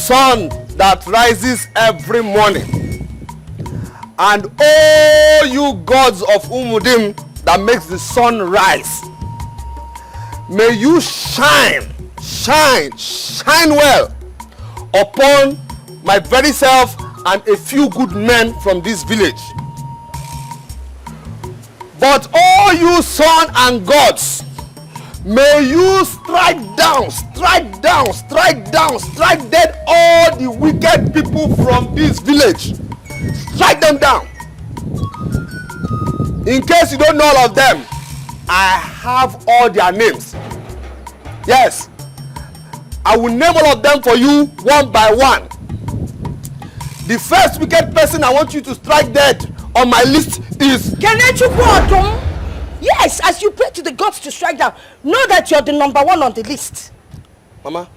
sun that rises every morning, and all you gods of Umudim that makes the sun rise, may you shine well upon my very self and a few good men from this village. But all you sun and gods, may you strike dead all the wicked people from this village. Strike them down. In case you don't know all of them, I have all their names. Yes, I will name all of them for you one by one. The first wicked person I want you to strike dead on my list is Kenechukwu. Yes, as you pray to the gods to strike down, know that you're the number one on the list. Mama,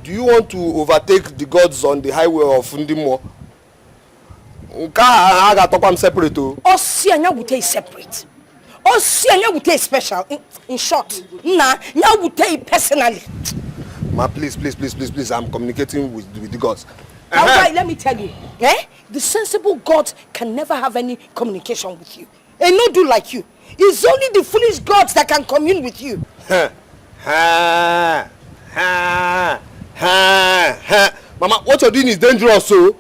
do you want to overtake the gods on the highway of Ndimo? I'm separate. Osianya would take separate. Osianya would take special. In short, Nya would take personally. Ma, please, I'm communicating with the gods. Alright, let me tell you. The sensible gods can never have any communication with you. And no do like you. It's only the foolish gods that can commune with you. Mama, what you're doing is dangerous, so.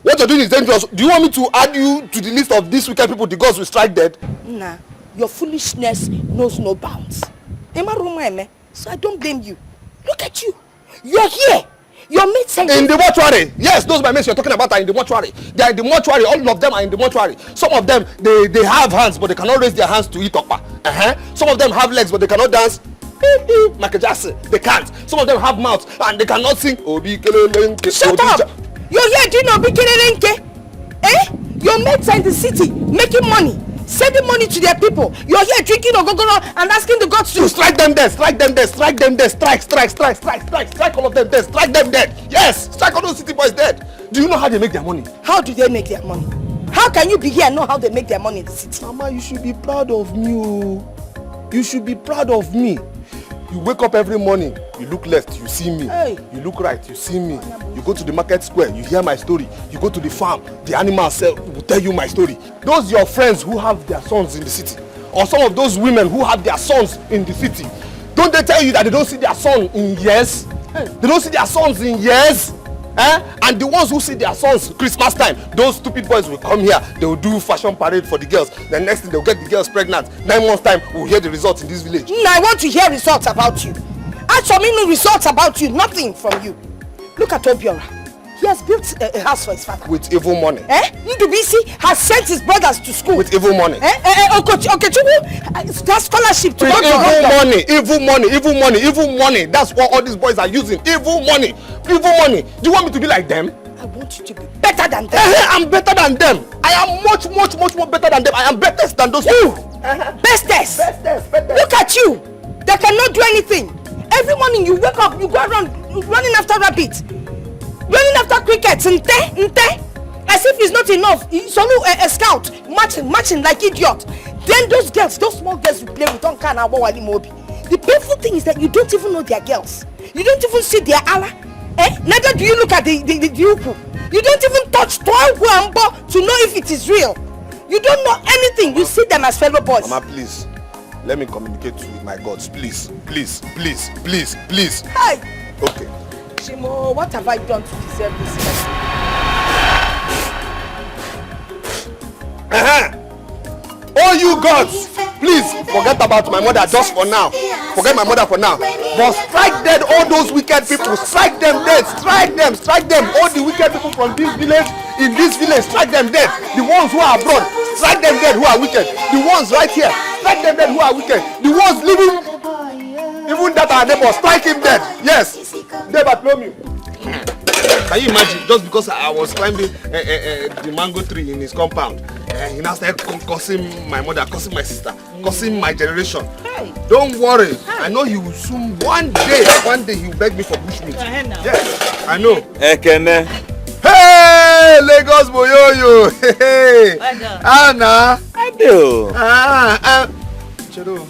What you're doing is dangerous. Do you want me to add you to the list of these wicked people the gods will strike dead? Nah, your foolishness knows no bounds. So I don't blame you. Look at you. You're here. Your mates are in the mortuary. Yes, those my mates you're talking about are in the mortuary. They are in the mortuary. All of them are in the mortuary. Some of them, they have hands, but they cannot raise their hands to eat okpa. Some of them have legs, but they cannot dance. Michael Jackson, they can't. Some of them have mouths, and they cannot sing. Shut up! You're here doing Obikelele. Your mates are in the city, making money, sending money to their people. You're here drinking ogogoro and asking the gods to strike them dead, strike them dead, strike them dead, strike all of them dead, strike them dead. Yes, strike all those city boys dead. Do you know how they make their money? How do they make their money? How can you be here and know how they make their money in the city? Mama, you should be proud of me. You should be proud of me. You wake up every morning, you look left, you see me. Hey. You look right, you see me. You go to the market square, you hear my story. You go to the farm, the animals will tell you my story. Those your friends who have their sons in the city, or some of those women who have their sons in the city, don't they tell you that they don't see their son in years? Hey. They don't see their sons in years? And the ones who see their sons Christmas time, those stupid boys will come here, they will do fashion parade for the girls. The next thing they'll get the girls pregnant. 9 months time, we'll hear the results in this village. I want to hear results about you. Actually, no results about you, nothing from you. Look at Obiora. He has built a house for his father. With evil money. Ndubisi has sent his brothers to school. With evil money. That scholarship to with evil money. That's what all these boys are using. Evil money. Do you want me to be like them? I want you to be better than them. I'm better than them. I am much more better than them. I am better than those people. Bestest. Look at you. They cannot do anything. Every morning you wake up, you go around running after rabbits. Running after crickets, as if it's not enough. It's only a scout marching like idiot. Then those girls, those small girls you play with on Kana Wali Mobi. The painful thing is that you don't even know their girls. You don't even see their Allah. Neither do you look at the Yuku. You don't even touch Toa to know if it is real. You don't know anything. You see them as fellow boys. Mama, please. Let me communicate with my gods. Please. Hi. Okay. Shimo, what have I done to deserve this mercy? Oh, you gods, please forget about my mother just for now. Forget my mother for now. But strike dead all those wicked people. Strike them dead. Strike them. All the wicked people from this village, in this village, strike them dead. The ones who are abroad, strike them dead who are wicked. The ones right here, strike them dead who are wicked. The ones living, even that our neighbor, strike him dead. Yes. Bartholomew. Can you imagine? Just because I was climbing the mango tree in his compound, he now started cursing my mother, cursing my sister, cursing my generation. Hey. Don't worry. I know he will soon, one day he will beg me for bushmeat. Yes, I know. Ekene. Hey, Lagos boyoyo. Hey. Anna. I do. Chedo.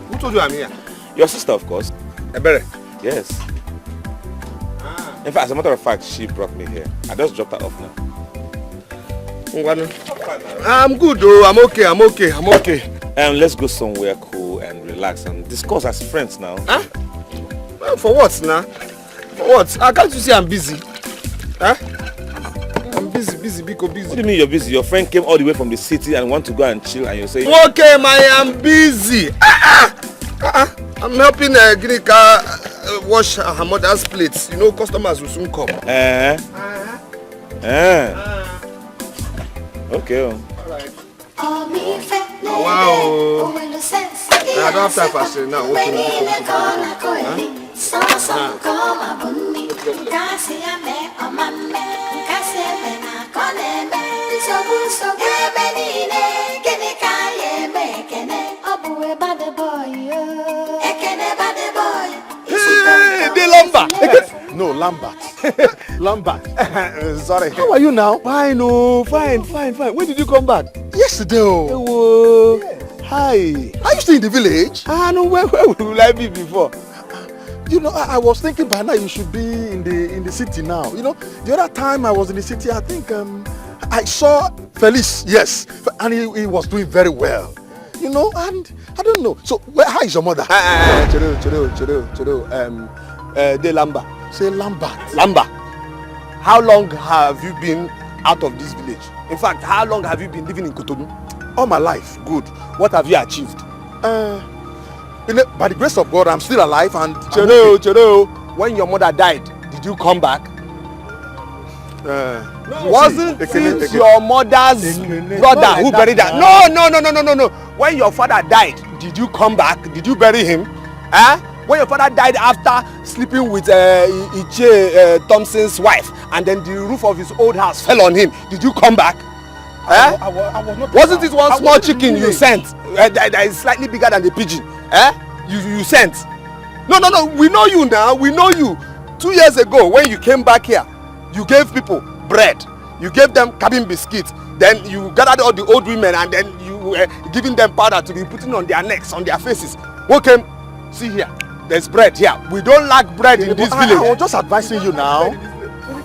Who told you I'm here? Your sister, of course. Ebere. Yes. In fact, as a matter of fact, she brought me here. I just dropped her off now. I'm good though. I'm okay. Let's go somewhere cool and relax and discuss as friends now. Huh? Well, for what now? For what? Can't you see I'm busy? Huh? I'm busy. What do you mean you're busy? Your friend came all the way from the city and want to go and chill and you're saying... Okay, I am busy. I'm helping Ginika wash her mother's plates. You know, customers will soon come. Okay. Alright. Wow. I don't have time for shit now. No, Lambert. Lambert. Sorry. How are you now? Fine. When did you come back? Yesterday. Oh. Yes. Hi. Are you still in the village? No, where will I be before? You know, I was thinking by now you should be in the city now. You know, the other time I was in the city, I think I saw Felice, yes, and he was doing very well. You know, and I don't know. So, how is your mother? De Lamba. Say Lambert. Lamba. How long have you been out of this village? In fact, how long have you been living in Cotonou? All my life. Good. What have you achieved? By the grace of God, I'm still alive and... Chero, when your mother died, did you come back? Wasn't it your mother's brother who buried her? No. When your father died, did you come back? Did you bury him? When your father died after sleeping with Iche Thompson's wife, and then the roof of his old house fell on him, did you come back? I was not. Wasn't it one small chicken you sent that is slightly bigger than the pigeon? You sent? No. We know you now. We know you. 2 years ago, when you came back here, you gave people bread. You gave them cabin biscuits. Then you gathered all the old women and then you were giving them powder to be putting on their necks, on their faces. Okay, see here. There's bread here. We don't lack bread in this village. I was just advising you now.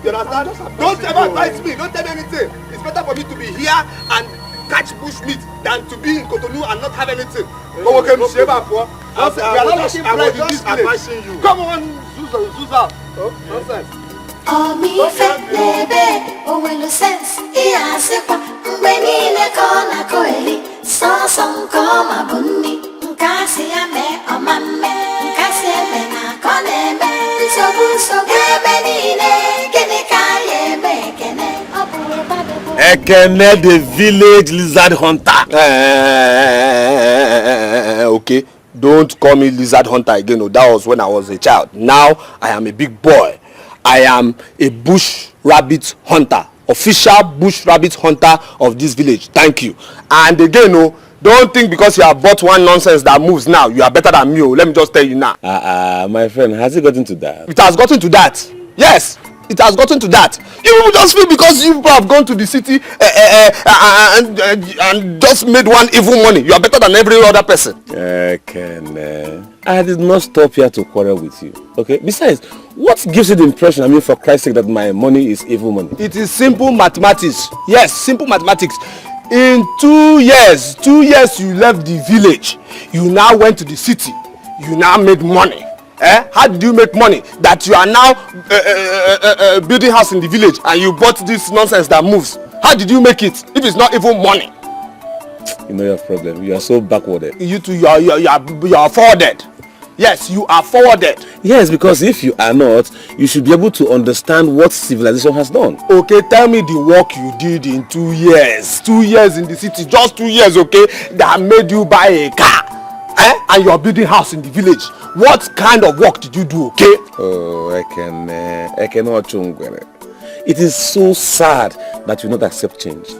You understand? Don't ever advise me. Don't tell me anything. It's better for me to be here and catch bush meat than to be in Cotonou and not have anything. We are not looking bread in this village. Come on, Zuza. Nonsense. Ekene the village lizard hunter. Okay, don't call me lizard hunter again. No, that was when I was a child. Now I am a big boy. I am a bush rabbit hunter, official bush rabbit hunter of this village. Thank you. And again, no, don't think because you have bought one nonsense that moves now, you are better than me. Let me just tell you now. My friend, has it gotten to that? It has gotten to that. Yes, it has gotten to that. You just feel because you people have gone to the city and just made one evil money, you are better than every other person. I did not stop here to quarrel with you. Okay. Besides, what gives you the impression, for Christ's sake, that my money is evil money? It is simple mathematics. Yes, simple mathematics. In 2 years you left the village. You now went to the city. You now made money. How did you make money? That you are now building house in the village and you bought this nonsense that moves. How did you make it if it's not even money? You know your problem. You are so backwarded. You too, you are forwarded. Yes, you are forwarded. Yes, because if you are not, you should be able to understand what civilization has done. Okay, tell me the work you did in 2 years. 2 years in the city, just 2 years, okay, that made you buy a car. And you are building house in the village. What kind of work did you do, okay? Oh, I cannot. It is so sad that you not accept change.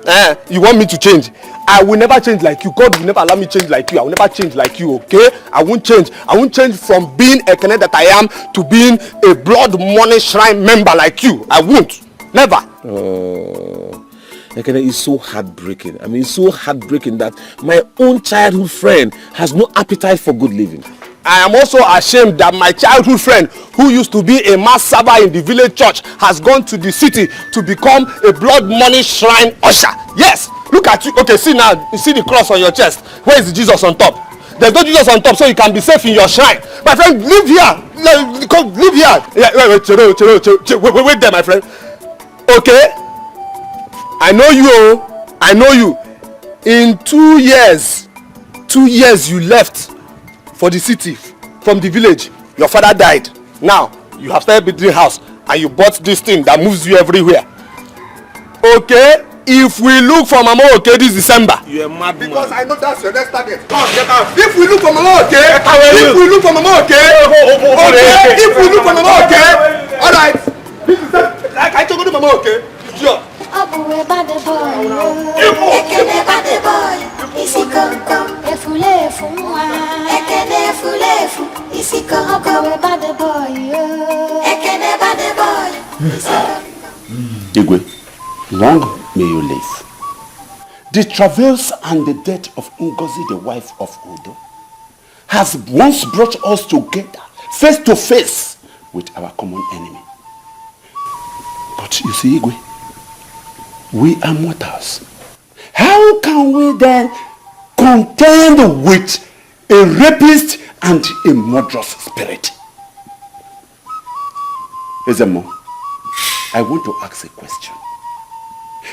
You want me to change? I will never change like you. God will never allow me to change like you. I will never change like you, okay? I won't change. I won't change from being a Kenneth that I am to being a blood money shrine member like you. I won't. Never. Oh, it's so heartbreaking. It's so heartbreaking that my own childhood friend has no appetite for good living. I am also ashamed that my childhood friend who used to be a mass server in the village church has gone to the city to become a blood money shrine usher. Yes, look at you. Okay, see now, you see the cross on your chest. Where is the Jesus on top? There's no Jesus on top, so you can be safe in your shrine. My friend, live here. Live here. Yeah, wait there, my friend. Okay, I know you. Oh, I know you. In 2 years you left for the city from the village. Your father died. Now you have started building house and you bought this thing that moves you everywhere. Okay, if we look for Mama Okay this December, you are mad because man. I know that's your next target. Come get out. If we look for Mama Okay, if we look for Mama Okay, okay, if we look for Mama Okay, all right. This is like I told you Mama Okay. Sure. Igwe, long may you live. The travails and the death of Ngozi, the wife of Udo, has once brought us together, face to face with our common enemy. But you see, Igwe, we are mortals. How can we then contend with a rapist and a murderous spirit? Ezemo, I want to ask a question.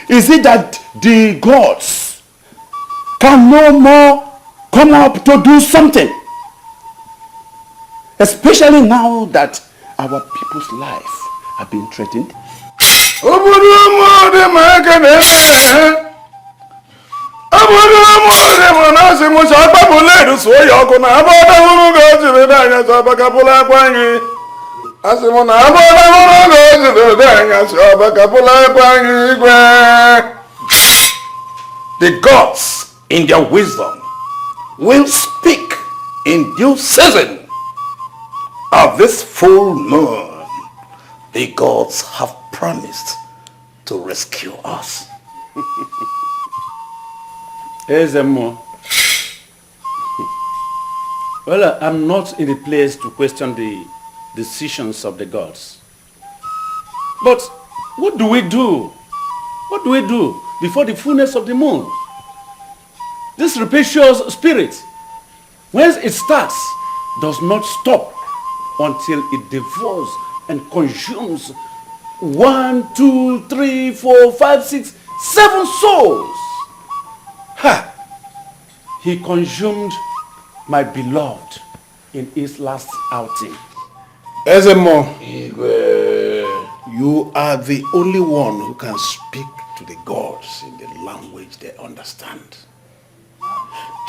Is it that the gods can no more come up to do something? Especially now that our people's life are being threatened? The gods, in their wisdom, will speak in due season. Of this full moon, the gods have promised to rescue us. Ezemo. Well, I'm not in the place to question the decisions of the gods. But what do we do? What do we do before the fullness of the moon? This rapacious spirit, once it starts, does not stop until it devours and consumes 1, 2, 3, 4, 5, 6, 7 souls. Ha! He consumed my beloved in his last outing. Ezemo, you are the only one who can speak to the gods in the language they understand.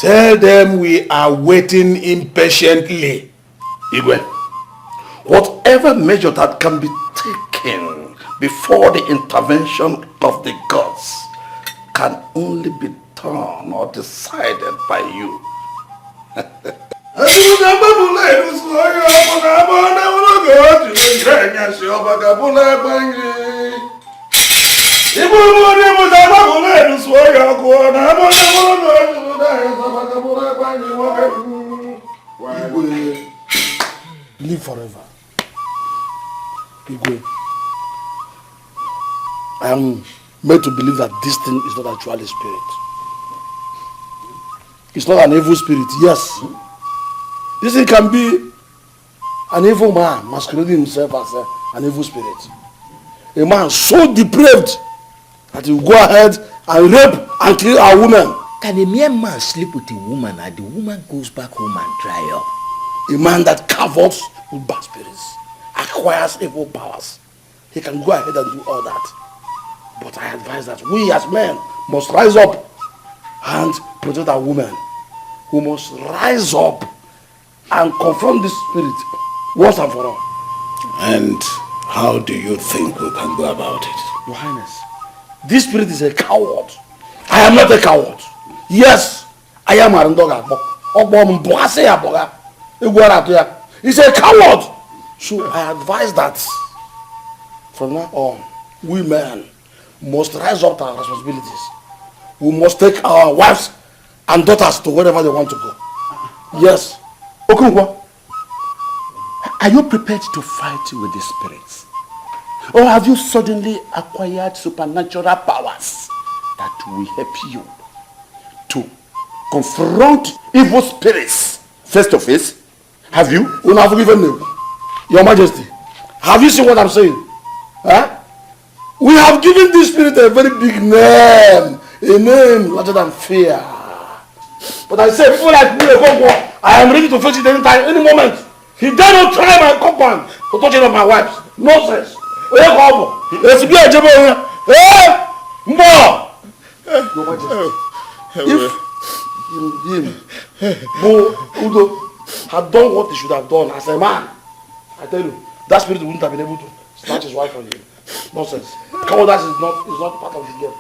Tell them we are waiting impatiently. Igwe, whatever measure that can be taken before the intervention of the gods can only be done or decided by you. Live forever. Igwe, I am made to believe that this thing is not actually spirit. It's not an evil spirit, yes. This thing can be an evil man masquerading himself as an evil spirit. A man so depraved that he will go ahead and rape and kill a woman. Can a mere man sleep with a woman and the woman goes back home and dry up? A man that covets with bad spirits, acquires evil powers, he can go ahead and do all that. But I advise that we as men must rise up and protect our women. We must rise up and confront this spirit once and for all. And how do you think we can go about it? Your Highness, this spirit is a coward. I am not a coward. Yes, I am a dog. He's a coward. So I advise that from now on, we men must rise up to our responsibilities. We must take our wives and daughters to wherever they want to go. Yes. Okunkwa, Are you prepared to fight with the spirits? Or have you suddenly acquired supernatural powers that will help you to confront evil spirits face to face? Have you? We have forgiven you, Your Majesty. Have you seen what I'm saying? Huh? We have given this spirit a very big name. A name larger than fear. But I say, people like me, I am ready to face it anytime, any moment. He dare not try my compound to touch it of my wives. Nonsense. Your Majesty, if him, Udo, had done what he should have done as a man, I tell you, that spirit wouldn't have been able to snatch his wife from you. Nonsense. Cowardice is not part of the game.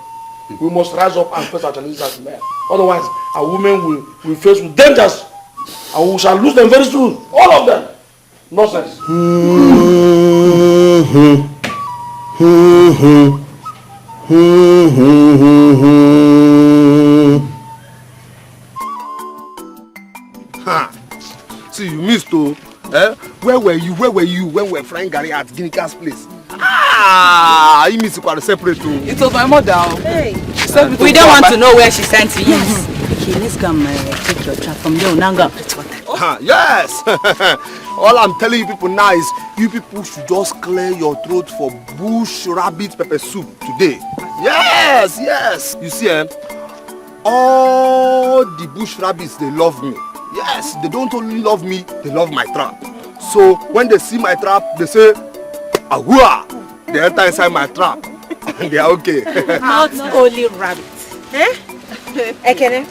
We must rise up and face our challenges as men. Otherwise, our women will face with dangers, and we shall lose them very soon. All of them. Nonsense. See, you missed though. Where were you when we were frying Gary at Ginika's place? You missed to separate too. It was my mother. Hey. We don't want to know where she sent you. Yes. Okay, let's come take your trap from there. Now go. Yes. All I'm telling you people now is you people should just clear your throat for bush rabbit pepper soup today. Yes. You see, all the bush rabbits, they love me. Yes, they don't only love me, they love my trap. So when they see my trap, they say, Ahua! They enter inside my trap. And they are okay. Not only rabbits. Ekene?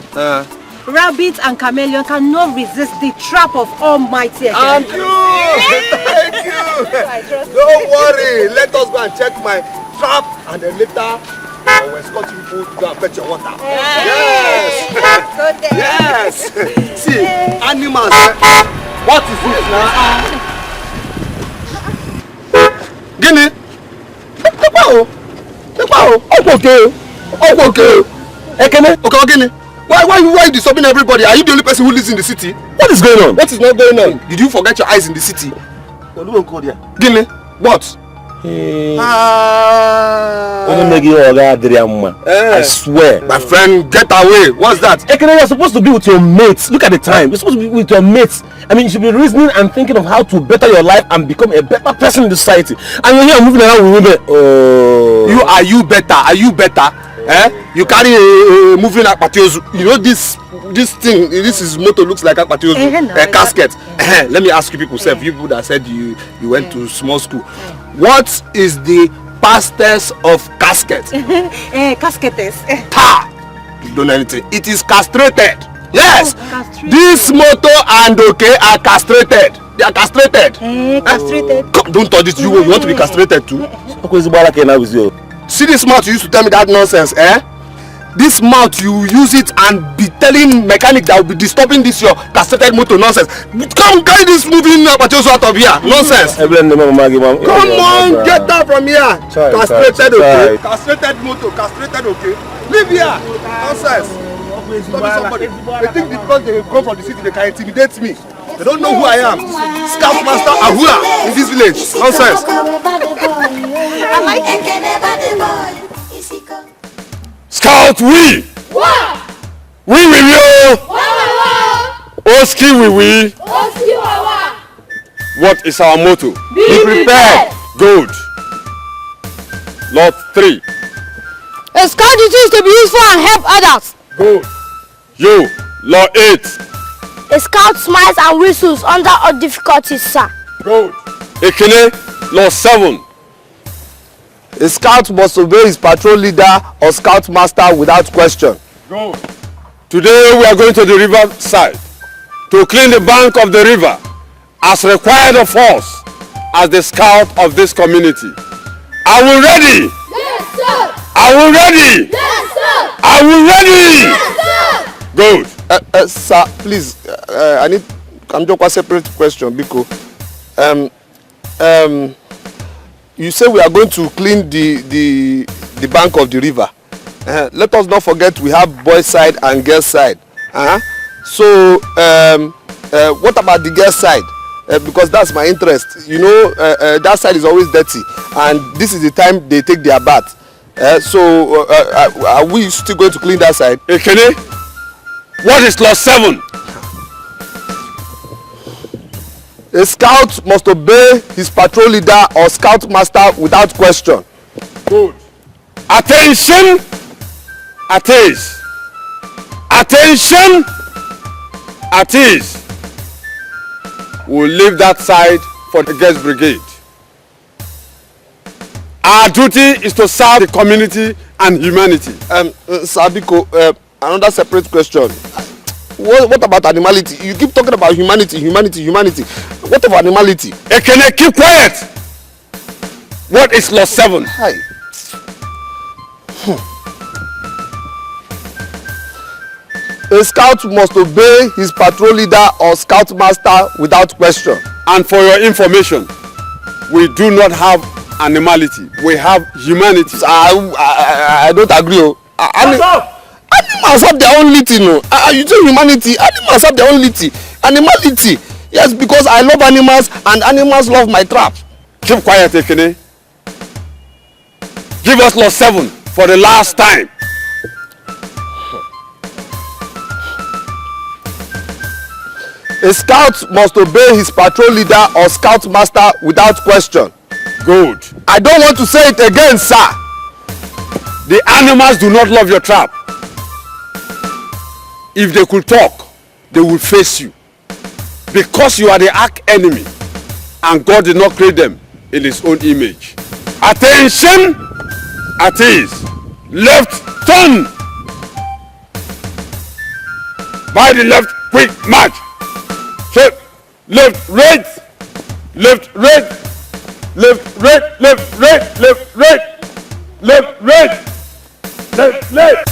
Rabbits and chameleon cannot resist the trap of Almighty Ekene. Thank you! Don't worry, let us go and check my trap and then later I will escort you people to go and fetch your water. Yes! See, animals, what is this now? Guinea? Okay. Ekene? Why are you disturbing everybody? Are you the only person who lives in the city? What is going on? What is not going on? Did you forget your eyes in the city? Guinea? What? I swear. My friend, get away. What's that? Ekene, you're supposed to be with your mates. Look at the time. You're supposed to be with your mates. I mean, you should be reasoning and thinking of how to better your life and become a better person in the society. And you're here moving around with women. Are you better? You carry a moving akpatiozu. You know this thing, this is motor looks like akpatiozu. A casket. Let me ask you people, people that said you went to small school. What is the pastors of casket? Casketes. You don't know anything. It is castrated. Yes. Castrated. This motor and okay are castrated. They are castrated. Castrated. Come, don't touch it. You want to be castrated too? See this mouth you used to tell me that nonsense, This mouth you use it and be telling mechanic that will be disturbing this your castrated motor nonsense. Come carry this moving Patioso out of here. Nonsense. Come on, get down from here. Castrated, okay. Castrated motor, castrated, okay. Leave here. Nonsense. Somebody. They think because they come from the city they can intimidate me. They don't know who I am. Scout Master Ahura in this village. Nonsense. I like it. Scout, we! We will! Oski, we! What is our motto? Be prepared! Good. Lot 3. A scout duty is to be useful and help others. Good. You, Lot 8. A scout smiles and whistles under all difficulties, sir. Good. Ekene, Lot 7. A scout must obey his patrol leader or scout master without question. Good. Today we are going to the river side to clean the bank of the river as required of us as the scout of this community. Are we ready? Yes, sir! Are we ready? Yes, sir! Are we ready? Yes, sir! Good. Sir, please, I'm just a separate question because you say we are going to clean the bank of the river. Let us not forget we have boys side and girls side. So what about the girls side? because that's my interest. You know, that side is always dirty, and this is the time they take their bath. So are we still going to clean that side? Ekene, what is clause 7? A scout must obey his patrol leader or scout master without question. Good. Attention! At ease. Attention! At ease. We'll leave that side for the guest brigade. Our duty is to serve the community and humanity. Sabiko, another separate question. What about animality? You keep talking about humanity. What about animality? Ekene, keep quiet! What is law 7? Hi. A scout must obey his patrol leader or scout master without question. And for your information, we do not have animality. We have humanity. I don't agree. Animals have their own litty, no. You say humanity. Animals have their own litty. Animality. Yes, because I love animals and animals love my trap. Keep quiet, Ekene. Give us law 7 for the last time. A scout must obey his patrol leader or scout master without question. Good. I don't want to say it again, sir. The animals do not love your trap. If they could talk, they will face you. Because you are the arch enemy, and God did not create them in his own image. Attention! At ease. Left turn! By the left, quick march! Shape, left, right, left, right, left, right, left, right, left, right, left, right, left, right.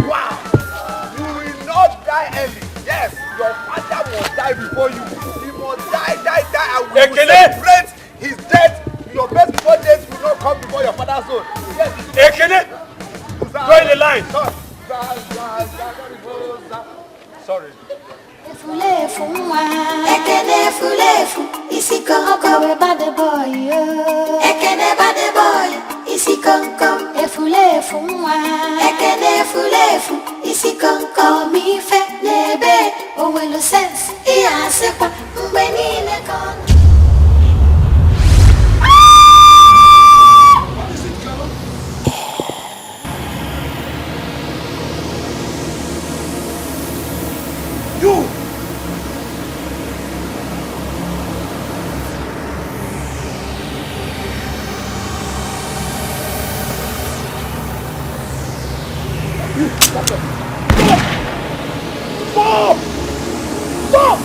Wow! You will not die early. Yes, your father will die before you. He must die. And we will celebrate his death. Your best before days will not come before your father's own. Yes. Ekene, join the line. Sorry. Ekene fulefu, isi konko bad boy. Ekene bad boy, isi konko. Efulefu mwa. Ekene fulefu, isi konko. Mi fe nebe, owelo sense. Iya sepa, mbeni ne kon. You! Stop! Stop!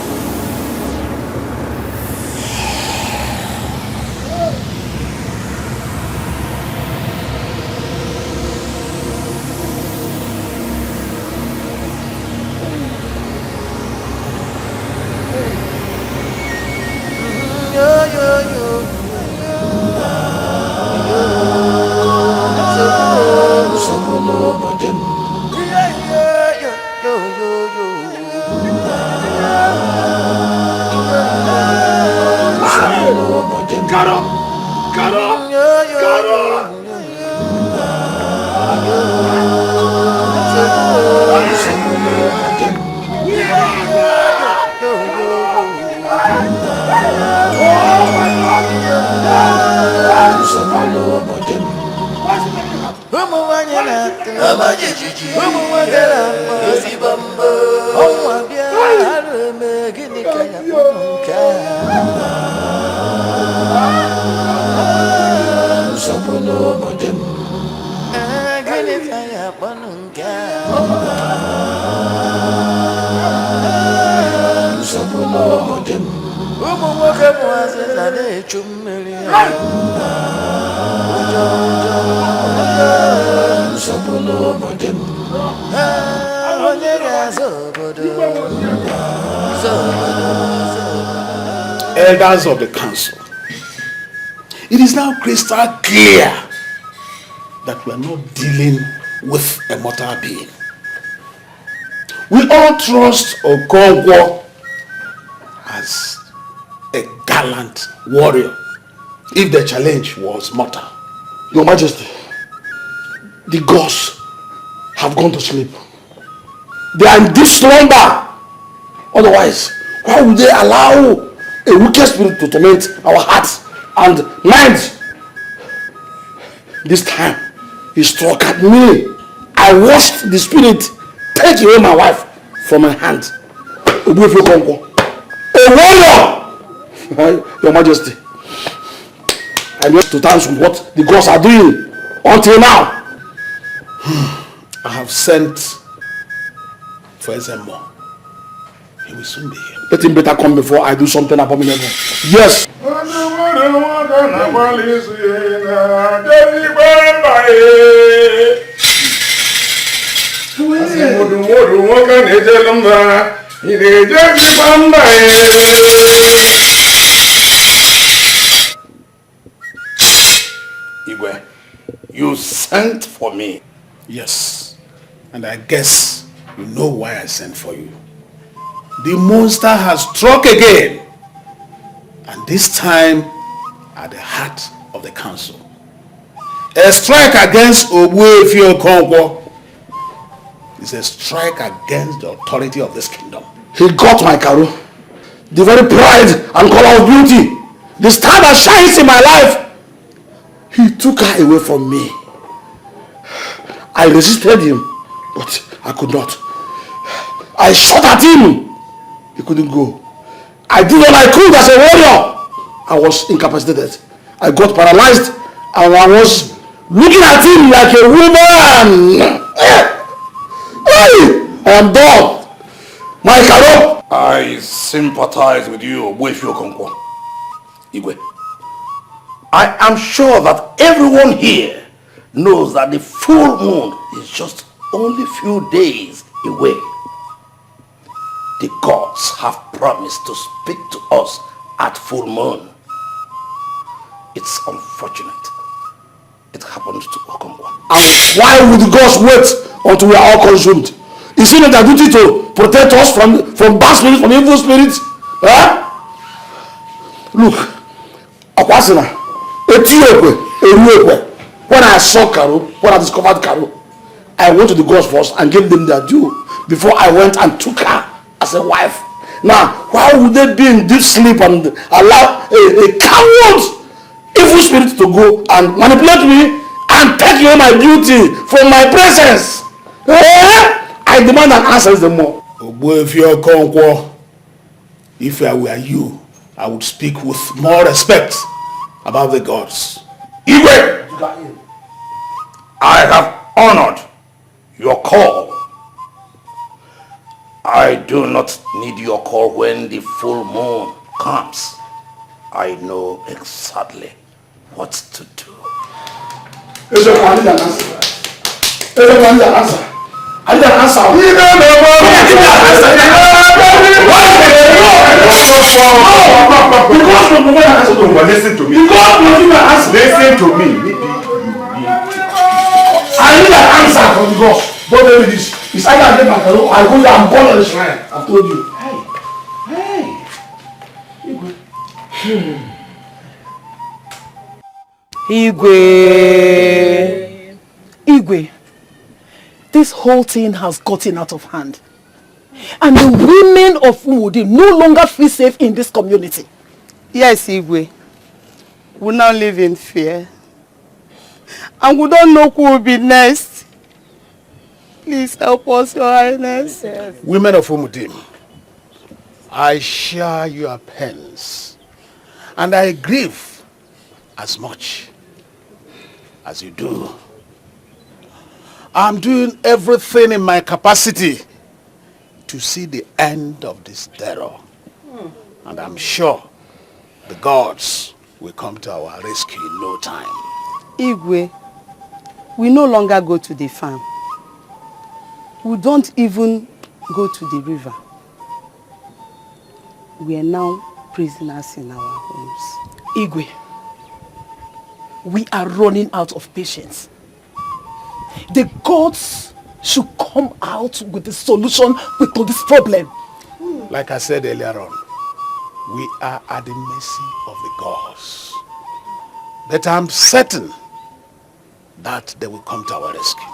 Elders of the council, it is now crystal clear that we are not dealing with a mortal being. We all trust Okonkwo as a gallant warrior if the challenge was mortal. Your Majesty, the gods have gone to sleep. They are in deep slumber. Otherwise, why would they allow a wicked spirit to torment our hearts and minds? This time, he struck at me. I watched the spirit take away my wife from my hand. A warrior! Your Majesty, I went to terms with what the gods are doing until now. I have sent for Ezemo. He will soon be here. Let him better come before I do something abominable. Yes. Igwe, you sent for me. Yes, and I guess you know why I sent for you. The monster has struck again, and this time at the heart of the council. A strike against Ogbuefi Okonkwo is a strike against the authority of this kingdom. He got my Karu, the very pride and color of beauty, the star that shines in my life. He took her away from me. I resisted him, but I could not. I shot at him. He couldn't go. I did all I could as a warrior. I was incapacitated. I got paralyzed and I was looking at him like a woman. I am done. My Karo. I sympathize with you, Ogbuefi Okonkwo. Igwe, I am sure that everyone here knows that the full moon is just only a few days away. The gods have promised to speak to us at full moon. It's unfortunate. It happened to Okonkwo. And why would the gods wait until we are all consumed? Is it not their duty to protect us from bad spirits, from evil spirits? Huh? Look, Okwasina, when I saw Karo, when I discovered Karo, I went to the gods first and gave them their due before I went and took her as a wife. Now, why would they be in deep sleep and allow a coward evil spirit to go and manipulate me and take away my beauty from my presence? I demand an answer is the more. Ogbuefi Okonkwo, if I were you, I would speak with more respect about the gods. Igwe, I have honored your call. I do not need your call when the full moon comes. I know exactly what to do. I need an answer. I need an answer. I need an answer. Listen to me. Listen to me. I need an answer from the God. Don't tell me this. It's either I get my Karo, I go there and burn on the shrine. I've told you. Igwe. Igwe. This whole thing has gotten out of hand. And the women of Umudi no longer feel safe in this community. Yes, Igwe. We now live in fear. And we don't know who will be next. Please help us, Your Highness. Yes. Women of Umudim, I share your pains. And I grieve as much as you do. I'm doing everything in my capacity to see the end of this terror. And I'm sure the gods will come to our rescue in no time. Igwe, we no longer go to the farm. We don't even go to the river. We are now prisoners in our homes. Igwe, we are running out of patience. The gods should come out with the solution to this problem. Like I said earlier on, we are at the mercy of the gods. But I'm certain that they will come to our rescue.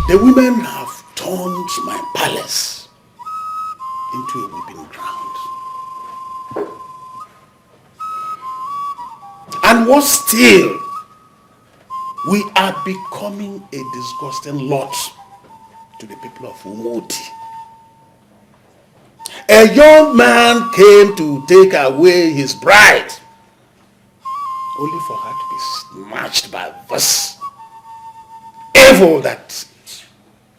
The women have turned my palace into a weeping ground. And worse still, we are becoming a disgusting lot to the people of Umudi. A young man came to take away his bride, only for her to be snatched by this evil that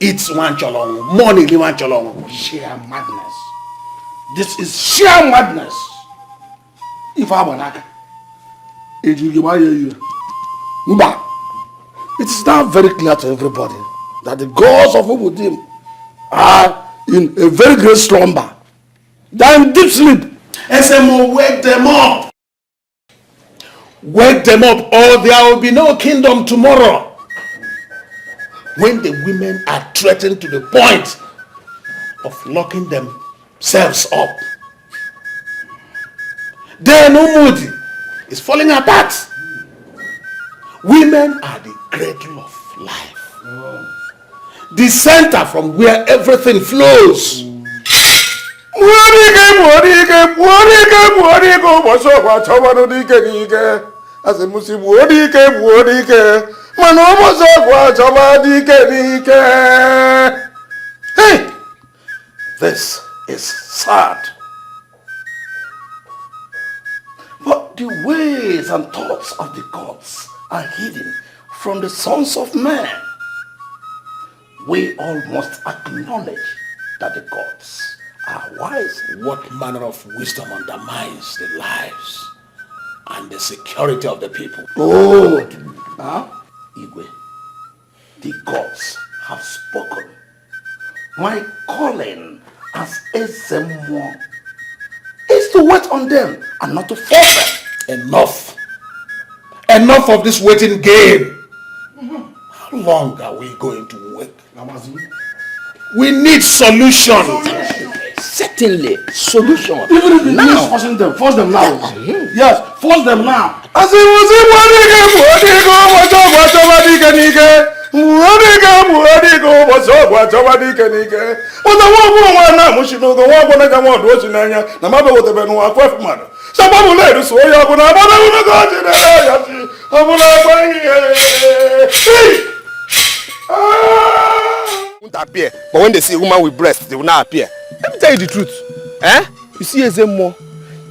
eats one cholong, money one cholong. Sheer madness. This is sheer madness. If I were not, it is now very clear to everybody that the gods of Umudim are in a very great slumber. They are in deep sleep. SMO, wake them up. Wake them up, or there will be no kingdom tomorrow. When the women are threatened to the point of locking themselves up, then Umudi is falling apart. Women are the cradle of life, the center from where everything flows. Hey, this is sad. But the ways and thoughts of the gods are hidden from the sons of men. We all must acknowledge that the gods are wise. What manner of wisdom undermines the lives and the security of the people? Oh, Igwe, the gods have spoken. My calling as Ezemo is to wait on them and not to force them. Enough. Enough of this waiting game. How long are we going to wait? We need solution. Certainly, solution. Even if it means forcing them, force them now. Yes, force them now. As it was won't appear, but when they see a woman with breasts, they will not appear. Let me tell you the truth. You see, Ezemo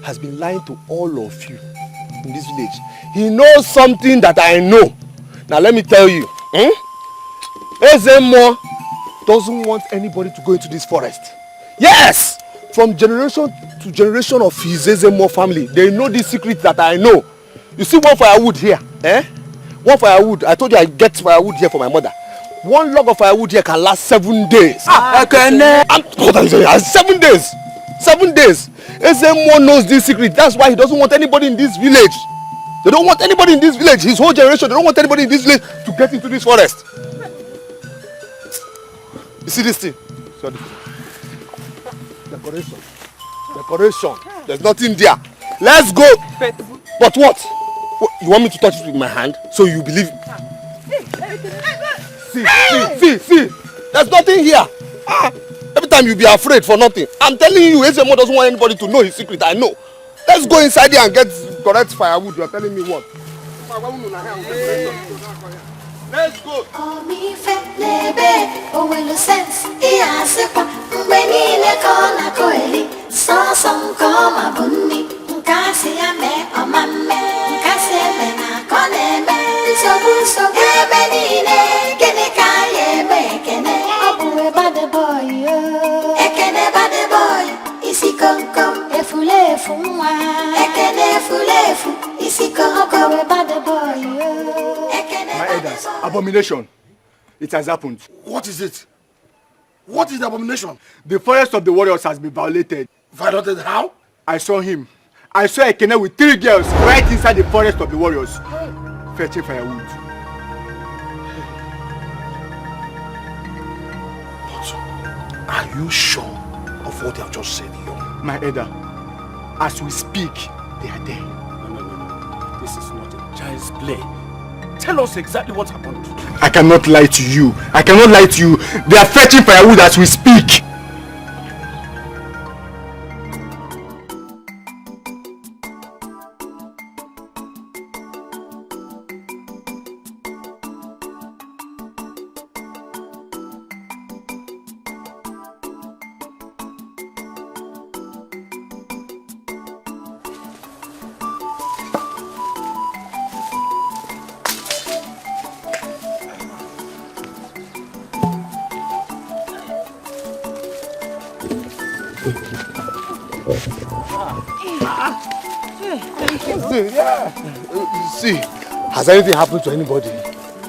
has been lying to all of you in this village. He knows something that I know. Now let me tell you. Ezemo doesn't want anybody to go into this forest. Yes! From generation to generation of his Ezemo family, they know this secret that I know. You see one firewood here, one firewood. I told you I get firewood here for my mother. One log of firewood here can last 7 days. 7 days. 7 days. Ezemo knows this secret. That's why he doesn't want anybody in this village. They don't want anybody in this village. His whole generation, they don't want anybody in this village to get into this forest. You see this thing? Sorry. Decoration. Decoration. There's nothing there. Let's go. But what? You want me to touch it with my hand so you believe? See. There's nothing here. Every time you be afraid for nothing. I'm telling you, Ezemo doesn't want anybody to know his secret. I know. Let's go inside here and get correct firewood. You're telling me what? Let's go. Oh, me fe lebe, oh, well, sense, yeah, sepa, benile kona koeli, so some koma bunni, nkasi ame, o mame, nkasi ame na kone me, so benine, kene kaye me, kene, obuwe bad boy, ekene bad boy, isi kom, efule fumwa, ekene fulefu, isi kom, bad boy, My elders, abomination. It has happened. What is it? What is the abomination? The forest of the warriors has been violated. Violated how? I saw him. I saw a canoe with 3 girls right inside the forest of the warriors, fetching firewood. But are you sure of what you have just said here? My elder, as we speak, they are there. No. This is not a child's play. Tell us exactly what happened. I cannot lie to you. I cannot lie to you. They are fetching firewood as we speak. See, has anything happened to anybody?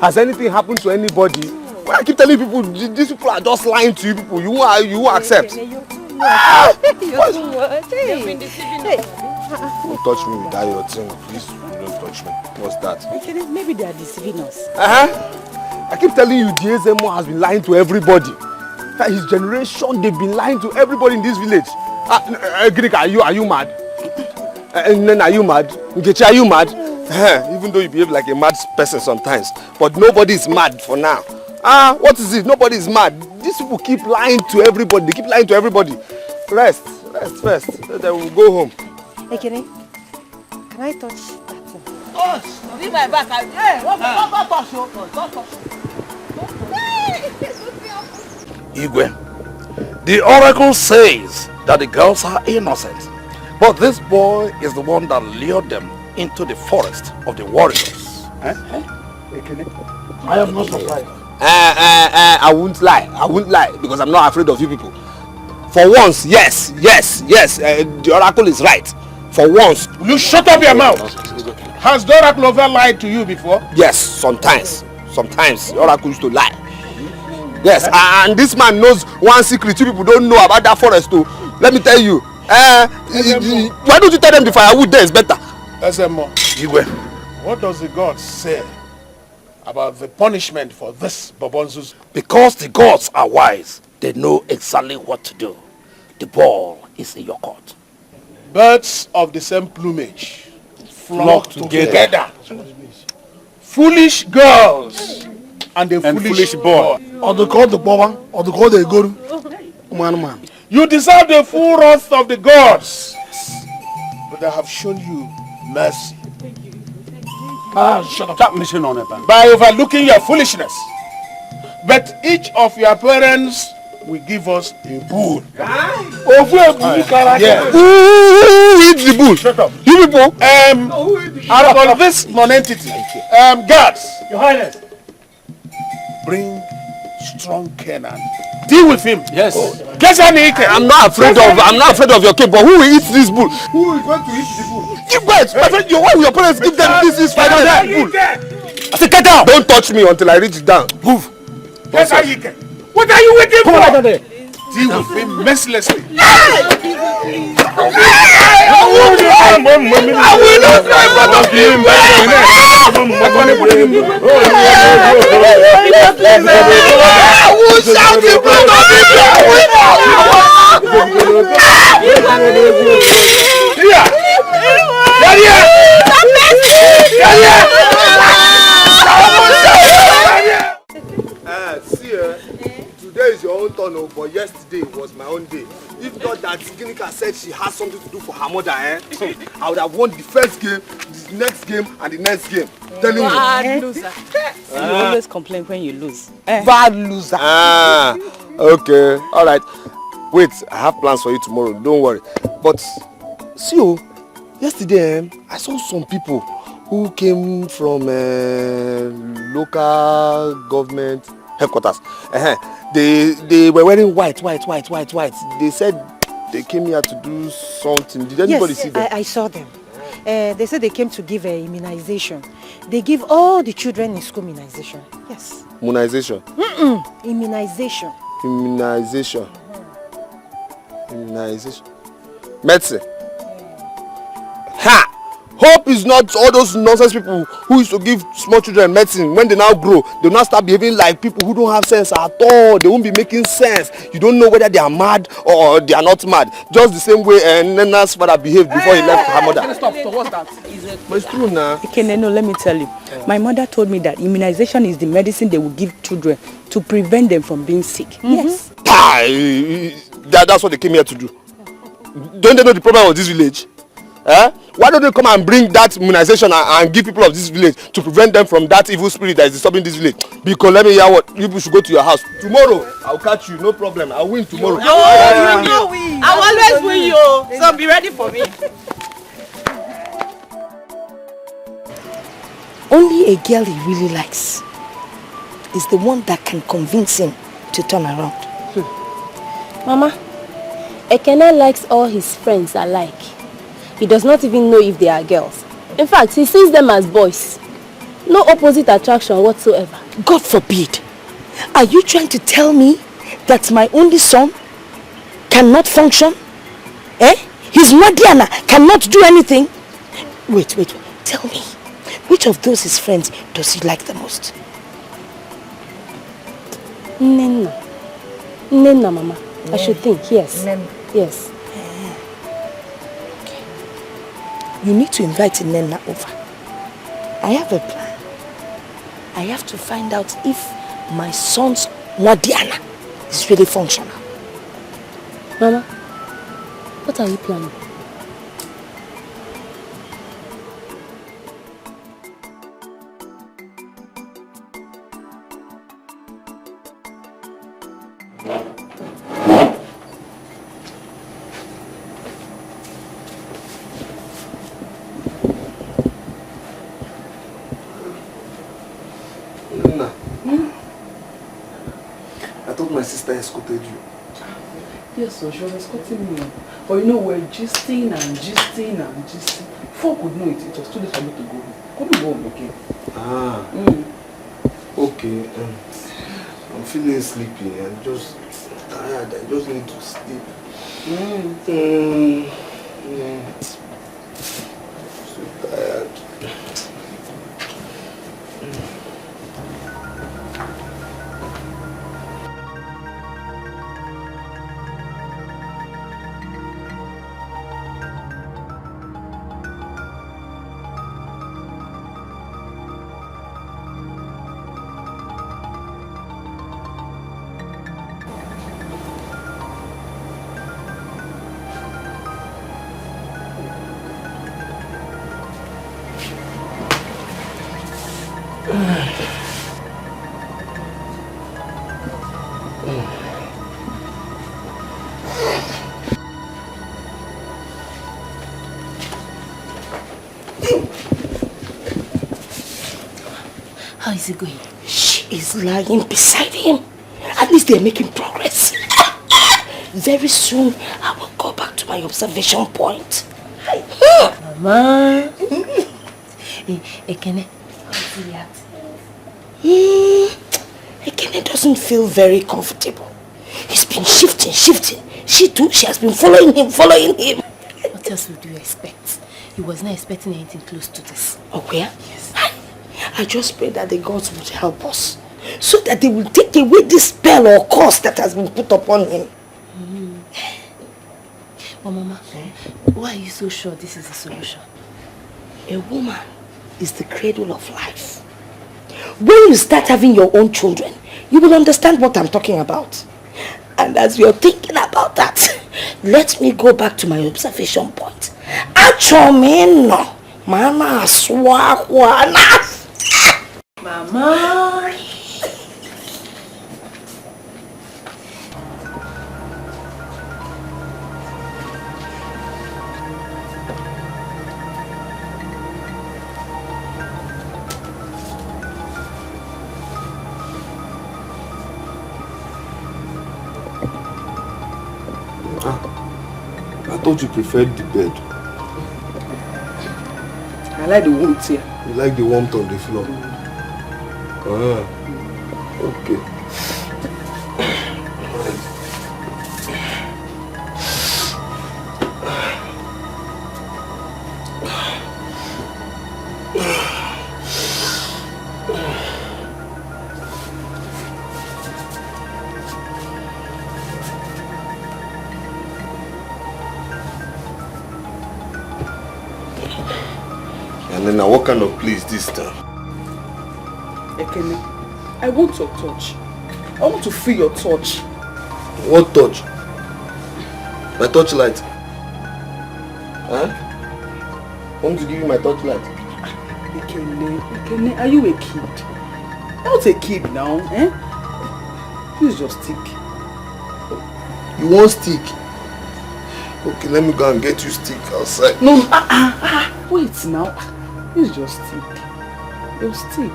Has anything happened to anybody? Why I keep telling people, these people are just lying to you people. You won't accept. You're too much. You're too much. They've been deceiving us. Don't touch me with that your thing. Please don't touch me. What's that? Okay, maybe they are deceiving us. I keep telling you, the Ezemo has been lying to everybody. His generation, they've been lying to everybody in this village. Greek, are you mad? And then are you mad? Nkechi, are you mad? Even though you behave like a mad person sometimes, but nobody is mad for now. What is it? Nobody is mad. These people keep lying to everybody. They keep lying to everybody. Rest first. Then we'll go home. Hey, can I touch that thing? Touch! Leave my back. Hey, don't touch you. Don't touch you. Igwe, the oracle says that the girls are innocent, but this boy is the one that lured them into the forest of the warriors. I am not surprised. I won't lie, because I'm not afraid of you people. For once, yes, the oracle is right. For once. Will you shut up your mouth? Has the oracle ever lied to you before? Yes, sometimes the oracle used to lie. Yes, and this man knows one secret you people don't know about that forest too. Let me tell you. Why don't you tell them the firewood there is better? Igwe, what does the gods say about the punishment for this Bobonzus? Because the gods are wise, they know exactly what to do. The ball is in your court. Birds of the same plumage flock together. Foolish girls and a foolish boy. Or they call the Boba, or they call the Guru. Man. You deserve the full wrath of the gods. But I have shown you mercy. Shut up. Stop mission on it, man. By overlooking your foolishness. But each of your parents will give us a bull. Yeah. Who eats the bull? Shut up. You people. Out of this non-entity. Guards. Your Highness. Bring strong Kenan. Deal with him. Yes. I'm not afraid of your king, but who will eat this bull? Who is going to eat the bull? You guys, my friend, why will your parents give them this final bull? I said, get down! Don't touch me until I reach it down. Move. What are you waiting for? Deal with him mercilessly. I will not fly in front of you. I will shout in front of Today is your own turn, but yesterday was my own day. If not that Ginika said she has something to do for her mother, I would have won the first game. the next game and the next game. Telling you. Bad loser. You always complain when you lose. Bad loser. Okay. All right. Wait, I have plans for you tomorrow. Don't worry. But see you. Yesterday, I saw some people who came from local government headquarters. They were wearing white. They said they came here to do something. Did anybody see them? I saw them. They said they came to give immunization. They give all the children in school immunization. Yes. Immunization? Immunization. Immunization. Immunization. Medicine. Ha! Hope is not all those nonsense people who used to give small children medicine. When they now grow, they will now start behaving like people who don't have sense at all. They won't be making sense. You don't know whether they are mad or they are not mad. Just the same way Nena's father behaved before he left her mother. Stop. What's that? But it's true now. Okay, no, let me tell you. My mother told me that immunization is the medicine they will give children to prevent them from being sick. Yes. That's what they came here to do. Don't they know the problem of this village? Why don't they come and bring that immunization and give people of this village to prevent them from that evil spirit that is disturbing this village? Because let me hear what people should go to your house. Tomorrow, I'll catch you, no problem. I'll win tomorrow. I'll always win you, so be ready for me. Only a girl he really likes is the one that can convince him to turn around. Mama, Ekene likes all his friends alike. He does not even know if they are girls. In fact, he sees them as boys. No opposite attraction whatsoever. God forbid. Are you trying to tell me that my only son cannot function? His Madiana cannot do anything? Wait. Tell me, which of those his friends does he like the most? Nena, Mama. I should think, yes. Yes. You need to invite Nena over. I have a plan. I have to find out if my son's Madiana is really functional. Mama, what are you planning? My sister escorted you. Yes, so she was escorting me. But you know, we're gisting. Before I could know it, it was too late for me to go home. Couldn't go home again. Okay. I'm feeling sleepy. I'm just tired. I just need to sleep. So tired. How is it going? She is lying beside him. At least they're making progress. Very soon, I will go back to my observation point. Mama. Ekene, how is he reacting? Ekene doesn't feel very comfortable. He's been shifting. She has been following him. What else would you expect? He was not expecting anything close to this. Oh, where? Yes. I just pray that the gods would help us, so that they will take away this spell or curse that has been put upon him. But Mama, why are you so sure this is the solution? A woman is the cradle of life. When you start having your own children, you will understand what I'm talking about. And as you're thinking about that, let me go back to my observation point. Achomeno, Mama swakwa na. Mama. I thought you preferred the bed. I like the warmth here. You like the warmth on the floor? Ah, okay. And then now what kind of place this time? Ekene, I want your touch. I want to feel your touch. What touch? My torchlight? Huh? I want to give you my torchlight. Ekene, are you a kid? Not a kid now, eh? Please just stick. You want stick? Okay, let me go and get you stick outside. No, wait now. Please just stick. Your stick.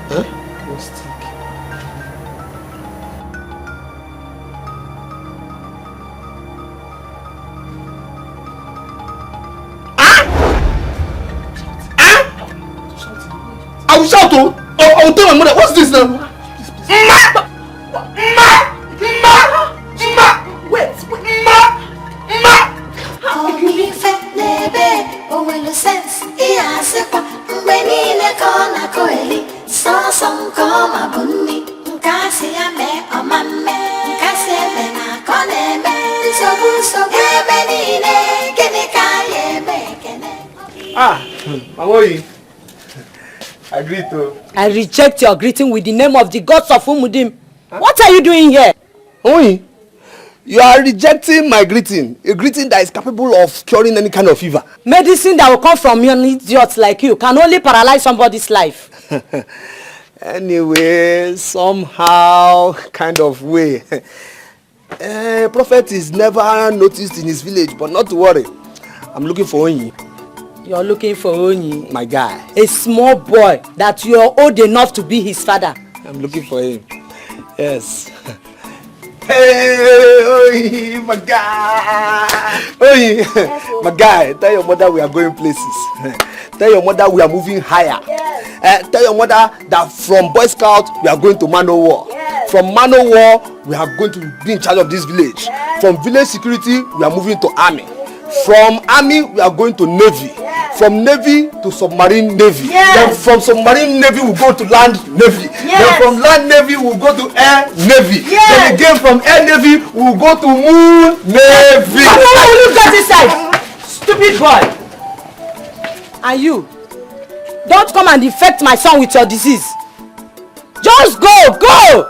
Huh? Your stick. I will shout to. I will tell my mother. What's this now? Wait. Mamoyi. I greet you. I reject your greeting with the name of the gods of Umudim. Huh? What are you doing here? Mamoyi, you are rejecting my greeting. A greeting that is capable of curing any kind of fever. Medicine that will come from an idiot like you can only paralyze somebody's life. Anyway, somehow, kind of way. Prophet is never noticed in his village, but not to worry. I'm looking for Onyi. You're looking for Onyi? My guy. A small boy that you're old enough to be his father. I'm looking for him. Yes. Hey, Onyi, my guy. Onyi, my guy, tell your mother we are going places. Tell your mother we are moving higher. Yes. Tell your mother that from Boy Scout we are going to Manowar. Yes. From Manowar we are going to be in charge of this village. Yes. From village security we are moving to army. From army we are going to navy. Yes. From navy to submarine navy. Yes. Then from submarine navy we go to land navy. Yes. Then from land navy we will go to air navy. Yes. Then again from air navy we will go to moon navy. How will you get inside? Stupid boy. And you, don't come and infect my son with your disease. Just go!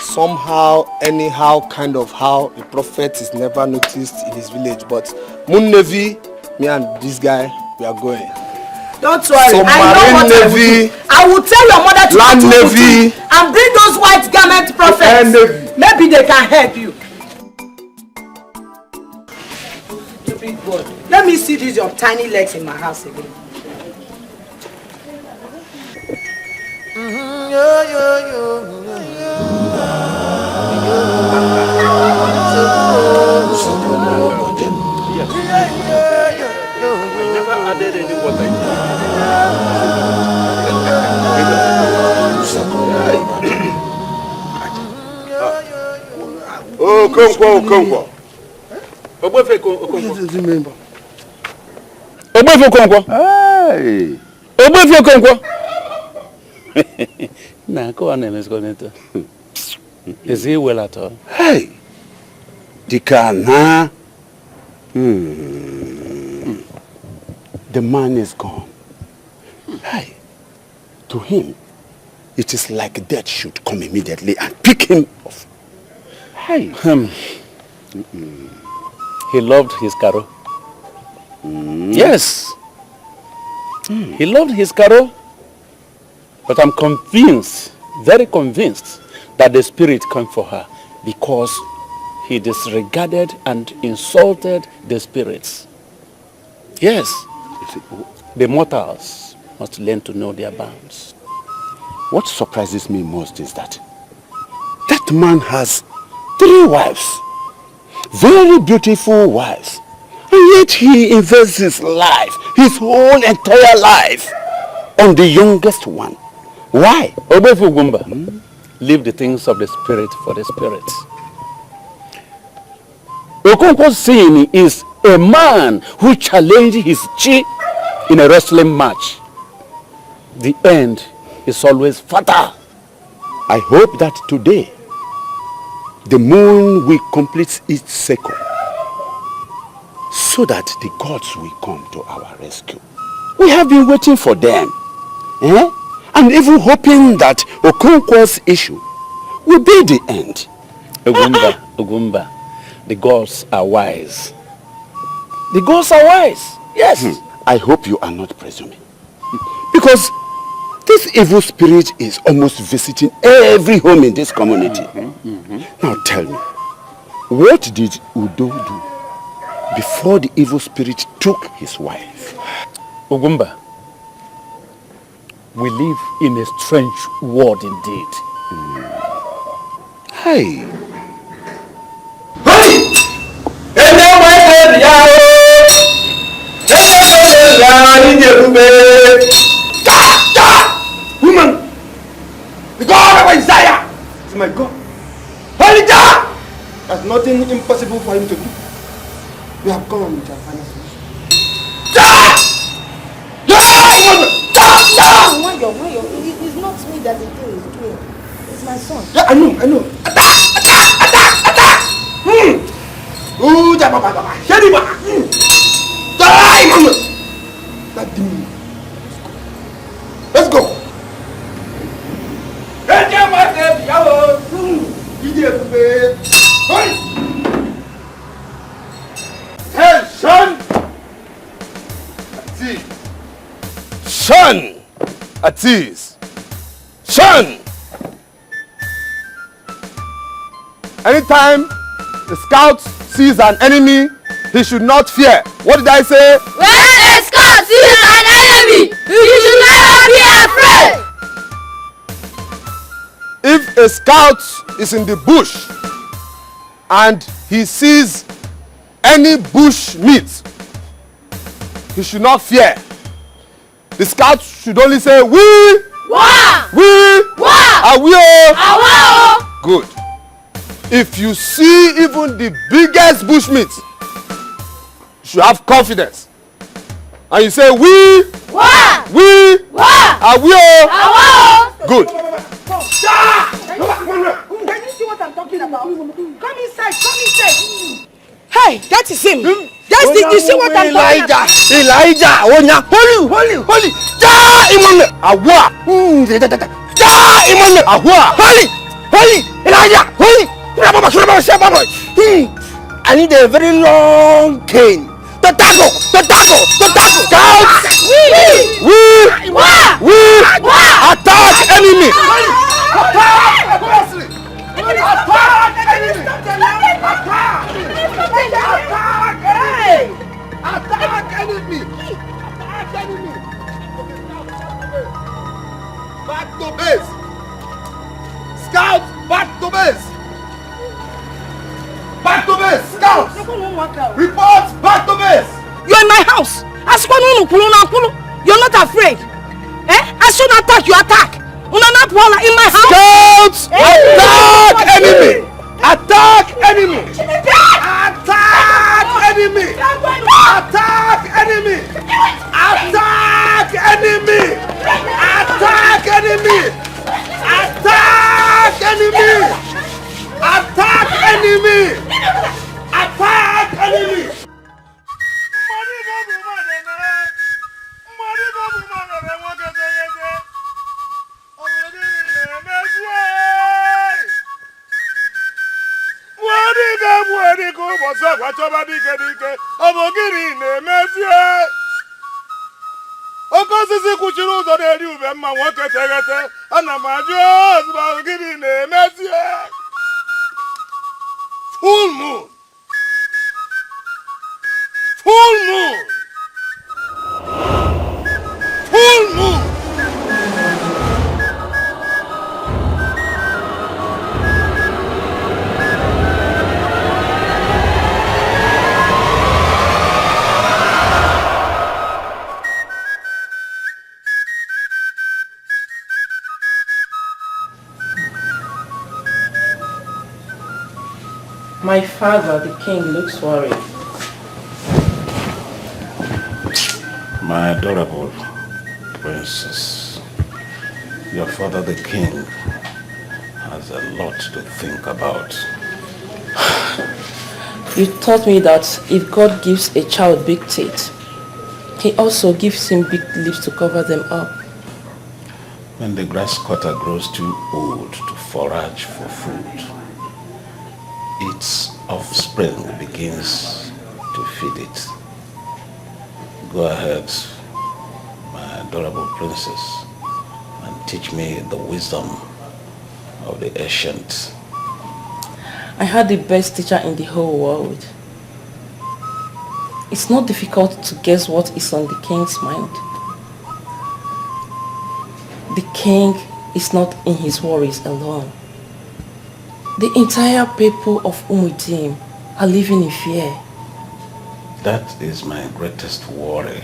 Somehow, anyhow, kind of how, a prophet is never noticed in his village. But Moon Navy, me and this guy, we are going. Don't worry, Submarine I know what Navy, I will tell your mother to land Navy, and bring those white garment prophets. Maybe they can help you. Stupid boy. Let me see these your tiny legs in my house again. Oh, come. Ogbefe Okonkwo. Nah, go on, Ms. Goneta. Is he well at all? Hey, Dikana. The man is gone. Hey, to him, it is like death should come immediately and pick him off. Hey. He loved his Caro. Yes. He loved his Carol. But I'm convinced, very convinced, that the spirit came for her because he disregarded and insulted the spirits. Yes. The mortals must learn to know their bounds. What surprises me most is that man has 3 wives, very beautiful wives, and yet he invests his life, his whole entire life, on the youngest one. Why? Obefu Gumba, leave the things of the spirit for the spirits. Okonkwo's sin is a man who challenged his chi in a wrestling match. The end is always fatal. I hope that today the moon will complete its cycle so that the gods will come to our rescue. We have been waiting for them, and even hoping that Okonkwo's issue will be the end. Ogumba, the gods are wise. The gods are wise. Yes. I hope you are not presuming. Because this evil spirit is almost visiting every home in this community. Now tell me, what did Udo do before the evil spirit took his wife? Ogumba, we live in a strange world indeed. Hey! Woman! The God of Isaiah is my God. Holy God! There's nothing impossible for him to do. We have come with our final solution. It's not me that the thing is doing. It's my son. Yeah, I know. Attack! Ooh, Jababa! Shadiba! Die, Mama! That demon. Let's go. Shun! At ease. Shun! Anytime the scout sees an enemy, he should not fear. What did I say? When a scout sees an enemy, you should never be afraid. If a scout is in the bush and he sees any bush meat, he should not fear. The scout should only say, we, Wa! we, Wa! Awio. Awa! Good. If you see even the biggest bush meat, you should have confidence. And you say, we, Wa! we, Wa! Awio. Awa! Good. Can you see what I'm talking about? Come inside. Hey, that is him. You see what I'm talking about? Elijah, holy. Ja, Imam, Awa. Ja, Imam, Awa. Holy, Elijah, holy. I need a very long cane. The taco. Scouts. We. Attack enemy. Attack enemy! Back to base! Scouts, back to base! Scouts! Report back to base! You're in my house. You're not afraid. I should attack, you attack. In my house. Scouts! Attack enemy! Attack enemy! Wadiga, ụbọchị ọgwa chọba dike, ọ bụ gịnị na-eme mezie. Oke osisi kwuchiri ụzọ na-eri ube mma nwoke teghete. Ana m ajụ ozugbo gịnị na-emezie. Full moon. Full moon. Full moon. My father, the king, looks worried. My adorable princess, your father, the king, has a lot to think about. You taught me that if God gives a child big teeth, he also gives him big lips to cover them up. When the grass cutter grows too old to forage for food, its offspring begins to feed it. Go ahead, my adorable princess, and teach me the wisdom of the ancient. I had the best teacher in the whole world. It's not difficult to guess what is on the king's mind. The king is not in his worries alone. The entire people of Umudim are living in fear. That is my greatest worry.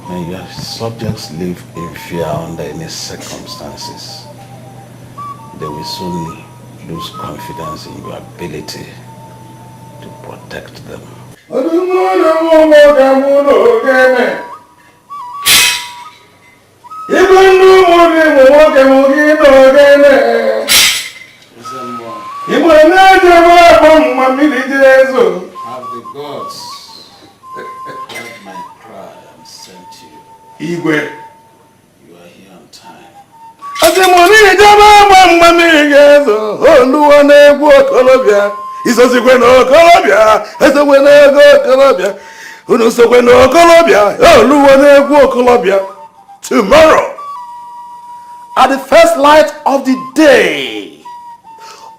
When your subjects live in fear under any circumstances, they will soon lose confidence in your ability to protect them. Have the gods heard my cry and sent you. Igwe. You are here on time. Tomorrow, at the first light of the day,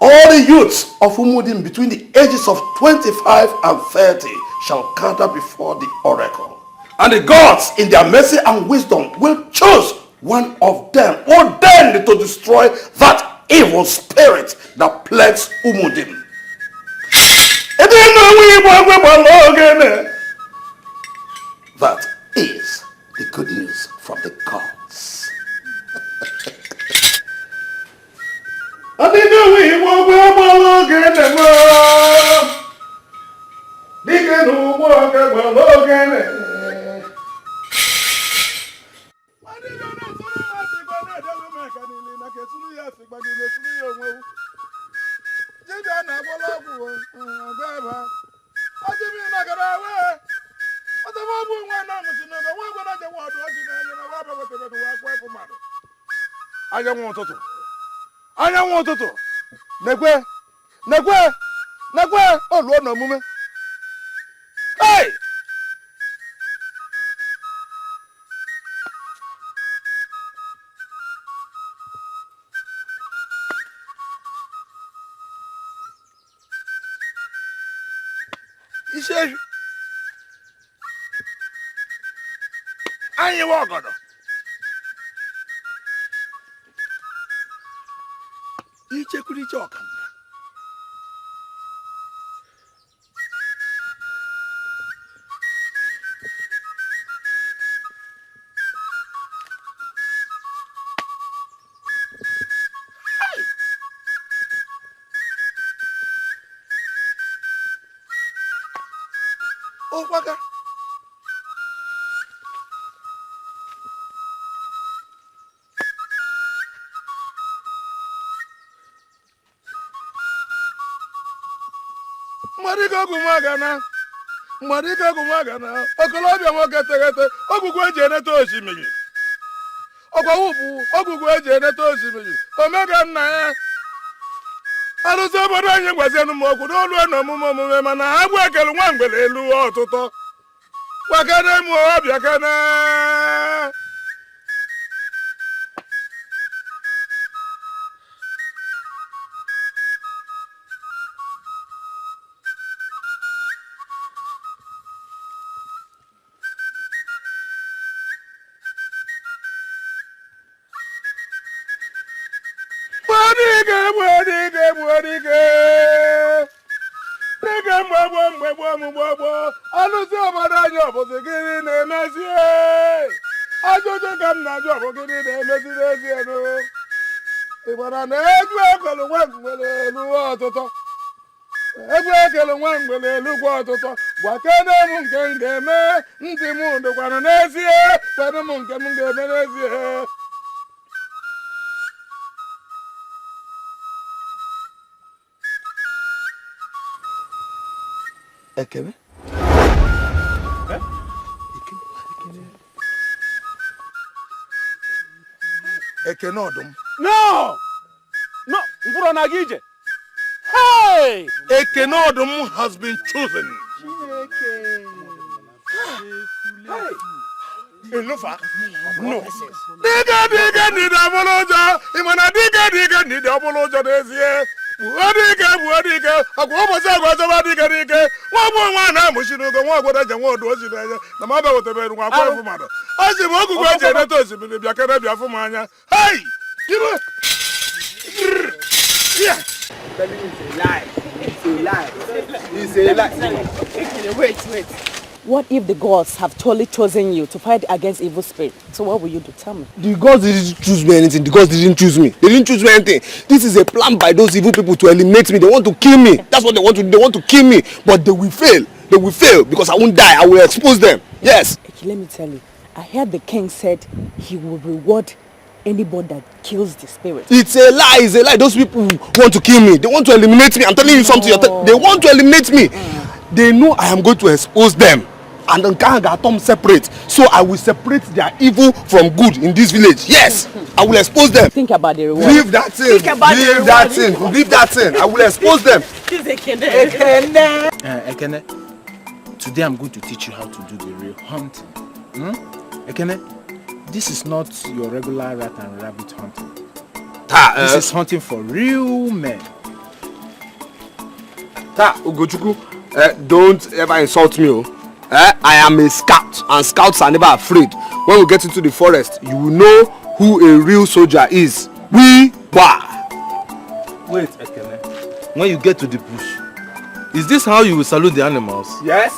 all the youths of Umudim between the ages of 25 and 30 shall gather before the oracle. And the gods, in their mercy and wisdom, will choose one of them ordained to destroy that evil spirit that plagues Umudim. That is the good news from the gods. Anyanwụ ụtụtụ nekwe oluo na omume. Hey! Ise anyị wa ọgọdọ. Ichekwuru iche ọkanda. Okwaga. Mmadụ gumagana. Okolobịa nwoke teghete ọgwụgwụ eji eneta osimiri. Ọgwụgwụ bụ ọgwụgwụ eji eneta osimiri. Omega nna ya. Alụsị obodo anyị gwazịanụ m okwu n'olu na ọmụmụ omume mana ha gwa ekele nwa mgbele elu ọtụtụ. Gwakene m ọbịa kene. Alụsị obodo anyị ọbụzi gịnị na-emezi ajụjụ ka m na-ajụ ọbụ gịnị na-emezi n'ezie ịgbara na egwu ekele nwa mgbele elu ọtụtụ egwu ekele nwa mgbele elu gwa ọtụtụ gwakene m nke m ga-eme ntị m dịkwana n'ezie kwenụ m nke m ga-eme n'ezie. Ekene? Ekene ọdụm. No! No! Mkpụrụ na gị ije. Hey! Ekene ọdụm has been chosen. Elufa? No. Diga ndidi ọbụla ụjọ. Ịma na diga ndidi ọbụla ụjọ n'ezie. Buodike ọgwụ ụbọchị agwa ọzọba dike nwa bụ nwa na-amụchi n'ogo nwa obodo je nwa odu ozi n'anya na ma bịagoteberu nwa akwa efu mmadụ ọ sị m ogugo eji edeta osimiri bịa kere bịa fụ m anya. Hey! Wait. What if the gods have totally chosen you to fight against evil spirit? So what will you do? Tell me. The gods didn't choose me anything. The gods didn't choose me. They didn't choose me anything. This is a plan by those evil people to eliminate me. They want to kill me. That's what they want to do. They want to kill me. But they will fail. They will fail because I won't die. I will expose them. Yes. Okay, let me tell you. I heard the king said he will reward anybody that kills the spirit. It's a lie. It's a lie. Those people want to kill me. They want to eliminate me. I'm telling you something. They want to eliminate me. They know I am going to expose them. And then can't get them separate. So I will separate their evil from good in this village. Yes, I will expose them. Think about the reward. Leave that thing. Leave that thing. Leave that thing. I will expose them. Ekene, today I'm going to teach you how to do the real hunting. Ekene, this is not your regular rat and rabbit hunting. This is hunting for real men. Ugochukwu, don't ever insult me. I am a scout, and scouts are never afraid. When we get into the forest, you will know who a real soldier is. We were. Wait, Ekene. When you get to the bush, is this how you will salute the animals? Yes.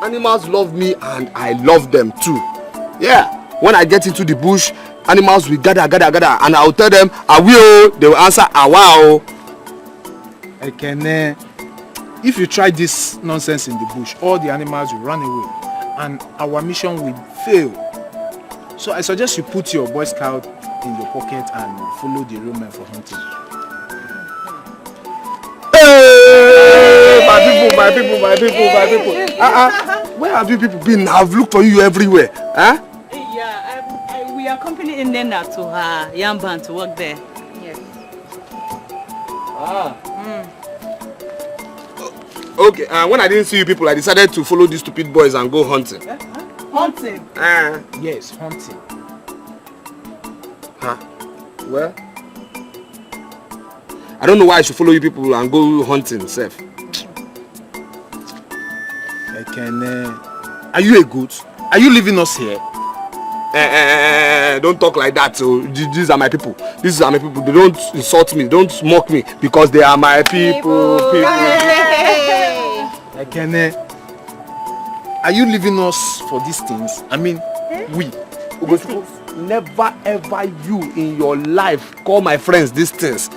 Animals love me, and I love them too. Yeah. When I get into the bush, animals will gather, and I will tell them, I will. They will answer, Awa. Ekene. If you try this nonsense in the bush, all the animals will run away and our mission will fail. So I suggest you put your Boy Scout in your pocket and follow the real men for hunting. Hey! My people. Where have you people been? I've looked for you everywhere. Huh? Yeah, we accompany Nena to her Yamban to work there. Yes. Okay, when I didn't see you people, I decided to follow these stupid boys and go hunting. Hunting? Yes, hunting. Well, I don't know why I should follow you people and go hunting, Seth. Ekene, are you a goat? Are you leaving us here? Don't talk like that. So these are my people. These are my people. They don't insult me. Don't mock me because they are my people. Ekene, are you leaving us for these things? I mean, we. Never ever you in your life call my friends these things.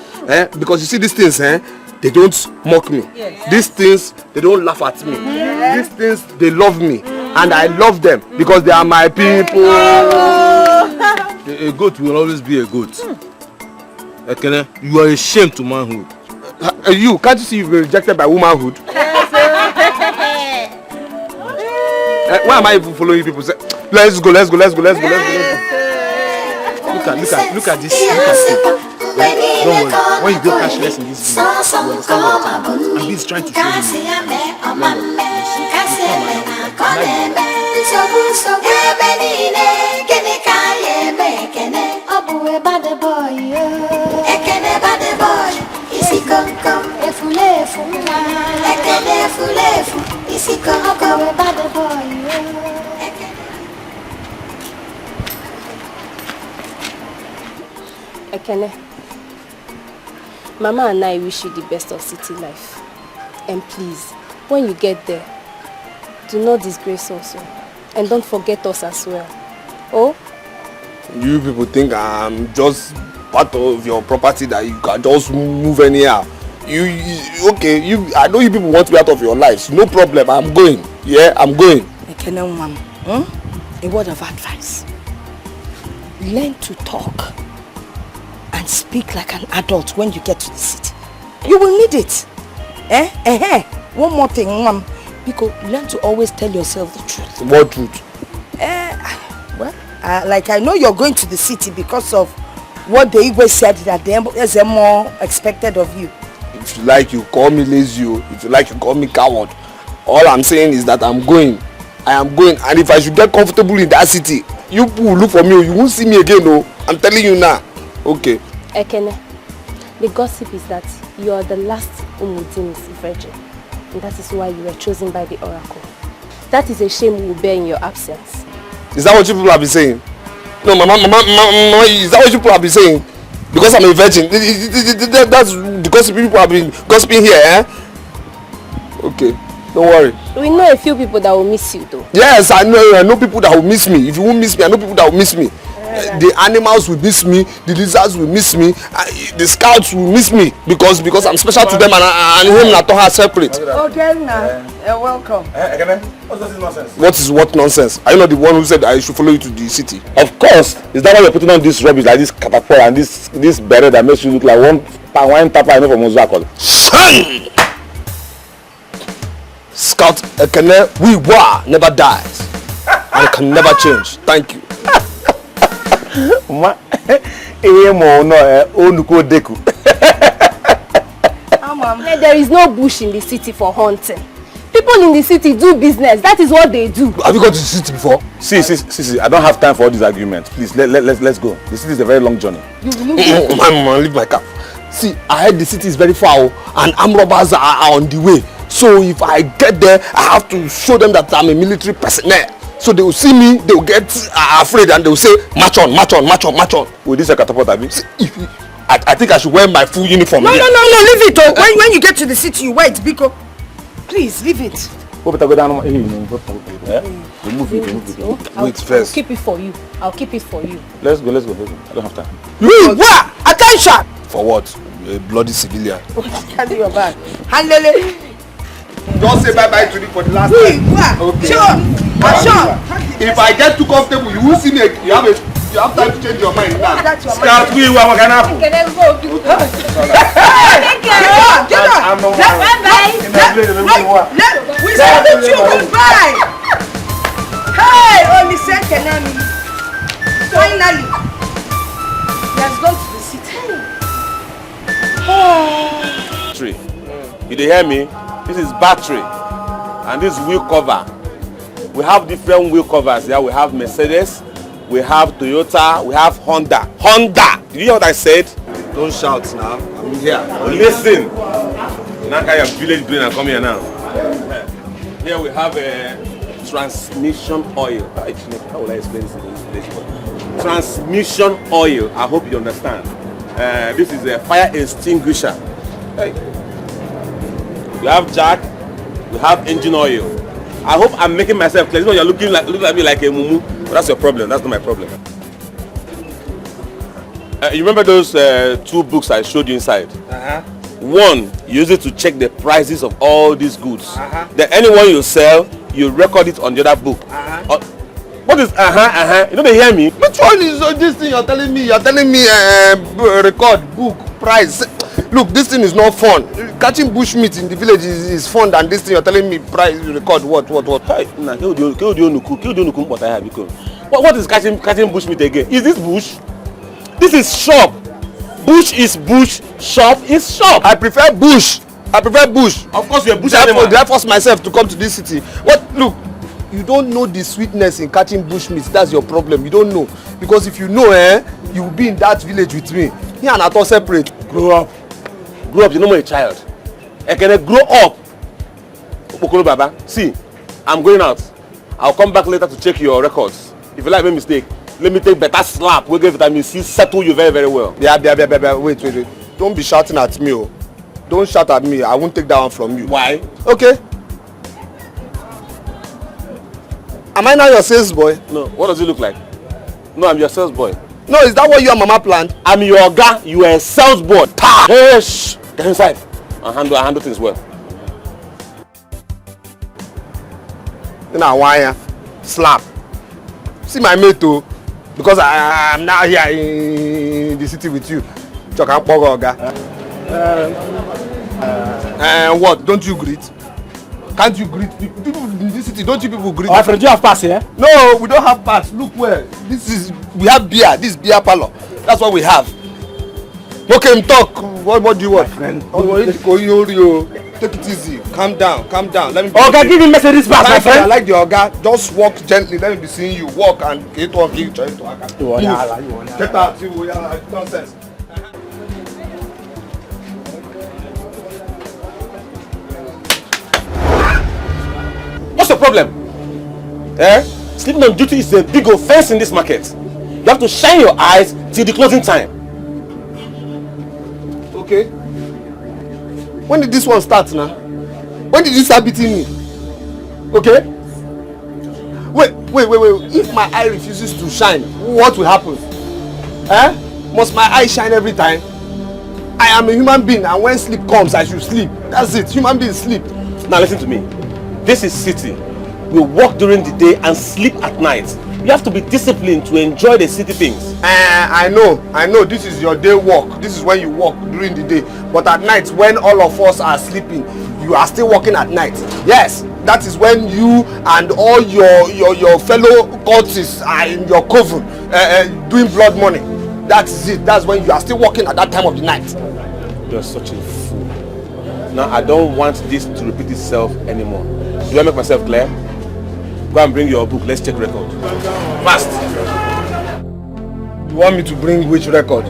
Because you see these things, they don't mock me. Yes. These things, they don't laugh at me. These things, they love me. And I love them because they are my people. A goat will always be a goat. Ekene, you are ashamed to manhood. You, can't you see you've been rejected by womanhood? Why am I even following people? Say, let's go. Look at this. Look at it. Don't worry. When you go cashless in this village, you understand what I'm saying. And he's trying to show you. Ekene, Mama and I wish you the best of city life. And please, when you get there, do not disgrace us. And don't forget us as well. Oh? You people think I'm just part of your property that you can just move anyhow. I know you people want me out of your lives. No problem, I'm going. Yeah, I'm going. Ekene, Mom, a word of advice. Learn to talk and speak like an adult when you get to the city. You will need it. One more thing, Mom. Because learn to always tell yourself the truth. What truth? Like I know you're going to the city because of what the Igwe said that there's more expected of you. If you like, you call me lazy. If you like, you call me coward. All I'm saying is that I'm going. I am going. And if I should get comfortable in that city, you will look for me. You won't see me again. No, I'm telling you now. Okay. Ekene, the gossip is that you are the last Umudin's virgin. And that is why you were chosen by the oracle. That is a shame we will bear in your absence. Is that what you people have been saying? No, Mama, is that what you people have been saying? Because I'm a virgin. That's the gossip people have been gossiping here, eh? Okay, don't worry. We know a few people that will miss you though. Yes, I know people that will miss me. If you won't miss me, I know people that will miss me. The animals will miss me, the lizards will miss me, the scouts will miss me because I'm special to them and him and Toha separate. Okay, now, welcome. What's this nonsense? What is what nonsense? Are you not the one who said I should follow you to the city? Of course. Is that why you're putting on this rubbish like this catapult and this beret that makes you look like one tapa I know from Wazico? Son! Scout Ekene, we were never dies and can never change. Thank you. There is no bush in the city for hunting. People in the city do business. That is what they do. Have you gone to the city before? See, I don't have time for all these arguments. Please, let's go. The city is a very long journey. Leave my car. See, I heard the city is very far and armed robbers are on the way. So if I get there, I have to show them that I'm a military personnel. So they will see me, they will get afraid and they will say, march on. With this catapult, Abi? I think I should wear my full uniform. No, leave it. Oh. When you get to the city, you wait, Biko. Please, leave it. Go down. Remove it. Wait first. I'll keep it for you. Let's go. I don't have time. What? Attention! For what? A bloody civilian. Carry your bag. Handle it. Don't say bye-bye to me for the last time. Okay. Sure. If I get too comfortable, you will see me. You have time to change your mind now. Scout, we are going to Get on. We salute you. Goodbye. Hey, only second enemy. Finally, he has gone to the city. You hear me? This is battery and this wheel cover. We have different wheel covers here. We have Mercedes, we have Toyota, we have Honda. Did you hear what I said? Don't shout now. I'm here. Listen. Now can your village brain and come here now. Here we have a transmission oil. How will I explain this? Transmission oil. I hope you understand. This is a fire extinguisher. Hey. We have jack, we have engine oil. I hope I'm making myself clear. You know, you're looking at me like a mumu, but that's your problem. That's not my problem. You remember those two books I showed you inside? One, you use it to check the prices of all these goods. Then anyone you sell, you record it on the other book. What is You don't hear me? Which one is this thing you're telling me? You're telling me record, book, price. Look, this thing is not fun. Catching bushmeat in the village is fun than this thing you're telling me price, record, what? What is catching bushmeat again? Is this bush? This is shop. Bush is bush, shop is shop. I prefer bush. Of course you're a bush animal. Did I force myself to come to this city? What? Look, you don't know the sweetness in catching bush meat. That's your problem. You don't know. Because if you know, you will be in that village with me. He and Ato separate. Grow up. You're no more a child. I can grow up. Okokoro Baba, see, I'm going out. I'll come back later to check your records. If you like make mistake, let me take better slap. We'll give vitamin C, settle you very, very well. Yeah. Wait. Don't be shouting at me, oh. Don't shout at me. I won't take that one from you. Why? Okay. Am I now your sales boy? No. What does it look like? No, I'm your sales boy. No, is that what you and Mama planned? I'm your guy. You are a sales boy. Hey, shh. Get inside. I handle things well. Then I want slap. See my mate too, because I'm now here in the city with you. What? Don't you greet? Can't you greet people? People in this city, don't you people greet? My friend, do you have pass here? No, we don't have pass. Look where. We have beer. This beer parlor. That's what we have. Okay, talk. What do you want? Take it easy. Calm down. Let me. Okay, give me Mercedes pass, my friend. I like the Oga. Just walk gently. Let me be seeing you walk and get one give to Oga. Get out. You nonsense. What's the problem? Sleeping on duty is a big offense in this market. You have to shine your eyes till the closing time. Okay. When did this one start now? When did you start beating me? Okay? Wait. If my eye refuses to shine, what will happen? Must my eye shine every time? I am a human being, and when sleep comes, I should sleep. That's it. Human beings sleep. Now listen to me. This is city. We work during the day and sleep at night. You have to be disciplined to enjoy the city things. I know. This is your day work. This is when you work during the day. But at night, when all of us are sleeping, you are still working at night. Yes, that is when you and all your fellow cultists are in your coven doing blood money. That's it. That's when you are still working at that time of the night. You're such a fool. Now I don't want this to repeat itself anymore. Do I make myself clear? Go and bring your book. Let's check record. Fast. You want me to bring which record?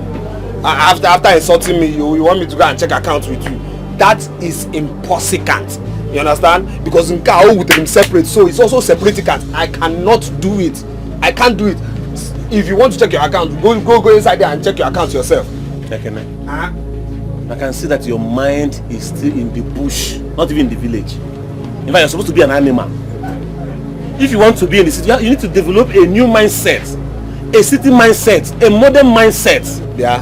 After insulting me, you want me to go and check accounts with you? That is impossible. You understand? Because in Kao with him separate, so it's also separating. I cannot do it. I can't do it. If you want to check your account, go inside there and check your account yourself. I can see that your mind is still in the bush, not even in the village. In fact, you're supposed to be an animal. If you want to be in the city, you need to develop a new mindset. A city mindset, a modern mindset. Yeah,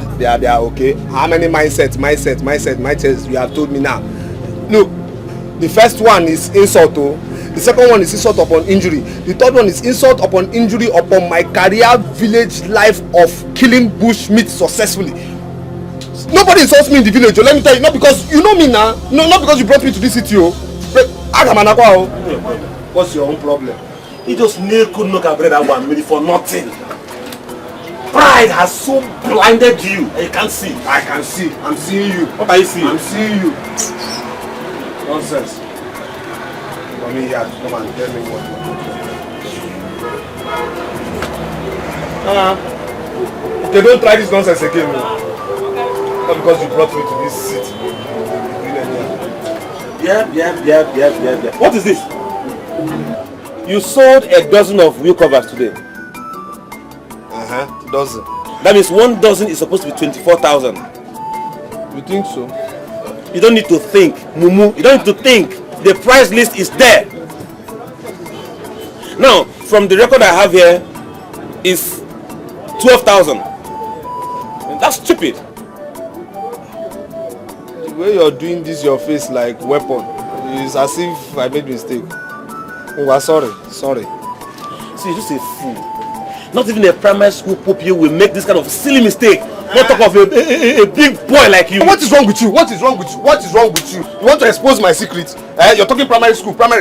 okay. How many mindsets you have told me now? Look, the first one is insult. The second one is insult upon injury. The third one is insult upon injury upon my career village life of killing bush meat successfully. Nobody insults me in the village. Let me tell you, not because you know me now. No, not because you brought me to this city. What's your own problem? He just couldn't look at bread and one minute for nothing. Pride has so blinded you and you can't see. I can see. I'm seeing you. What are you seeing? I'm seeing you. Nonsense. Come here to come and tell me what okay, don't try this nonsense again. Not because you brought me to this city. Yeah. What is this? You sold a dozen of wheel covers today. Dozen. That means 1 dozen is supposed to be 24,000. You think so? You don't need to think, Mumu. You don't need to think. The price list is there. Now, from the record I have here, is 12,000. That's stupid. The way you're doing this, your face like weapon. It's as if I made mistake. Oh, sorry. See, you're just a fool. Not even a primary school pupil will make this kind of silly mistake. Not talk of a big boy like you. What is wrong with you? What is wrong with you? You want to expose my secret? You're talking primary school. Tell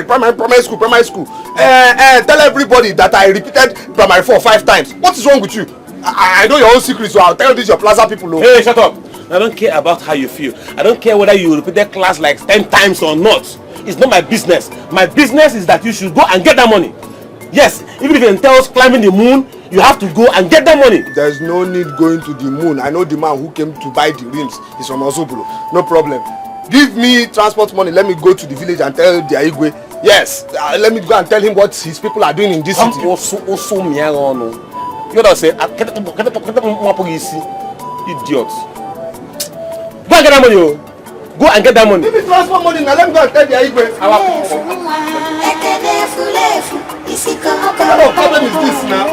everybody that I repeated primary 4 or 5 times. What is wrong with you? I know your own secrets, so I'll tell this your plaza people. Hey, shut up. I don't care about how you feel. I don't care whether you repeated class like 10 times or not. It's not my business. My business is that you should go and get that money. Yes, even if it entails climbing the moon, you have to go and get that money. There's no need going to the moon. I know the man who came to buy the rims. He's from Osobolo. No problem. Give me transport money. Let me go to the village and tell the Igwe. Yes, let me go and tell him what his people are doing in this city. You don't say, idiot. Go and get that money. Go and get that money. Give me transport money now. Let me go and tell the Igwe. What kind of problem is this now?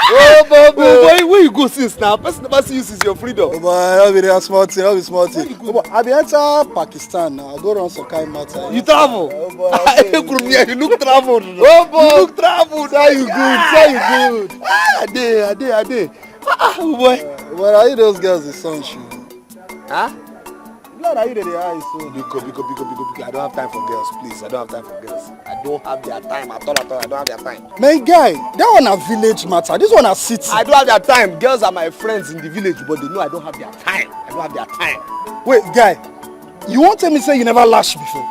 Oh, boy, where you go since now? Person never see you since your freedom. Oh, boy, I'll be there small thing, I'll be small thing. Oh, boy, I'll be enter Pakistan now. I'll go around some kind of matter. You travel? Oh, boy, you look traveled. Oh, boy. You look traveled. Say you good, say you good. I did. Oh, boy. Well, are you those girls the sun shoe? Huh? Blood, are you the eyes? So? Biko. I don't have time for girls, please. I don't have time for girls. I don't have their time at all. I don't have their time. Man, guy, that one a village matter. This one a city. I don't have their time. Girls are my friends in the village, but they know I don't have their time. I don't have their time. Wait, guy, you won't tell me say you never lash before?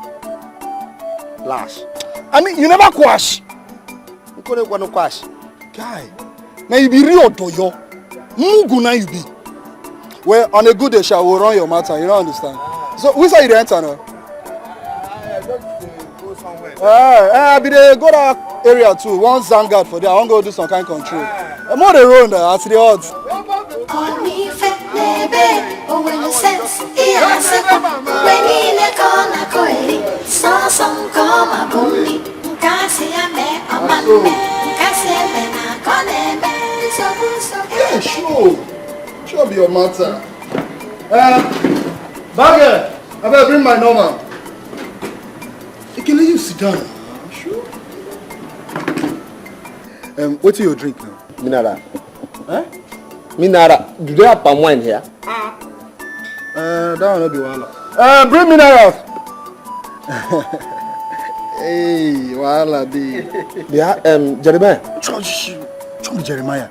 Lash? I mean, you never quash? You couldn't want to quash. Guy, now you be real doyo. Mugu na you be. Well, on a good day, shall we run your matter, you don't understand? So, which side you enter now? I be the go that area too. One Zangard for there. I want to go do some kind of control. I'm on the road now, at the odds. Yeah, sure be your matter. Bagger, I better bring my number. Can you sit down? Sure. What do you drink now? Mineral. Huh? Mineral. Do they have palm wine here? That one will be wahala. Bring minerals. Hey, wahala be. Yeah, Jeremiah. Church Jeremiah.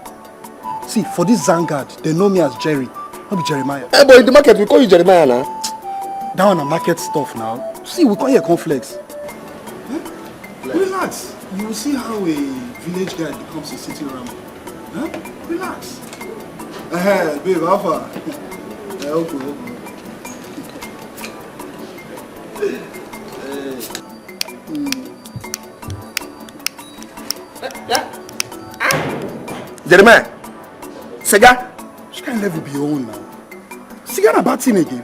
See, for this Zangard, they know me as Jerry. Not be Jeremiah. Hey, but in the market, we call you Jeremiah now. That one a market stuff now. See, we call you a conflicts. Relax. You will see how a village guy becomes a city ramble. Huh? Relax. Babe, how far? Okay. Jeremiah, cigar? She can't level be your own now. Cigar a bad thing again.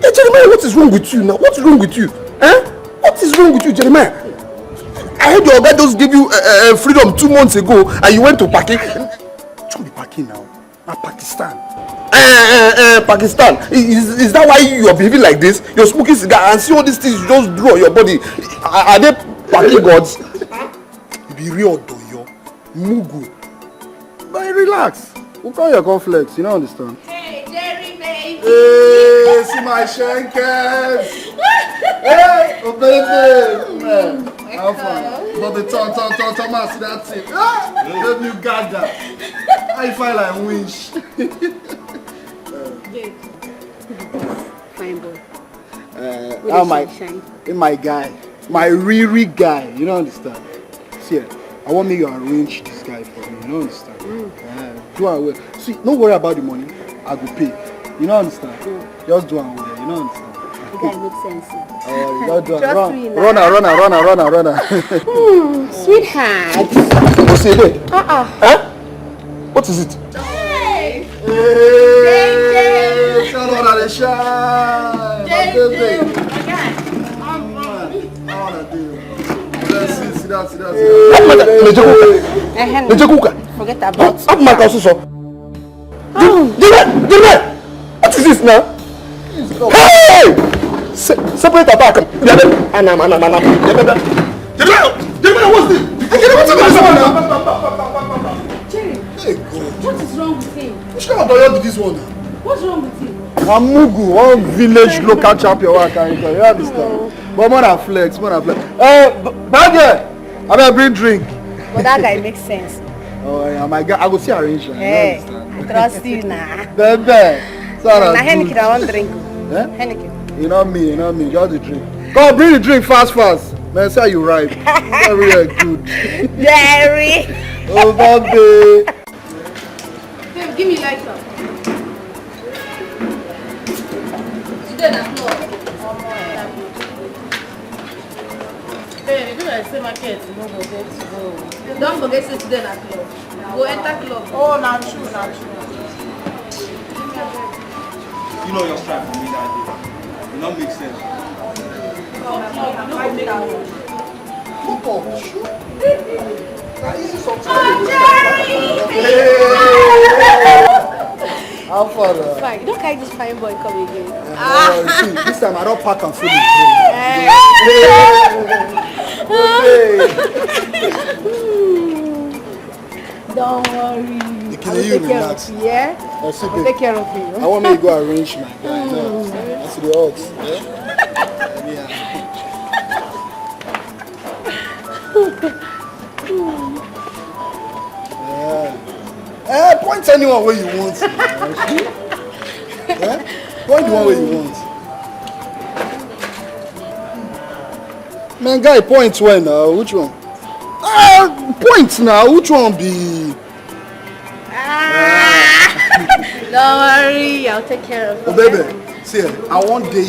Hey, Jeremiah, what is wrong with you now? What is wrong with you? Huh? What is wrong with you, Jeremiah? I heard your guy just gave you freedom 2 months ago and you went to Pakistan. Don't be Pakistan now. Pakistan. Pakistan. Is that why you are behaving like this? You're smoking cigar and see all these things you just do on your body. Are they Pakistan gods? You be real doyo. Mugu. But relax. We'll call your conflicts, you don't understand? Hey, Jerry, baby. Hey, see my shankers. Hey, oh baby. Man, how fun. But the Thomas, that's it. Let me got that. I feel like winch. Fine boy. My guy. My really guy, you don't understand? See, I want me to arrange this guy for me, you don't understand? Do it well. See, don't worry about the money. I will pay. You don't understand? Just do it well, you don't understand? That makes sense. Don't do it. Run. Sweetheart. What's it? Huh? What is it? Hey! Hey! Shout out to the shine! My baby! Sit down. Forget about it. What is this now? Hey! Separate attack. What's this? part of your this one? What's wrong with you? I'm Mugu, one village local champion. You understand? But more than flex, more than flex. Bad girl, I better bring drink. But that guy makes sense. Oh yeah, my guy, I go see arrangement. Hey, trust you now. Baby, Now Henneken, I want drink. Eh? Henneken. You know me, just the drink. Come bring the drink fast. Man, say you right. Very good. Jerry. Oh, baby. Babe, give me light up. Today na floor. Hey, you know I say market, you no go get to go. Don't forget say today na club. Go enter club. Oh, na true. You know your strike for me that day. It don't make sense. How far? Fine, you don't carry this fine boy come again. See, this time I don't pack and fill it. Don't worry. Can you relax? Yeah? I'll take care of you. I want me to go arrange my guy. That's the odds. Point anyone where you want. Point the one where you want. Man, guy, point where now? Which one? Point now. Which one be? Don't worry, I'll take care of you. Oh, baby. See, I want they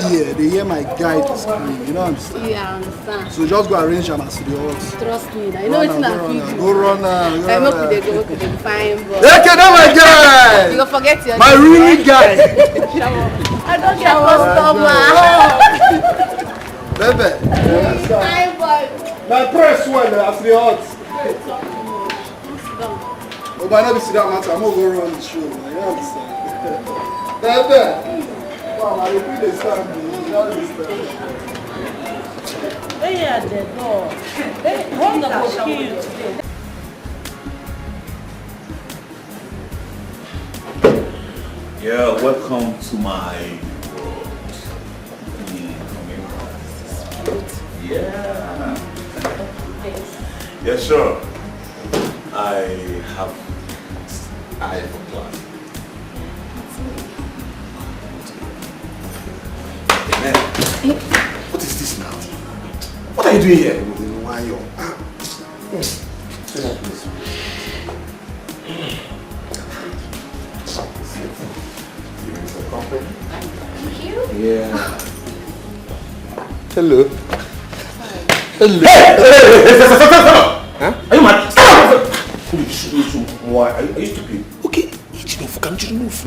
hear my guy to scream. You know what I'm saying? Yeah, I understand. So just go arrange them as the odds. Trust me, now. You know it's not feed you. Go run now. I'm not with the fine boy. Okay, that's my guy. You gonna forget your my name, really eh? guy. I don't get customer. Baby. Fine boy. My press one as the odds. Oh, but not be sit down, matter. I'm gonna go run the show. You understand? Baby. Wow, I repeat the stand. You understand? They are the door. They want to kill you today. Yeah, welcome to my world. Yeah. Yeah, sure. I have a plan. What is this now? What are you doing here? Yeah. Hello. Hello. Hey! Huh? Are you mad? Why? Are you stupid? Okay.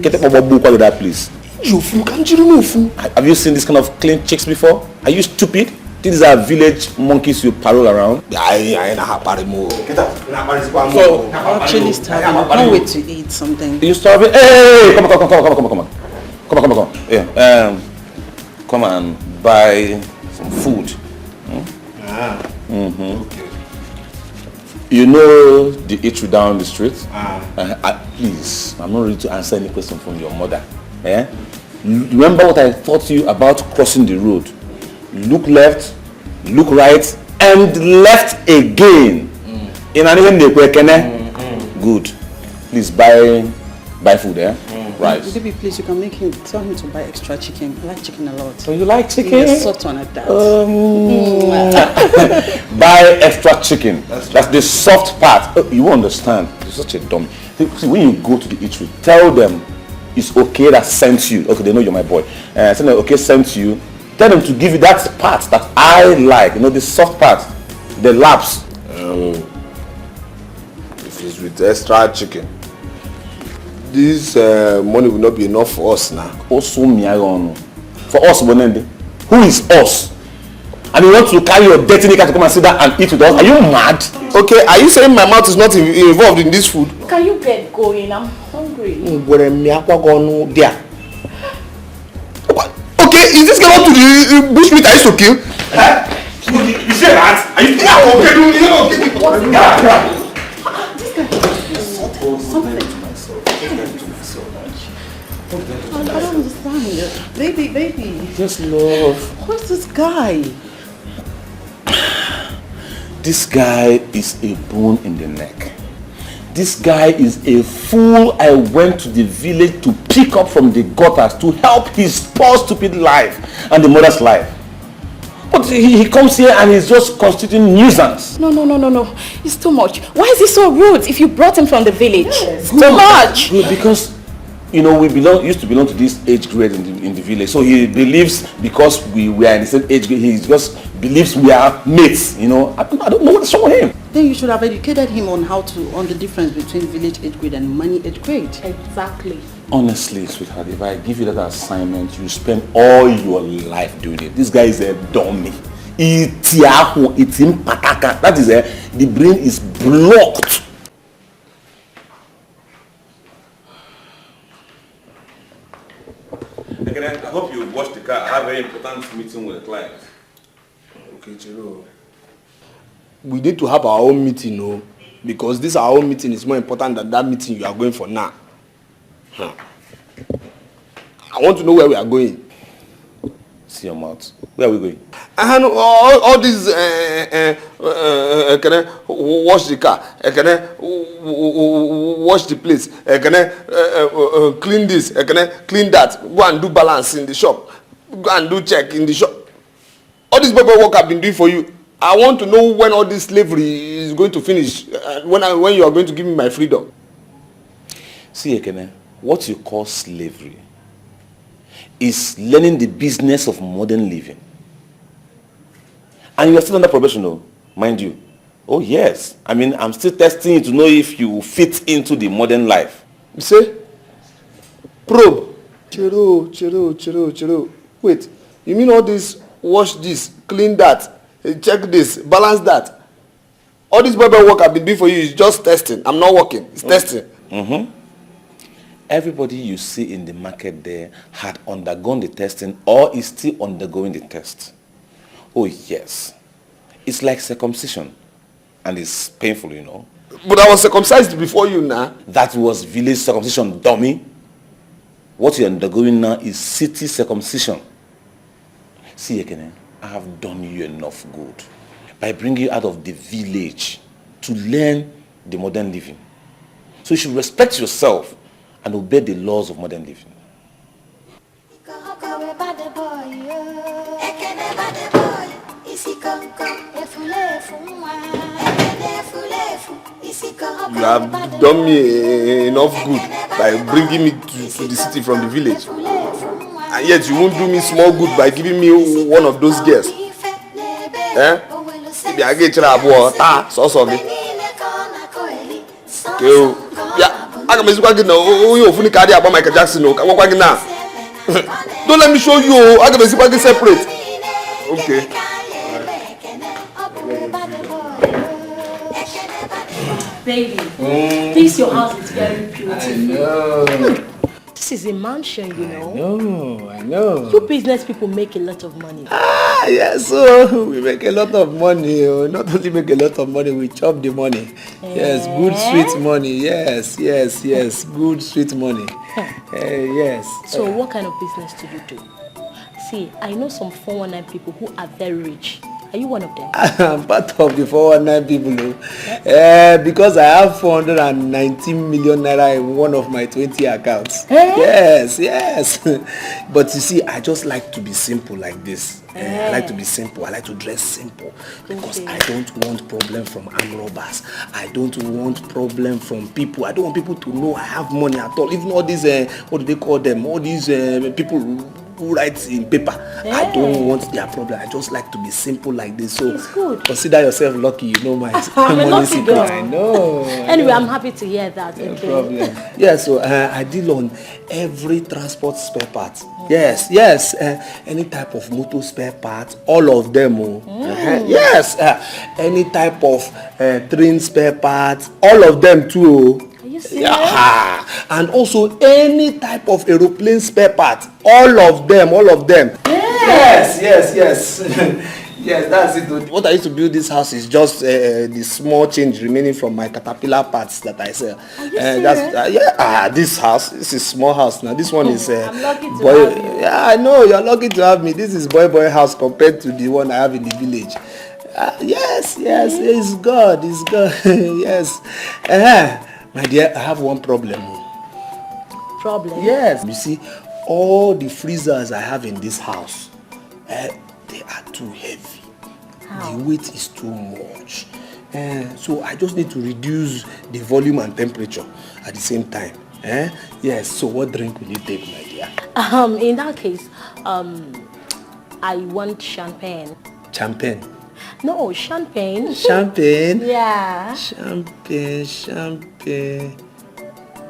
Get up about book with that, please. Have you seen this kind of clean chicks before? Are you stupid? These are village monkeys you parole around. I ain't a more. Get up. So, actually starving. I can't wait to eat something. You starving? Hey! Come on. Yeah. Come and buy some food. Okay. You know the eatery down the street? Please, I'm not ready to answer any question from your mother. Eh? Remember what I taught you about crossing the road. Look left, look right, and left again. In an even good. Please buy food, eh? Rice. Baby, please, you can tell him to buy extra chicken. I like chicken a lot. So you like chicken? Yes, soft one at that. Buy extra chicken. That's the soft part. Oh, you won't understand. You're such a dummy. See, when you go to the eatery, tell them it's okay that sent you. Okay, they know you're my boy. Tell them okay sent you. Tell them to give you that part that I like. You know, the soft part, the laps. If it's with extra chicken, this money will not be enough for us now. Also, for us, Bonende. Who is us? And you want to carry your dirty nigga to come and sit down and eat with us? Are you mad? Okay, are you saying my mouth is not involved in this food? Can you get going? I'm hungry. Okay, is this going to the bushmeat I used to kill? You say that? Are you okay? so much? I don't understand. Baby. Just love. Who's this guy? This guy is a bone in the neck. This guy is a fool I went to the village to pick up from the gutters to help his poor stupid life and the mother's life. But he comes here and he's just constituting nuisance. No. It's too much. Why is he so rude if you brought him from the village? It's too much. Good, because we used to belong to this age grade in the village. So he believes because we are in the same age grade, he just believes we are mates, I don't know what's wrong with him. Then you should have educated him on the difference between village age grade and money age grade. Exactly. Honestly, sweetheart, if I give you that assignment, you spend all your life doing it. This guy is a dummy. That is the brain is blocked. I hope you watch the car. I have a very important meeting with a client. Okay, Chiro. We need to have our own meeting, no? Because this our own meeting is more important than that meeting you are going for now. I want to know where we are going. See your mouth. Where are we going? All these can I wash the car? Can I wash the place? Can I clean this? Can I clean that? Go and do balance in the shop. Go and do check in the shop. All this paperwork I've been doing for you. I want to know when all this slavery is going to finish. When you are going to give me my freedom. See, Ekene, what you call slavery is learning the business of modern living. And you are still under probation, though, mind you. Oh, yes. I'm still testing you to know if you fit into the modern life. You say? Probe. Chiro. Wait, you mean all this, wash this, clean that, check this, balance that? All this Bible work I've been doing for you is just testing. I'm not working. It's testing. Mm-hmm. Everybody you see in the market there had undergone the testing or is still undergoing the test. Oh, yes. It's like circumcision. And it's painful, But I was circumcised before you now. That was village circumcision, dummy. What you're undergoing now is city circumcision. See, Ekene, I have done you enough good by bringing you out of the village to learn the modern living. So you should respect yourself and obey the laws of modern living. You have done me enough good by bringing me to the city from the village. And yet you won't do me small good by giving me one of those girls. If I get I can about Michael Jackson. Don't let me show you. I can separate. Okay. Baby, this your house is very beautiful. I know. This is a mansion, I know. You business people make a lot of money. Yes, so we make a lot of money. Not only make a lot of money, we chop the money. Yes, good sweet money. Yes. Good sweet money. Yes. So what kind of business do you do? See, I know some 419 people who are very rich. Are you one of them? I'm part of the 419 people. Because I have 419 million naira in one of my 20 accounts. Yes. But you see, I just like to be simple like this. I like to be simple. I like to dress simple. Because I don't want problem from armed robbers. I don't want problem from people. I don't want people to know I have money at all. Even all these, what do they call them? All these people who write in paper. I don't want their problem. I just like to be simple like this. So consider yourself lucky. My money secret. I know. Anyway, I'm happy to hear that. No problem. Yeah, so I deal on every transport spare part. Yes. Any type of motor spare part, all of them. Yes. Any type of train spare parts, all of them too. Yeah. And also any type of aeroplane spare part, all of them. Yes. Yes, that's it. What I used to build this house is just the small change remaining from my caterpillar parts that I sell. Are you serious? This house, this is small house now. This one is I'm lucky to boy. have you. Yeah, I know you're lucky to have me. This is boy house compared to the one I have in the village. Yes, it's God, it's God. Yes. My dear, I have one problem. Problem? Yes. You see, all the freezers I have in this house, they are too heavy. How? The weight is too much. So I just need to reduce the volume and temperature at the same time. Yes, so what drink will you take, my dear? In that case, I want champagne. Champagne? No, champagne. Champagne? Yeah. Champagne.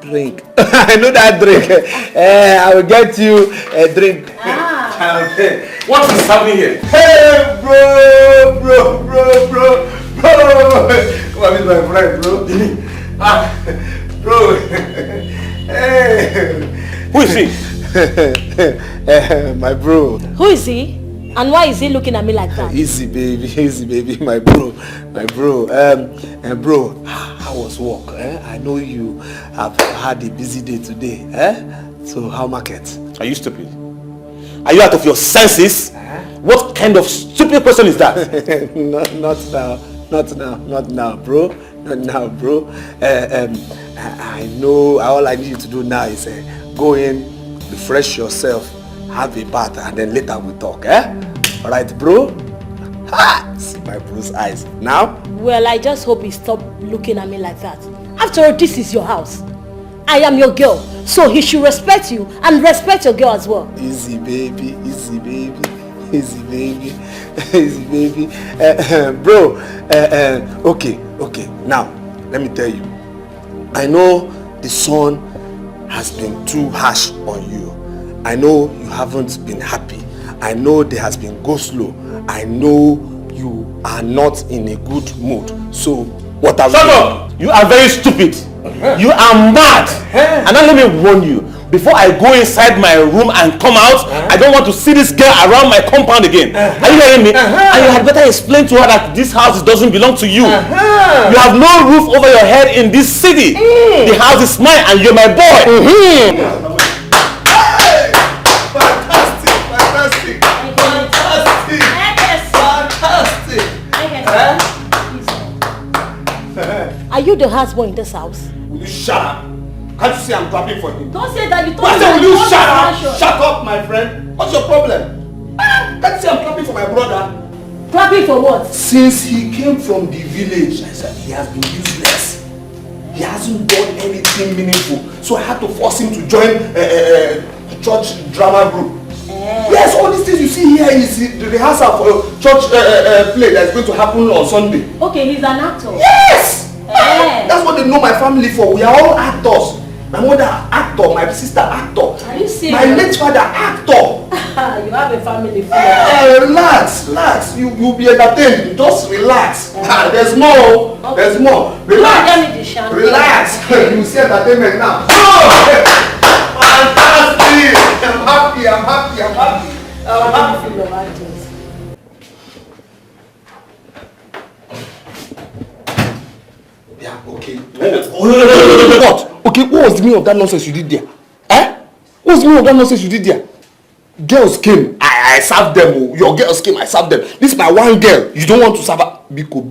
Drink. I know that drink. I will get you a drink. Champagne. What is happening here? Hey, bro. Come on, meet my friend, bro. Bro. Hey. Who is he? My bro. Who is he? And why is he looking at me like that? Easy, baby, my bro. Bro, how was work? I know you have had a busy day today. So how market? Are you stupid? Are you out of your senses? What kind of stupid question is that? Not now, bro. I know all I need you to do now is go in, refresh yourself, have a bath, and then later we talk, Alright, bro? See my bro's eyes. Now? Well, I just hope he stop looking at me like that. After all, this is your house. I am your girl, so he should respect you and respect your girl as well. Easy, baby. Bro, okay. Now, let me tell you. I know the sun has been too harsh on you. I know you haven't been happy. I know there has been go slow. I know you are not in a good mood. So, what are we doing? Shut up! You are very stupid. You are mad. And now let me warn you. Before I go inside my room and come out, I don't want to see this girl around my compound again. Are you hearing me? And you had better explain to her that this house doesn't belong to you. You have no roof over your head in this city. The house is mine and you're my boy. Are you the husband in this house? Will you shut up? Can't you see I'm clapping for him? Don't say that. You told I me. said, will you shut up? Shut up, my friend. What's your problem? Can't you see I'm clapping for my brother? Clapping for what? Since he came from the village, I said he has been useless. He hasn't done anything meaningful. So I had to force him to join a church drama group. Yes, all these things you see here is the rehearsal for a church play that's going to happen on Sunday. Okay, he's an actor. Yes! That's what they know my family for. We are all actors. My mother actor, my sister actor. Are you serious? My late father actor. You have a family full. Relax. You'll be entertained. Just relax. There's more. Okay. There's more. Relax. Relax. You see entertainment now. Oh! Fantastic. I'm happy. Yeah, okay. What? Okay, what was the meaning of that nonsense you did there? What was the meaning of that nonsense you did there? Girls came, I served them. Your girls came, I served them. This is my one girl. You don't want to serve her. Biko.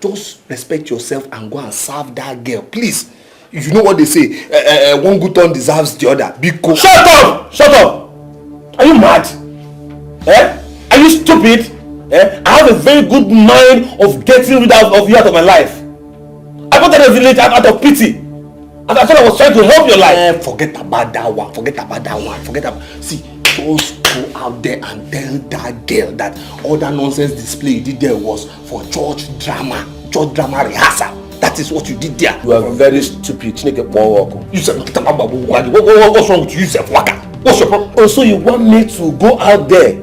Just respect yourself and go and serve that girl, please. You know what they say, one good turn deserves the other. Biko. Shut up! Are you mad? Are you stupid? I have a very good mind of getting rid of you out of my life. I got out of the village out of pity. And I thought I was trying to help your life. Forget about that one. See, just go out there and tell that girl that all that nonsense display you did there was for church drama rehearsal. That is what you did there. You are very stupid. You said, what's wrong with you? You said, what's your problem? Oh, so you want me to go out there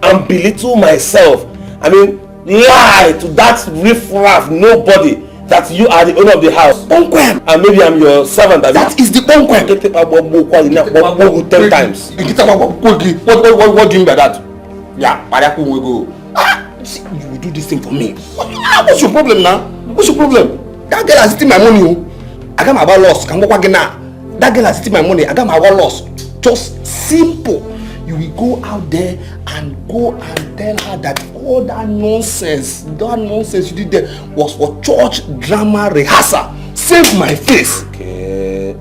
and belittle myself? I mean, lie to that riffraff nobody that you are the owner of the house. Unquem. And maybe I'm your servant. That is the unquem. 10 times. What do you mean by that? Yeah, Pariaku will go. You will do this thing for me. What's your problem now? What's your problem? That girl has eaten my money. I got my wallet lost. Can go again now. That girl has eaten my money. I got my wallet lost. Just simple. You will go out there and go and tell her that all that nonsense you did there was for church drama rehearsal. Save my face. Okay,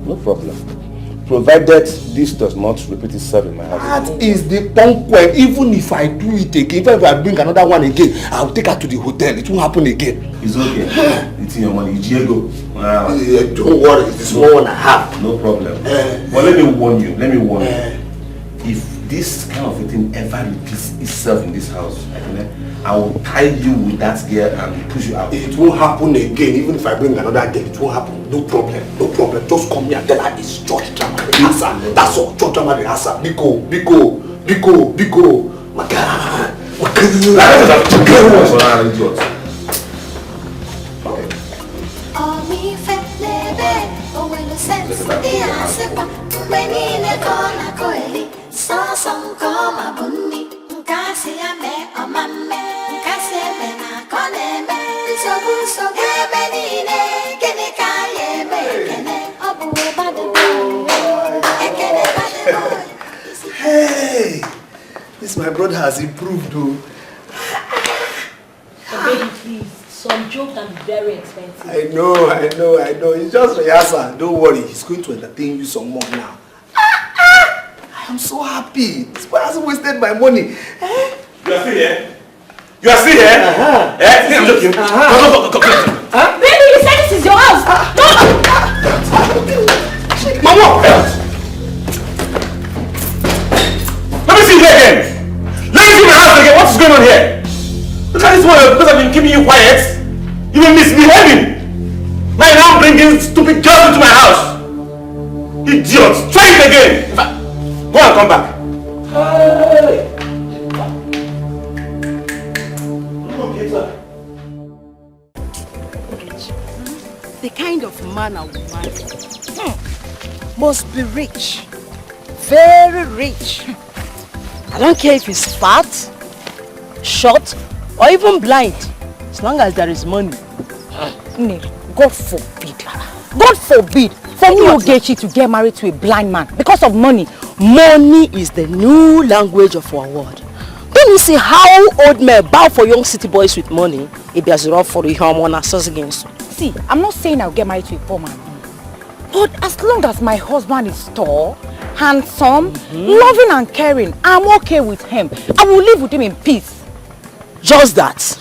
no problem. Provided this does not repeat itself in my house. That is the point. Even if I do it again, even if I bring another one again, I'll take her to the hotel. It won't happen again. It's okay. It's in your money. Diego. Wow. Don't worry. It's the small one I have. No problem. But let me warn you. If this kind of a thing ever repeats itself in this house, I will tie you with that girl and push you out. It won't happen again. Even if I bring another girl, it won't happen. No problem. No problem. Just come here and tell her it's church drama rehearsal. That's all. Church drama rehearsal. Biko. My God. Hey, this my brother has improved though. Baby, please. Some jokes can be very expensive. I know. It's just rehearsal. Don't worry, he's going to entertain you some more now. I am so happy. This boy hasn't wasted my money. You are still here? You are still here? I'm joking. Come. Baby, you said this is your house. Mama! Let me see you again. Let me see my house again. What is going on here? Look at this one. Because I've been keeping you quiet. You've been misbehaving. Now you're now bringing stupid girls into my house. Idiots. Try it again. In fact, go and come back. Hey. The kind of man I would marry must be rich, very rich. I don't care if he's fat, short, or even blind, as long as there is money. God forbid. God forbid for me, Ogechi, to get married to a blind man because of money. Money is the new language of our world. Don't you see how old men bow for young city boys with money? It bears rough for the human against. See, I'm not saying I'll get married to a poor man. But as long as my husband is tall, handsome, loving and caring, I'm okay with him. I will live with him in peace. Just that.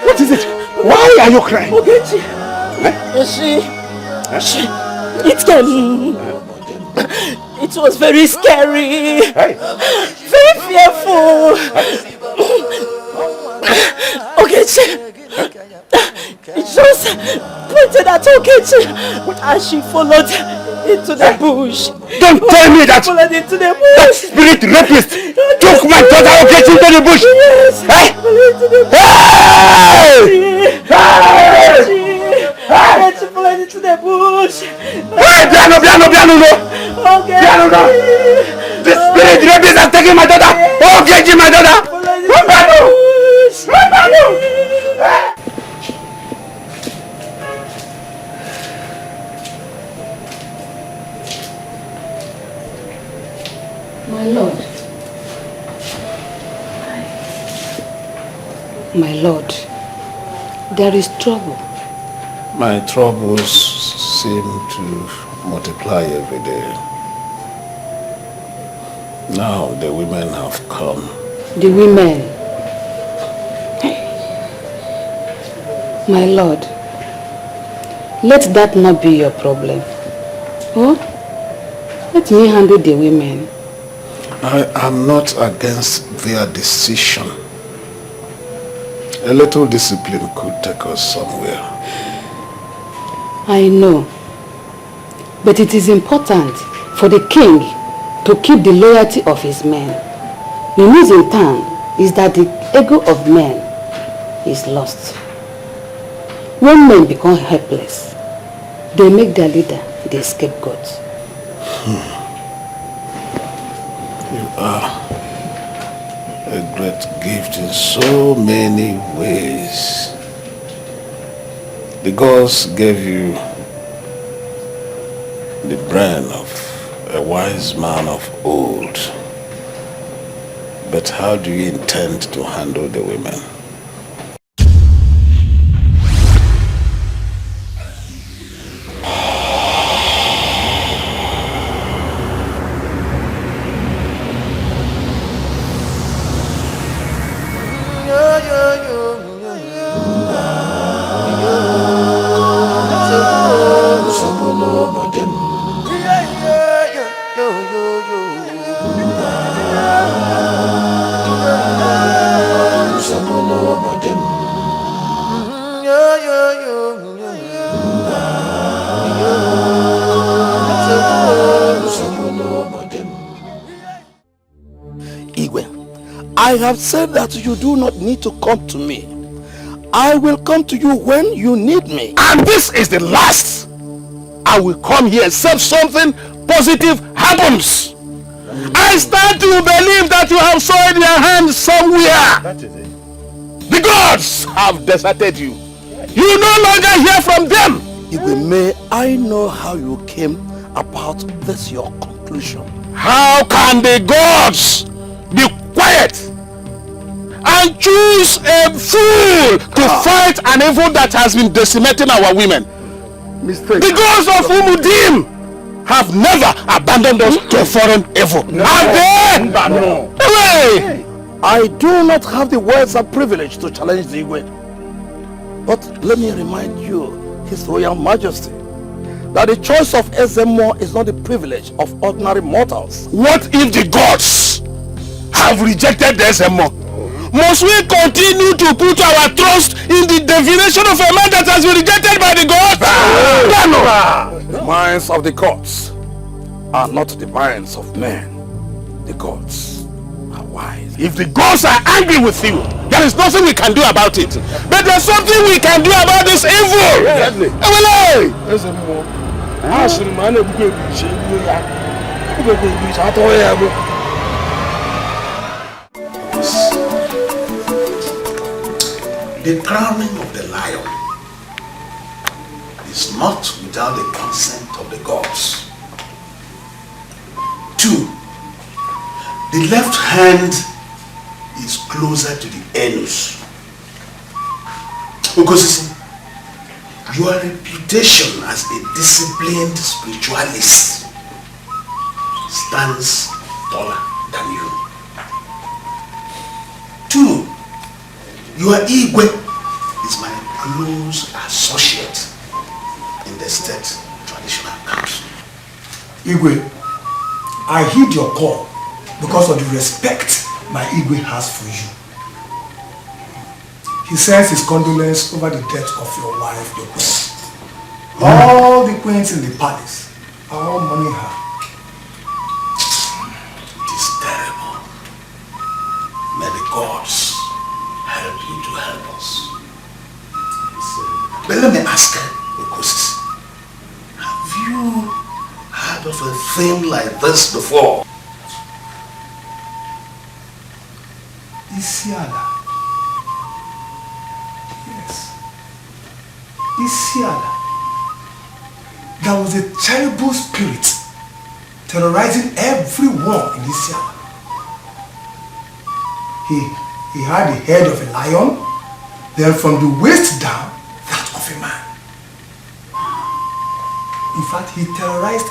What is it? Why are you crying? Ogechi. It was very scary. Very fearful. Ogechi. It just pointed at Ogechi as she followed into the bush. Don't tell me that! Followed into the bush. That spirit rapist took my daughter Ogechi into the bush! Yes! Followed into the bush. She followed into the bush. Hey, piano! The spirit rapist has taken my daughter! Ogechi, my daughter! My lord, there is trouble. My troubles seem to multiply every day. Now the women have come. The women? My lord, let that not be your problem. Oh, let me handle the women. I am not against their decision. A little discipline could take us somewhere. I know. But it is important for the king to keep the loyalty of his men. The news in town is that the ego of men is lost. When men become helpless, they make their leader the scapegoat. You are a great gift in so many ways. The gods gave you the brain of a wise man of old. But how do you intend to handle the women? I have said that you do not need to come to me. I will come to you when you need me. And this is the last I will come here except something positive happens. I start to believe that you have soiled your hands somewhere. That is it. The gods have deserted you. You no longer hear from them. May I know how you came about this your conclusion? How can the gods be quiet and choose a fool to fight an evil that has been decimating our women? Mistake. The gods of Umudim have never abandoned us to a foreign evil. Have they? No. Away! I do not have the words and privilege to challenge the Igwe. But let me remind you, His Royal Majesty, that the choice of Ezemo is not the privilege of ordinary mortals. What if the gods have rejected the Ezemo? Must we continue to put our trust in the divination of a man that has been rejected by the gods? The minds of the gods are not the minds of men. The gods are wise. If the gods are angry with you, there is nothing we can do about it. But there's something we can do about this evil. Exactly. The crowning of the lion is not without the consent of the gods. 2. The left hand is closer to the anus. Because your reputation as a disciplined spiritualist stands taller than you. 2. Your Igwe is my close associate in the state traditional council. Igwe, I heed your call because of the respect my Igwe has for you. He sends his condolence over the death of your wife, the queen. All the queens in the palace are all mourning her. It is terrible. May the gods help you to help us. But let me ask Okosis, have you heard of a thing like this before? Isiala. Yes. Isiala. There was a terrible spirit terrorizing everyone in Isiala. He had the head of a lion, then from the waist down, that of a man. In fact, he terrorized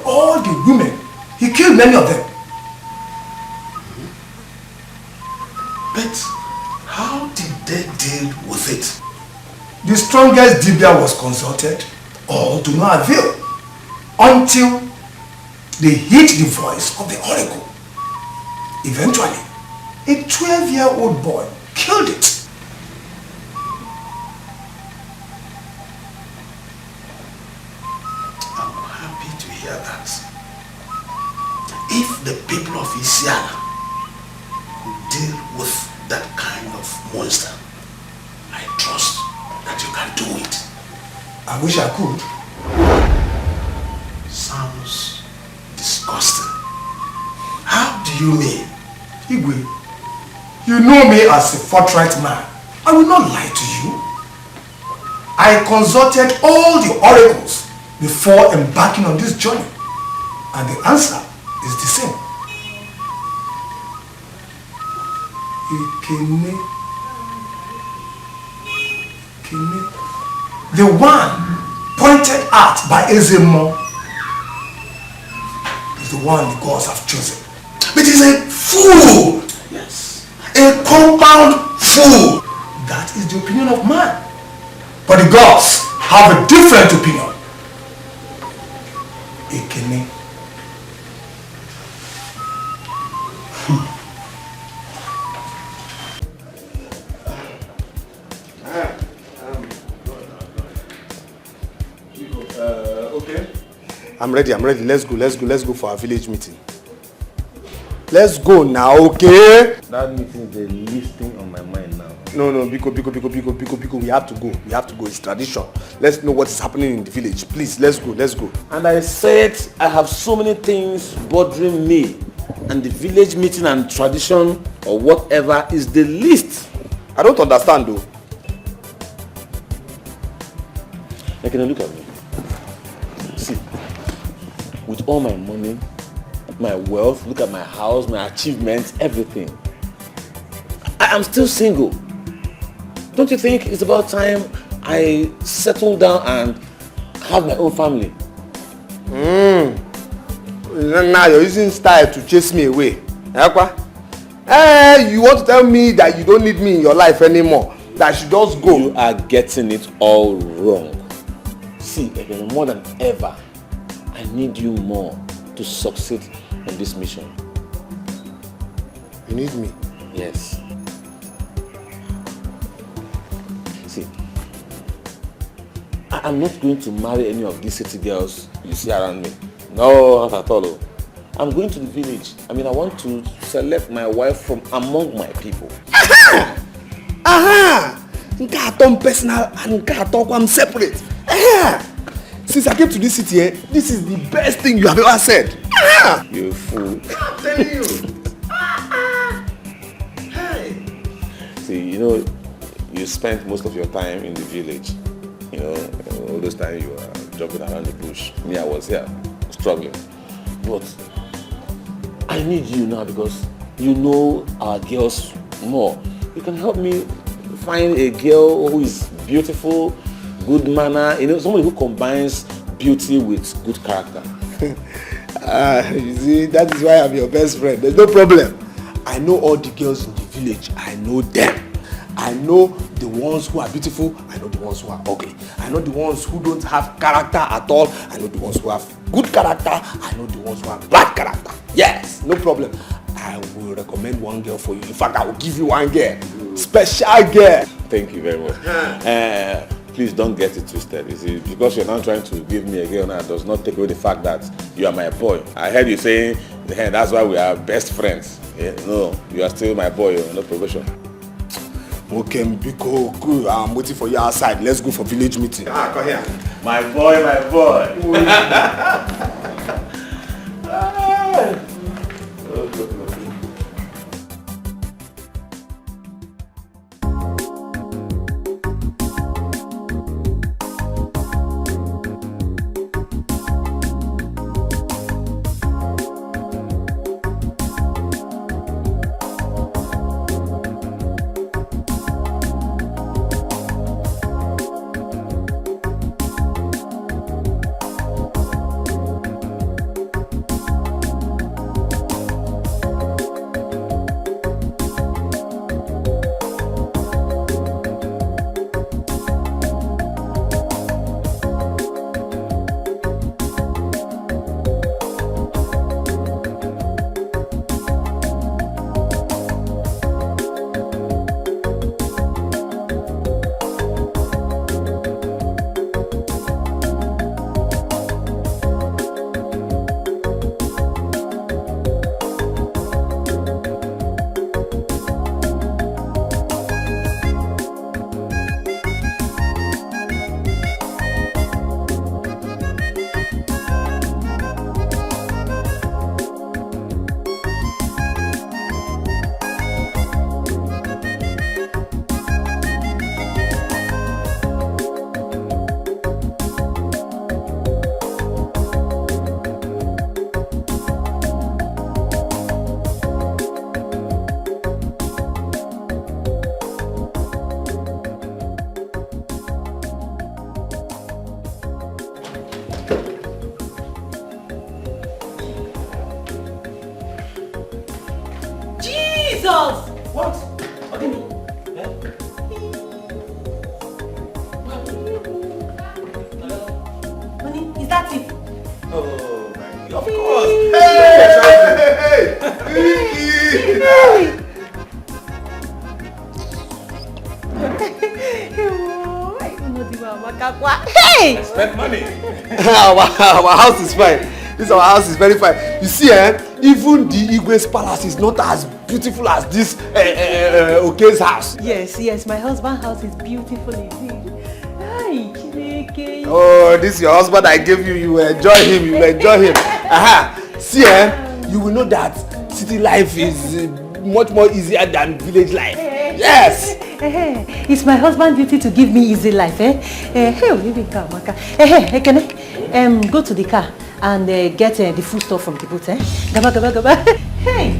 all the women. He killed many of them. But how did they deal with it? The strongest Dibia was consulted, all to no avail, until they hit the voice of the oracle. Eventually, a 12-year-old boy killed it. I'm happy to hear that. If the people of Isiala could deal with that kind of monster, I trust that you can do it. I wish I could. Sounds disgusting. How do you mean? Igwe, you know me as a forthright man. I will not lie to you. I consulted all the oracles before embarking on this journey, and the answer is the same. Ikene. The one pointed at by Ezemo is the one the gods have chosen. It is a fool! Yes. A compound fool! That is the opinion of man. But the gods have a different opinion. Ikene. Okay. I'm ready. Let's go for our village meeting. Let's go now, okay? That meeting is the least thing on my mind now. No, Biko, we have to go. It's tradition. Let's know what is happening in the village. Please, let's go. And I said I have so many things bothering me, and the village meeting and tradition or whatever is the least. I don't understand though. Now can you look at me? See, with all my money, my wealth, look at my house, my achievements, everything. I am still single. Don't you think it's about time I settle down and have my own family? Now you're using style to chase me away. You want to tell me that you don't need me in your life anymore? That I should just go? You are getting it all wrong. See, again, more than ever, I need you more to succeed in this mission. You need me? Yes. See, I'm not going to marry any of these city girls you see around me. No, not at all. I'm going to the village. I want to select my wife from among my people. Personal and I'm separate. Since I came to this city, this is the best thing you have ever said. You fool. I'm telling you. See, you spent most of your time in the village. All those times you were jumping around the bush. Me, I was here, struggling. But I need you now because you know our girls more. You can help me find a girl who is beautiful, good manner, somebody who combines beauty with good character. You see, that is why I'm your best friend. There's no problem. I know all the girls in the village. I know them. I know the ones who are beautiful. I know the ones who are ugly. I know the ones who don't have character at all. I know the ones who have good character. I know the ones who have bad character. Yes, no problem. I will recommend one girl for you. In fact, I will give you one girl. Special girl. Thank you very much. Please don't get it twisted. You see, because you're now trying to give me a girl now does not take away the fact that you are my boy. I heard you saying, hey, that's why we are best friends. Yeah, no, you are still my boy, no probation. Okay, Biko, good. I'm waiting for you outside. Let's go for village meeting. Come here. My boy, my boy. Is that it? Oh, my God. Of course. Hey! Spend money. our house is fine. This our house is very fine. You see, even the Igwe's palace is not as beautiful as this Oke's house. Yes, my husband's house is beautiful indeed. Hi, Chineke. Oh, this is your husband I gave you. You will enjoy him. You will enjoy him. See, you will know that city life is much more easier than village life. Yes. It's my husband's duty to give me easy life. Go to the car and get the food stuff from the boat. Gaba. Hey,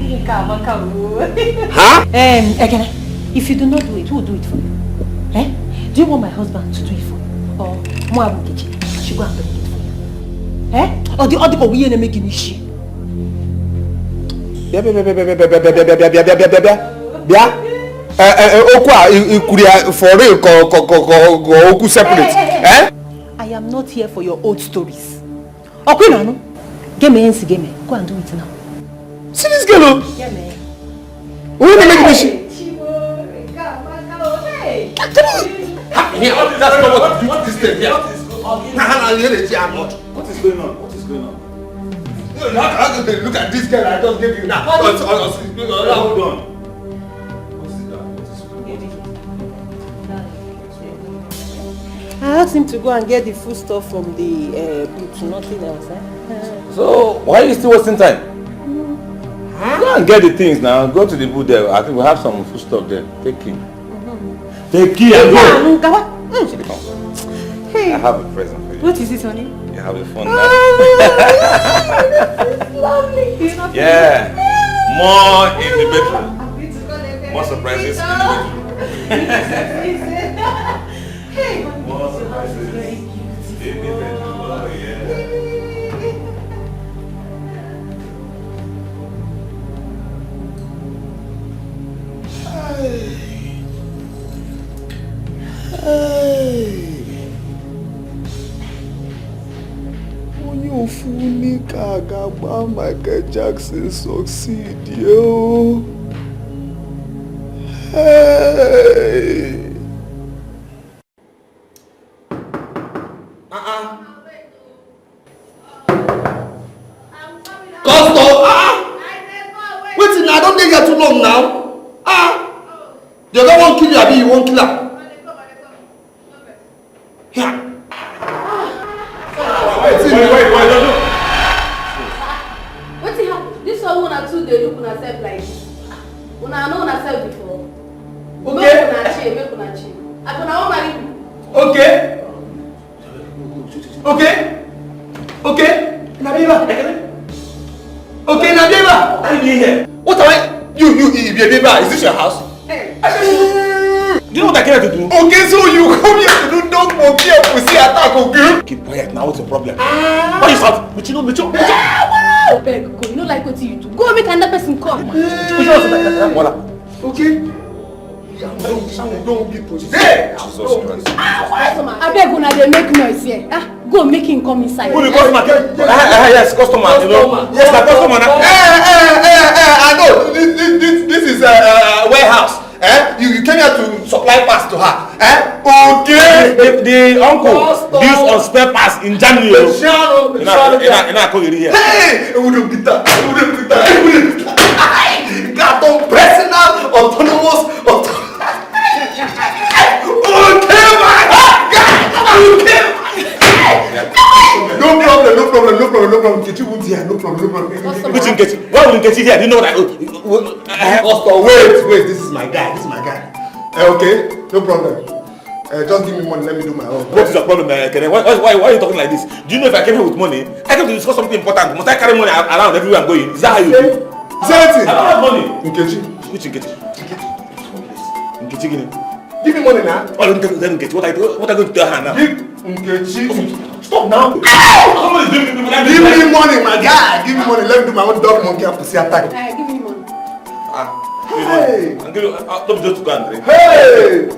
huh? If you do not do it, who will do it for you? Do you want my husband to do it for you? Or Moabu Kichi? I should go and bring it for you. Or the other people we ain't making issue. For real, Oku separate. I am not here for your old stories. Okay, no. Get me. Go and do it now. See this girl? Get me. We want to make this. What is going on? Look at this girl I just gave you now. Hold on. I asked him to go and get the food stuff from the booth, nothing else. So, why are you still wasting time? Go and get the things now. Go to the booth there. I think we have some food stuff there. Take key. Take key and go. Hey. I have a present for you. What is it, honey? You have a phone now. Lovely. Yeah. More in the bedroom. More surprises in the bedroom. Hey. More surprises in the bedroom. Oh, yeah. Onye ofu nika agagba Michael Jackson succeed, yo. Hey. Custom. Wait, I don't think you're too long now. The other one kill you, Abi, you won't kill her. Yeah. Wait, this one una two dey look una self like this. Una know una self before. Okay. Make una chill. I gonna wan marry you. Okay. Nabiba. Okay, Nabiba. Are you here? What am I? You, Nabiba. Is this your house? Hey. Do you know what I came here to do? Okay, so you come here to do dog monkey and pussy attack, okay? Keep quiet now. What's your problem? Why you shout? Michino. Beg, you know like what you do. Go make another person come. Okay. Don't be pussy. Hey! I beg una dey make noise here. Go make him come inside. Who the customer? Yes, customer. You know. Yes, the customer. I know. This is a warehouse. You came here to supply parts to her. Okay. The uncle deals on spare parts in Germany. In here. Hey! Got on personal, autonomous, No problem. Get you here. No problem. Which in get you? Why will get you here? You know that. Wait. This is my guy. Okay, no problem. Just give me money. Let me do my own. What is your problem, Kene? Why are you talking like this? Do you know if I came here with money, I came to discuss something important. Must I carry money around everywhere I'm going? Is that how you do? Say it. I don't have money. Nkechi. Which Nkechi? Nkechi, give me money now. Oh, let Nkechi. What are you going to tell her now? Give Nkechi. Stop now. Give me money, my guy. Give me money. Let me do my own dog monkey and pussy attack. Give me money. Hey. Let me just go and drink. Hey.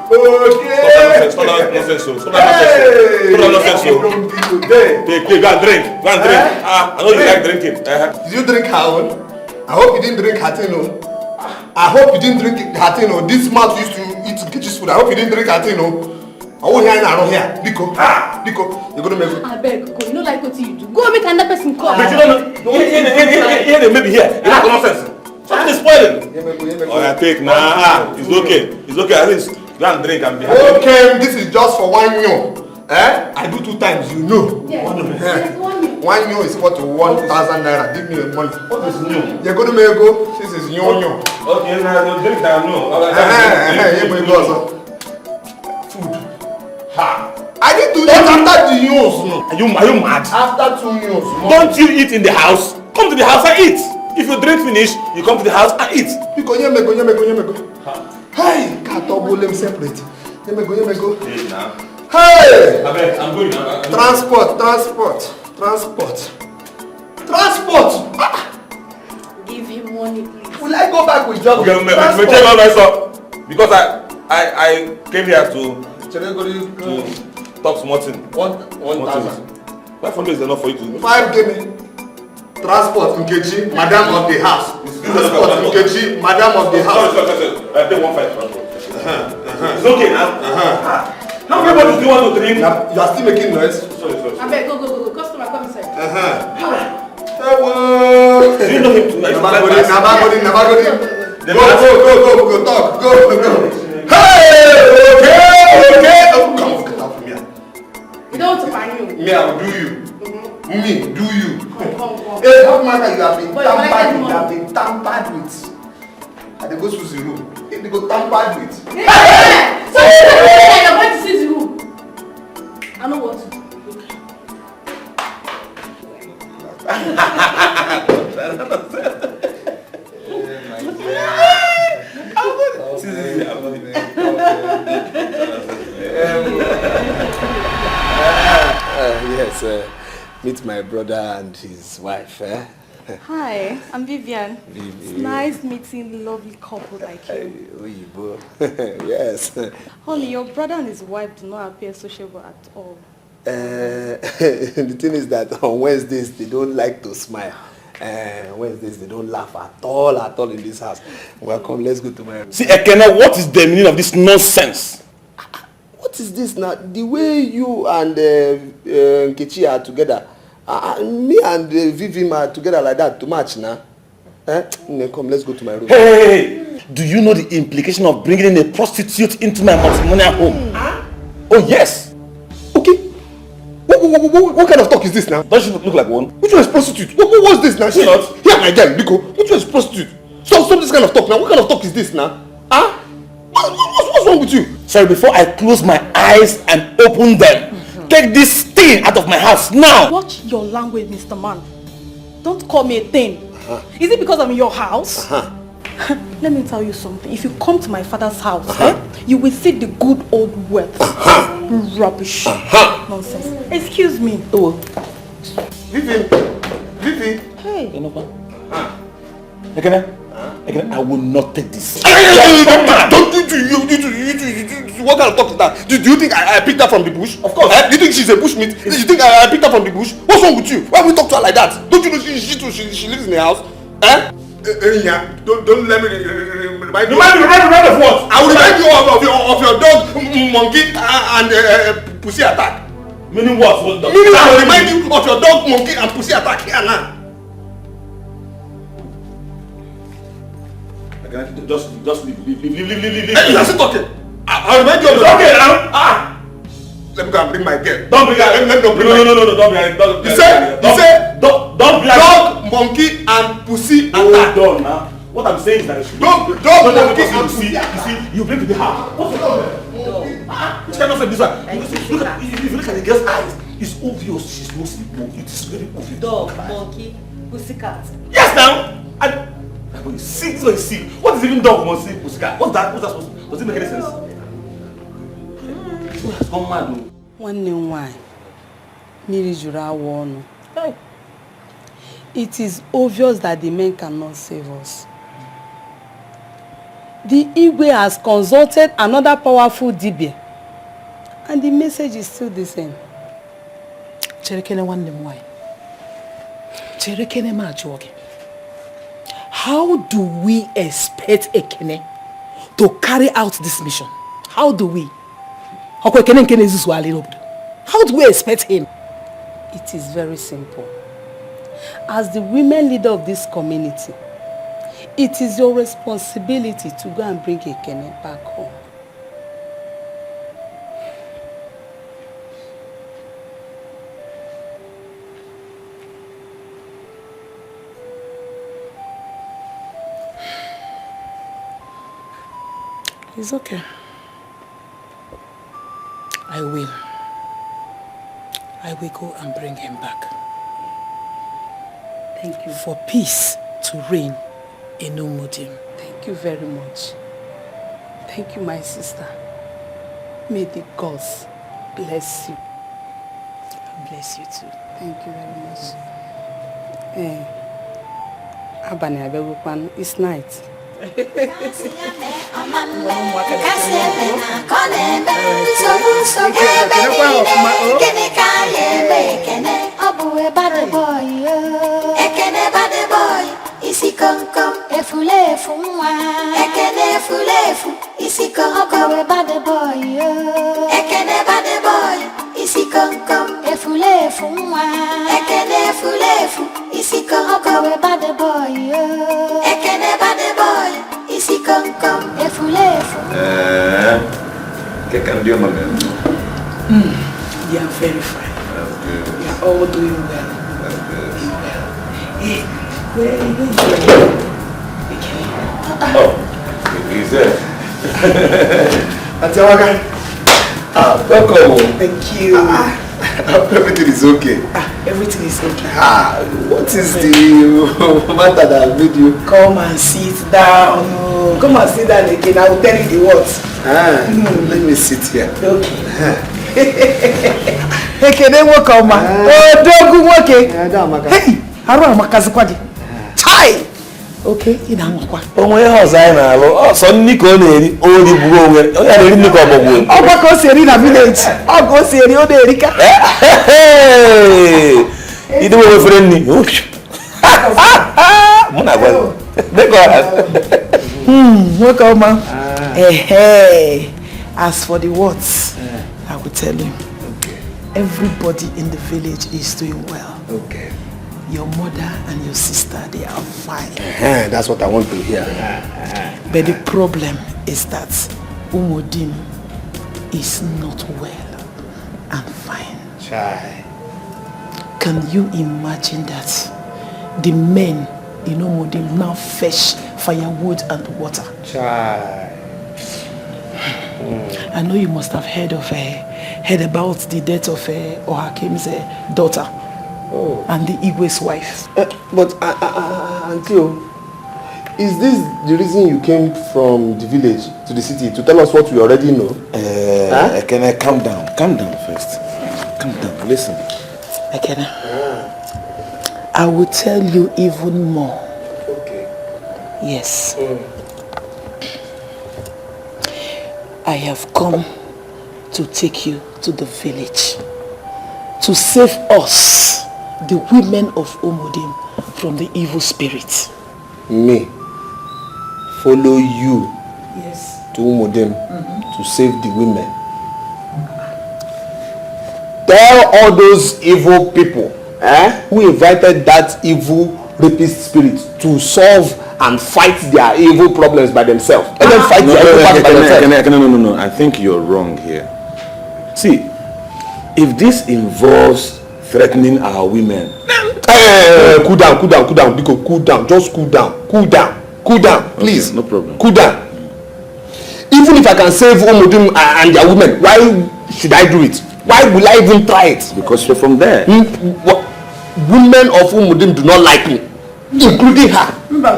Okay. Stop that nonsense. Stop that nonsense. Take, go and drink. Go and drink. I know you like drinking. Did you drink her own? I hope you didn't drink Hatino. I hope you didn't drink Hatino. This mouth used to eat Kitchen's food. I hope you didn't drink Hatino. I won't hear around here. Biko, you're gonna make it. I beg, you know like what you do. Go make another person call. But you don't know. Here they may be here. You have nonsense. Something is spoiling. Oh, I take nah. It's okay. It's okay. At least go and drink and be happy. Okay, this is just for 1 year. I do 2 times, you know. Yes. 1 year is equal to 1,000 naira. Give me the money. What is new? You're gonna make go. This is new. Okay, now drink that no. Food. Ha. I need to eat after the years. Are you mad? After 2 years. Don't you eat in the house? Come to the house and eat. If you drink finish, you come to the house and eat. Because hey, can't double them separate. Go. Hey! I'm going now. Transport. Give him money, please. Will I go back with job? Okay, because I came here to talk small thing. 1,000. 500 is enough for you to. 5 give me. Transport Nkechi, madam of the house. Transport Nkechi, madam of the house. Sorry. Take 1,500. It's okay now. How many bottles do you want to drink? You are still making noise. Sorry. I beg, go. Customer, come inside. Hello. Do you know him too? Nabagodi. Go. Talk. Hey, okay. Oh, come on, get out from here. You don't want to find you. Me, I will do you. Me, do you? Come. Hey, how matter you have been tampered with. And they go to the room. If they go tampered with. So you're going to see the room. I know what to do. Yes, meet my brother and his wife. Hi, I'm Vivian. It's nice meeting lovely couple like you. Yes. Honey, your brother and his wife do not appear sociable at all. The thing is that on Wednesdays they don't like to smile. Wednesdays they don't laugh at all in this house. Welcome, let's go to my room. See, Ekene, what is the meaning of this nonsense? What is this now? The way you and Nkechi are together, me and Vivim are together like that, too much now. Come, let's go to my room. Hey! Do you know the implication of bringing in a prostitute into my matrimonial home? Oh, yes. Okay. What kind of talk is this now? Don't you look like one? Which one is prostitute? What's this now? She not. Here, my girl, Biko. Which one is prostitute? Stop this kind of talk now. What kind of talk is this now? What's wrong with you? Sorry, before I close my eyes and open them, take this thing out of my house now. Watch your language, Mr. Man. Don't call me a thing. Is it because I'm in your house? Let me tell you something. If you come to my father's house, you will see the good old words. Rubbish. Nonsense. Excuse me. Vivi. Hey. Ekene, I will not take this. Don't what kind of talk is that? Do you think I picked her from the bush? Of course. Do you think she's a bushmeat? Do you think I picked her from the bush? What's wrong with you? Why would we talk to her like that? Don't you know she lives in the house? Don't let me remind you. Remind of what? I will remind you of your dog, monkey, and pussy attack. Meaning what? Meaning I will remind you of your dog, monkey, and pussy attack here now. Just leave. Hey, you're still talking. I'll remind you of your okay now. Let me go and bring my girl. Don't bring her. No, don't bring her. You said don't bring her. dog, monkey, and pussy attack. Hold on now. What I'm saying is that dog, monkey, and pussy. You see, you bring to the house. What's the problem? Which kind of this one? If you look at the girl's eyes, it's obvious she's no sleep mode. It is very obvious. Dog, monkey, pussycat. Yes now. When you see, this is what you see. What is even dog, monkey, pussycat? What's that supposed to? Does it make any sense? Come mad. One name why? It is obvious that the men cannot save us. The Igwe has consulted another powerful Dibia. And the message is still the same. How do we expect Ekene to carry out this mission? How do we? How do we expect him? It is very simple. As the women leader of this community, it is your responsibility to go and bring Ekene back home. It's okay. I will go and bring him back. Thank you. For peace to reign in Umudim. Thank you very much. Thank you, my sister. May the gods bless you. And bless you too. Thank you very much. It's night. Isi kom kom efulefu nwa ekene efulefu isi kom kom bad boy ekene bad boy isi kom kom efulefu nwa ekene efulefu isi kom kom bad boy ekene bad boy isi kom kom efulefu ¿Qué cambió, mamá? You are very fine. You are all doing well. Hey, where are you going? Oh, he's there. Atiawaka. Welcome. Thank you. Everything is okay. Everything is okay. What is the matter that made you? Come and sit down. Come and sit down again. I will tell you the words. Let me sit here. Okay. Hey, welcome. Oh, dogu okay. Hey, haro makazikwaji. Chai. Okay, ina ngwa. Onwe house anyị na-alụ. So nni ka ọ na-eri, o ri buru onwe. O ya na-eri nni ka ọ gbagbuo. Ọ gwa ka o si eri na village. Ọ ga o si eri o na-erika. Idu we fere nni. Mụ na gwa. Deko. Welcome. As for the words, I will tell you. Okay. Everybody in the village is doing well. Okay. Your mother and your sister, they are fine. That's what I want to hear. But the problem is that Umudim is not well and fine. Chai. Can you imagine that the men in Umudim now fetch firewood and water? Chai. I know you must have heard about the death of Ohakim's daughter. Oh. And the Igwe's wife. But Auntie, is this the reason you came from the village to the city to tell us what we already know? Can I calm down? Calm down first. Calm down. Listen. Ekene, I will tell you even more. Okay. Yes. I have come to take you to the village to save us, the women of Umudim, from the evil spirit. Me? Follow you? Yes. To Umudim to save the women? Tell all those evil people who invited that evil rapist spirit to solve and fight their evil problems by themselves. Let them fight their evil problems by themselves. No. I think you're wrong here. See, if this involves threatening our women. Cool down, Biko, cool down. Just cool down, please. Okay, no problem. Cool down. Even if I can save Umudim and their women, why should I do it? Why will I even try it? Because you're from there. Women of Umudim do not like me, including her.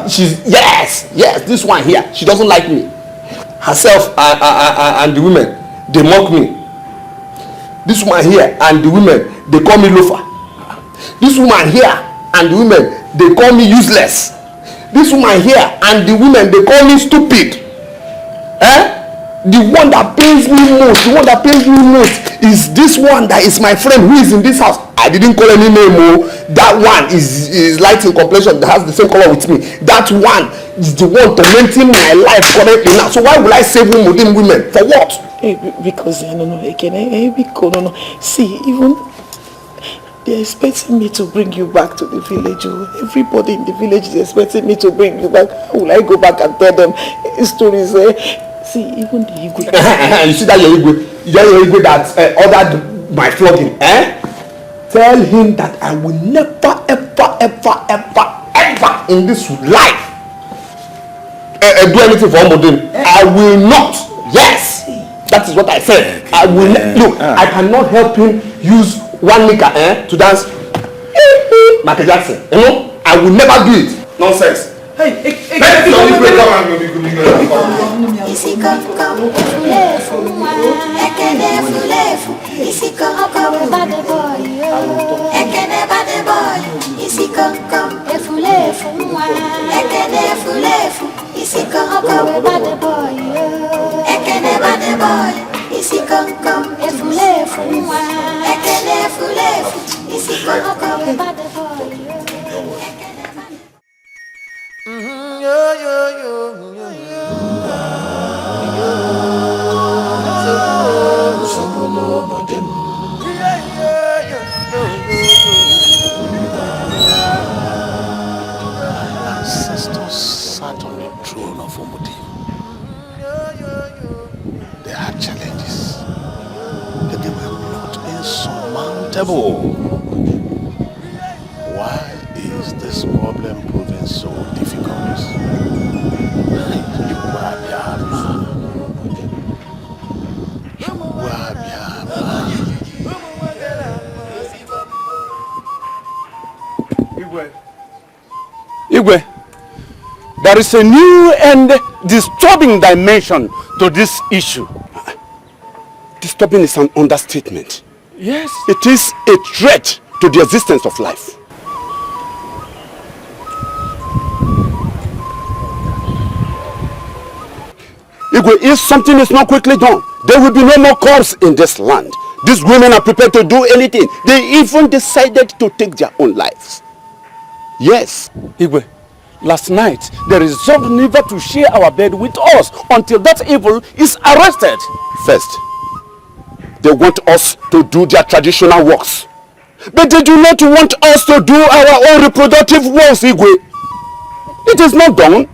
She's yes, this one here. She doesn't like me. Herself and the women, they mock me. This woman here and the women, they call me loafer. This woman here and the women, they call me useless. This woman here and the women, they call me stupid. The one that pains me most, is this one that is my friend who is in this house. I didn't call any name. That one is light in complexion, that has the same color with me. That one is the one tormenting my life currently now. So why will I save Muslim women? For what? Because no. See, even they're expecting me to bring you back to the village. Everybody in the village is expecting me to bring you back. How will I go back and tell them stories? See, even the Igwe. You see that your Igwe that ordered my flogging, Tell him that I will never, ever in this life do anything for Omodin. I will not. Yes, that is what I said. I will look. I cannot help him use one nika to dance Michael Jackson. You know, I will never do it. Nonsense. Hey, Ancestors sat on the throne of Omodim. They had challenges, but they were not insurmountable. Why is this problem proving so difficult? Igwe, there is a new and disturbing dimension to this issue. Disturbing is an understatement. Yes. It is a threat to the existence of life. Igwe, if something is not quickly done, there will be no more corpse in this land. These women are prepared to do anything. They even decided to take their own lives. Yes. Igwe, last night they resolved never to share our bed with us until that evil is arrested. First, they want us to do their traditional works. But they do not want us to do our own reproductive works, Igwe. It is not done.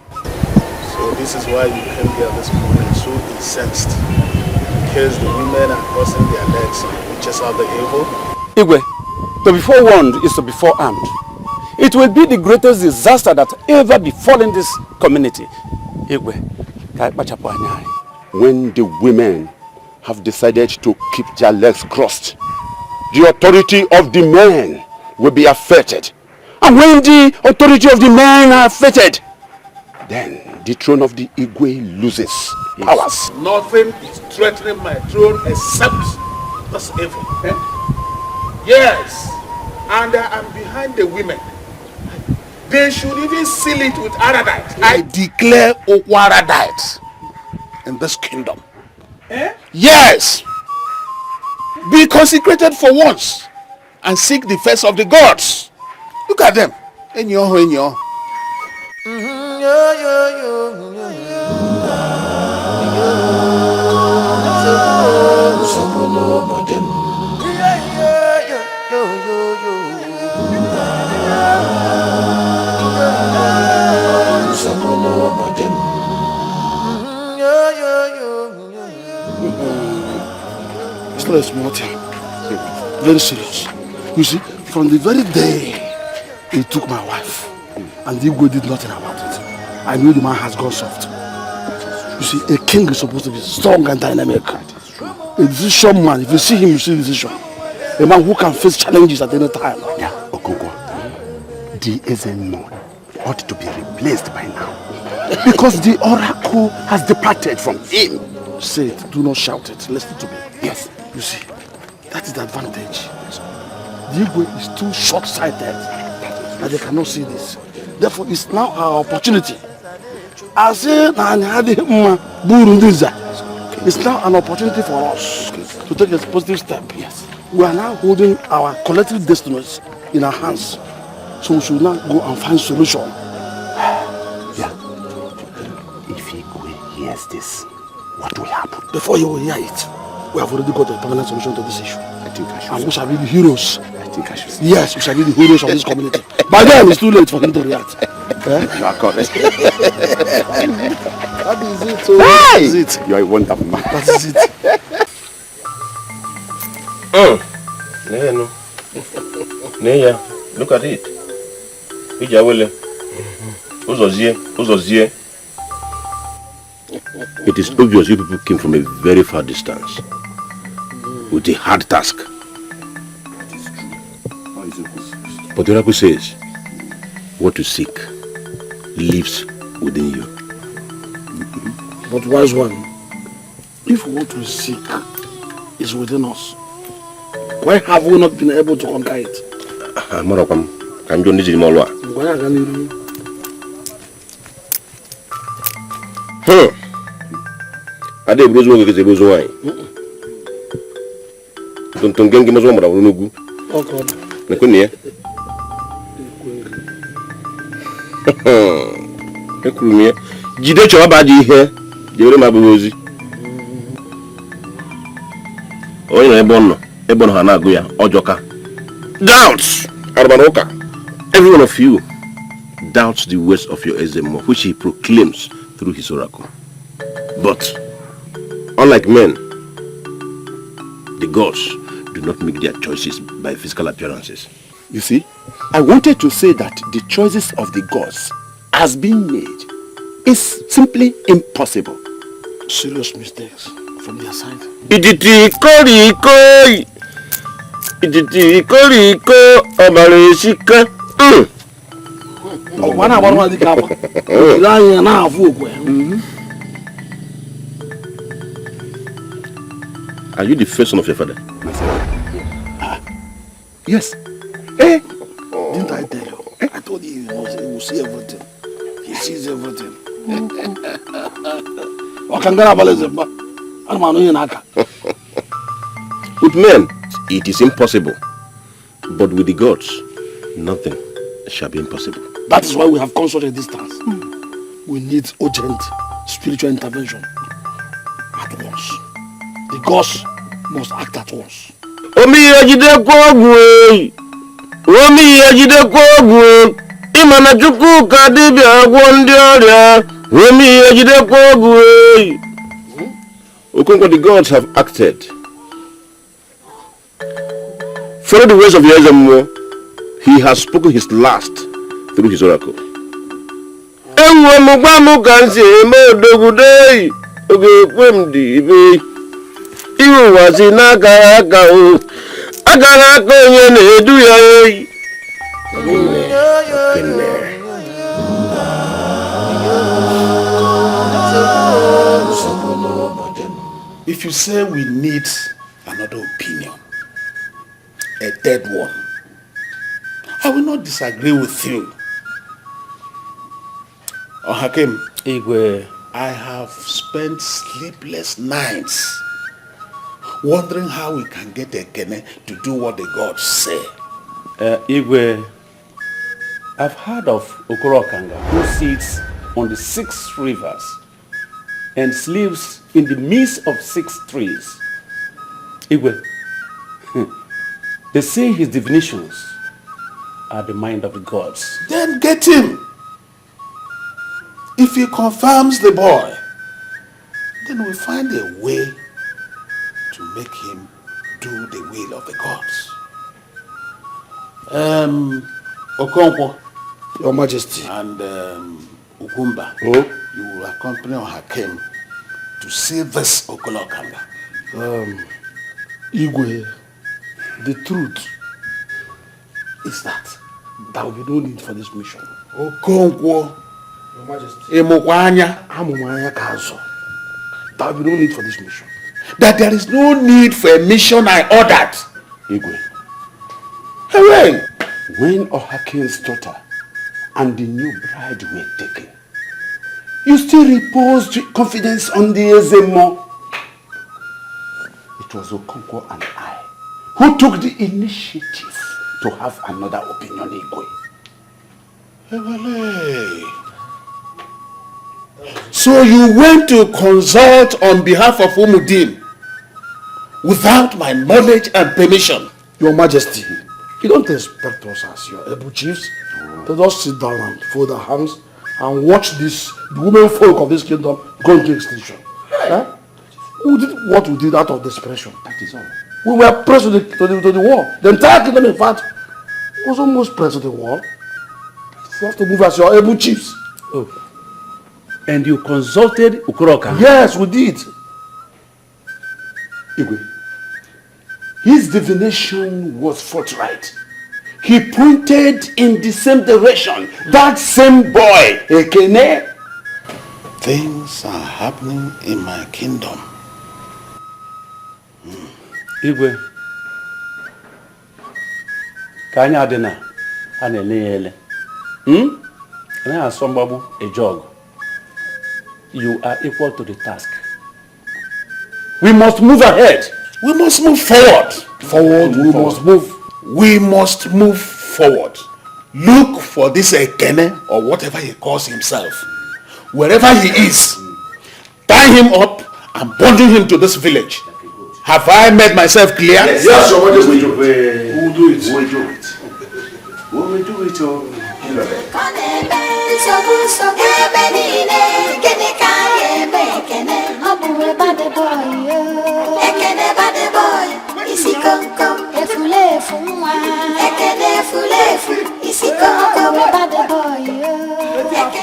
So this is why you came here this morning so incensed. Because the women are crossing their legs and chase out the evil. Igwe, to be forewarned is to be forearmed. It will be the greatest disaster that ever befallen this community. Igwe, when the women have decided to keep their legs crossed, the authority of the men will be affected. And when the authority of the men are affected, then the throne of the Igwe loses powers. Nothing is threatening my throne except this evil. Yes, and I am behind the women. They should even seal it with Aradite. I declare Aradite in this kingdom. Yes. Be consecrated for once and seek the face of the gods. Look at them. Enyo. It's not a small thing. Very serious. You see, from the very day he took my wife, and the Igwe did nothing about it, I knew the man has gone soft. You see, a king is supposed to be strong and dynamic. A decision man, if you see him, you see decision. A man who can face challenges at any time. Yeah, Okoko, the Ezenmon ought to be replaced by now. Because the oracle has departed from him. Say it, do not shout it. Listen to me. Yes. You see, that is the advantage. The Igwe is too short-sighted that they cannot see this. Therefore, it's now our opportunity I say, it's now an opportunity for us to take a positive step. Yes. We are now holding our collective destinies in our hands. So we should now go and find solution. Yeah. If he hears this, what will happen? Before he will hear it, we have already got a permanent solution to this issue. I think I should. And we shall be the heroes. I think I should. Yes, we shall be the heroes of this community. By then, it's too late for him to react. You are correct. That is it. So That is it. You are a wonderful man. That is it. No. Look at it. It is obvious you people came from a very far distance with a hard task. But the Oracle says, what you seek lives within you. But wise one, if what we seek is within us, why have we not been able to conquer it? Ade brozo ngo keze brozo wai. Tonton gengi mazo mara wonugu. Okay. Na kuni Ekurumie. Jide chowa ba di ihe. Jewere ma brozi. Oyi na ebo no ha na agu ya ojoka. Doubts. Arbanuka. Every one of you doubts the words of your Ezemo, which he proclaims through his oracle. But unlike men, the gods do not make their choices by physical appearances. You see, I wanted to say that the choices of the gods has been made is simply impossible. Serious mistakes from their side. Iditi koriko. Iditi koriko abaleshika. Wana wana di kapa. La na afu okwe. Are you the first son of your father? Yes. Didn't I tell you? I told you he will see everything. He sees everything. With men, it is impossible. But with the gods, nothing shall be impossible. That is why we have consulted distance. We need urgent spiritual intervention at once. The gods must act at once. Omi yajide kogwe. Omi yajide kogwe. Imana chuku kadibia gwondioria. Omi yajide kogwe. Okonko, the gods have acted. Follow the words of Yezemo. He has spoken his last through his oracle. Enwe mugbamu kansi mo dogudei. Oge kwemdi ibe. Iwo wasi na karaka o. Akaraka onye na-edu ya oyi. If you say we need another opinion, a third one, I will not disagree with you. Hakim, Igwe, I have spent sleepless nights wondering how we can get Ekene to do what the gods say. Igwe, I've heard of Okorokanga who sits on the 6 rivers and lives in the midst of 6 trees. Igwe, they say his divinations are the mind of the gods. Then get him. If he confirms the boy, then we'll find a way to make him do the will of the gods. Okonkwo, Your Majesty, and Ukumba, you will accompany Hakim to see this Okolokanga. Igwe, the truth is that there will be no need for this mission. Okonkwo, Your Majesty, Emokwanya, Amumanya Kazo. There will be no need for this mission. that there is no need for a mission I ordered. Igwe, Hooray! when Ohakin's daughter and the new bride were taken, You still reposed confidence on the Ezemo. It was Okonkwo and I who took the initiative to have another opinion, Igwe. So you went to consult on behalf of Umudim without my knowledge and permission? Your Majesty, you don't expect us as your able chiefs to just sit down and fold our hands and watch the women folk of this kingdom go into extinction. Eh? We did what we did out of desperation. That is all. We were pressed to the wall. The entire kingdom, in fact, was almost pressed to the wall. We have to move as your able chiefs. Oh. And you consulted Ukoroka? Yes, we did. Igwe, his divination was forthright. He pointed in the same direction. That same boy, Ekene. Things are happening in my kingdom. Igwe, ka anyị adị na a na-ele ya ele. Anaghị asọ mgbagbu eje ọgụ. You are equal to the task. We must move ahead. We must move forward. We must move forward. Look for this Ekene or whatever he calls himself. Wherever he is, tie him up and bundle him to this village. Have I made myself clear? Yes, Your Majesty. We will do it. We will do it. We will do it.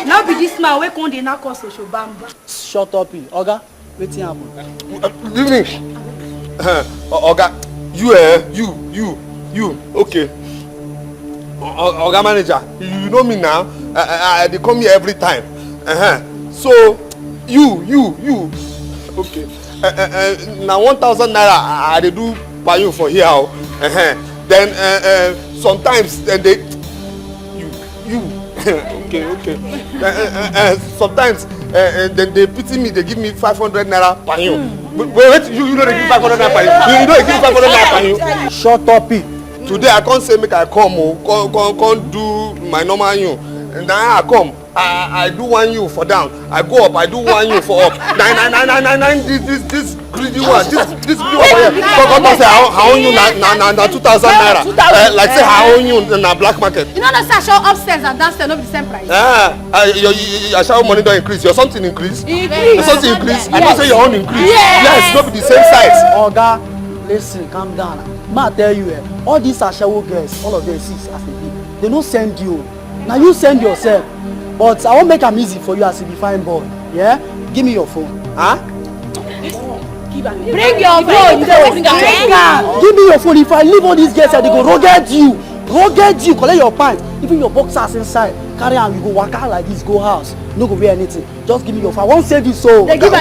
Now be this man wey come dey knack us Oshobamba. Shut up, Oga. Wetin happen? Leave me. Oga, you, okay. Oga manager, you know me now. They come here every time. So, you. Okay. Now 1,000 naira I dey do buy you for here. Then sometimes they you. Okay. Sometimes they pity me. They give me 500 naira per you. Wait, you know they give 500 naira per you. You know they give 500 naira per you. Shut up, Today I can't say make I come can't do my normal you. And now I come. I do one you for down. I go up. I do one you for up. Nine. This greedy one. This greedy one for here. Come say I own you na 2,000 naira. Like say I own you na black market. You know that show upstairs and downstairs no be the same price. Your shower money don't increase. Your something increase. Increase. Something increase. I don't say your own increase. Yes, no be the same size. Oga, listen, calm down. Ma tell you, all these Ashawo girls, all of them see as they be. They don't send you. Now you send yourself. But I won't make them easy for you as a fine boy. Yeah? Give me your phone. Huh? Bring your phone. Give me your phone. If I leave all these girls here, they go rugged you. Collect your pants. Even your boxers inside. Carry on, you go walk out like this, go house. No go wear anything. Just give me your phone. I won't save you so. Yeah. But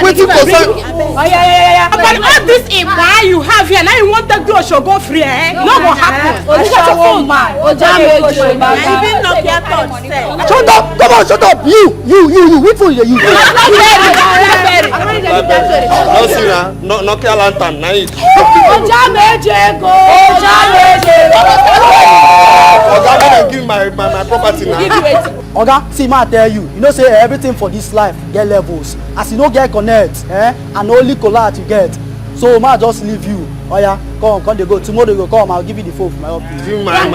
all this Iba you have here, now you want to do a show go free, eh? No go happen. Shut up! Come on, shut up! You! Which phone you use? No see na, Nokia lantern, na it. Oga, give my property now. Oga, see ma tell you know say everything for this life get levels. As you no get connect, and only collect you get. So ma just leave you. Oya, come they go. Tomorrow you go come, I'll give you the phone for my office. Give my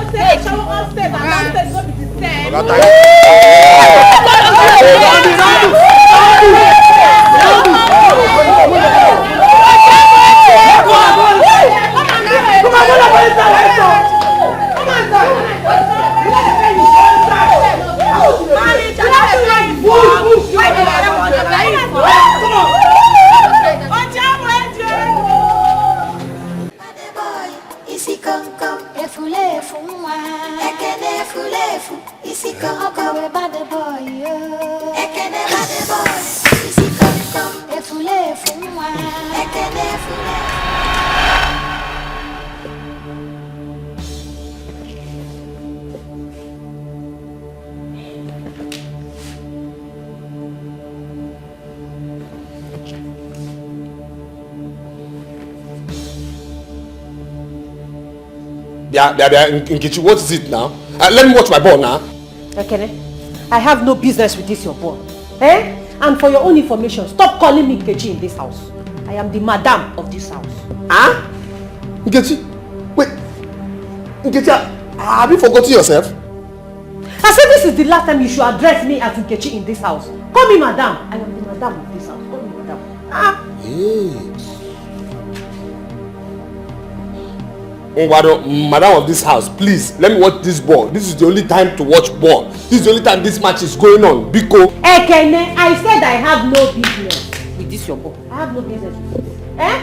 Hey, show upstairs and downstairs no be the same. Nkechi, what is it now? Let me watch my ball now. Ekene, I have no business with this your ball. Eh? And for your own information, stop calling me Nkechi in this house. I am the madam of this house. Huh? Nkechi? Wait. Nkechi, have you forgotten yourself? I said this is the last time you should address me as Nkechi in this house. Call me madam. I am the madam of this house. Call me madam. Hey. Madam of this house, please, let me watch this ball. This is the only time to watch ball. This is the only time this match is going on. Biko. Ekene, I said I have no business with this your ball. I have no business with this. Eh?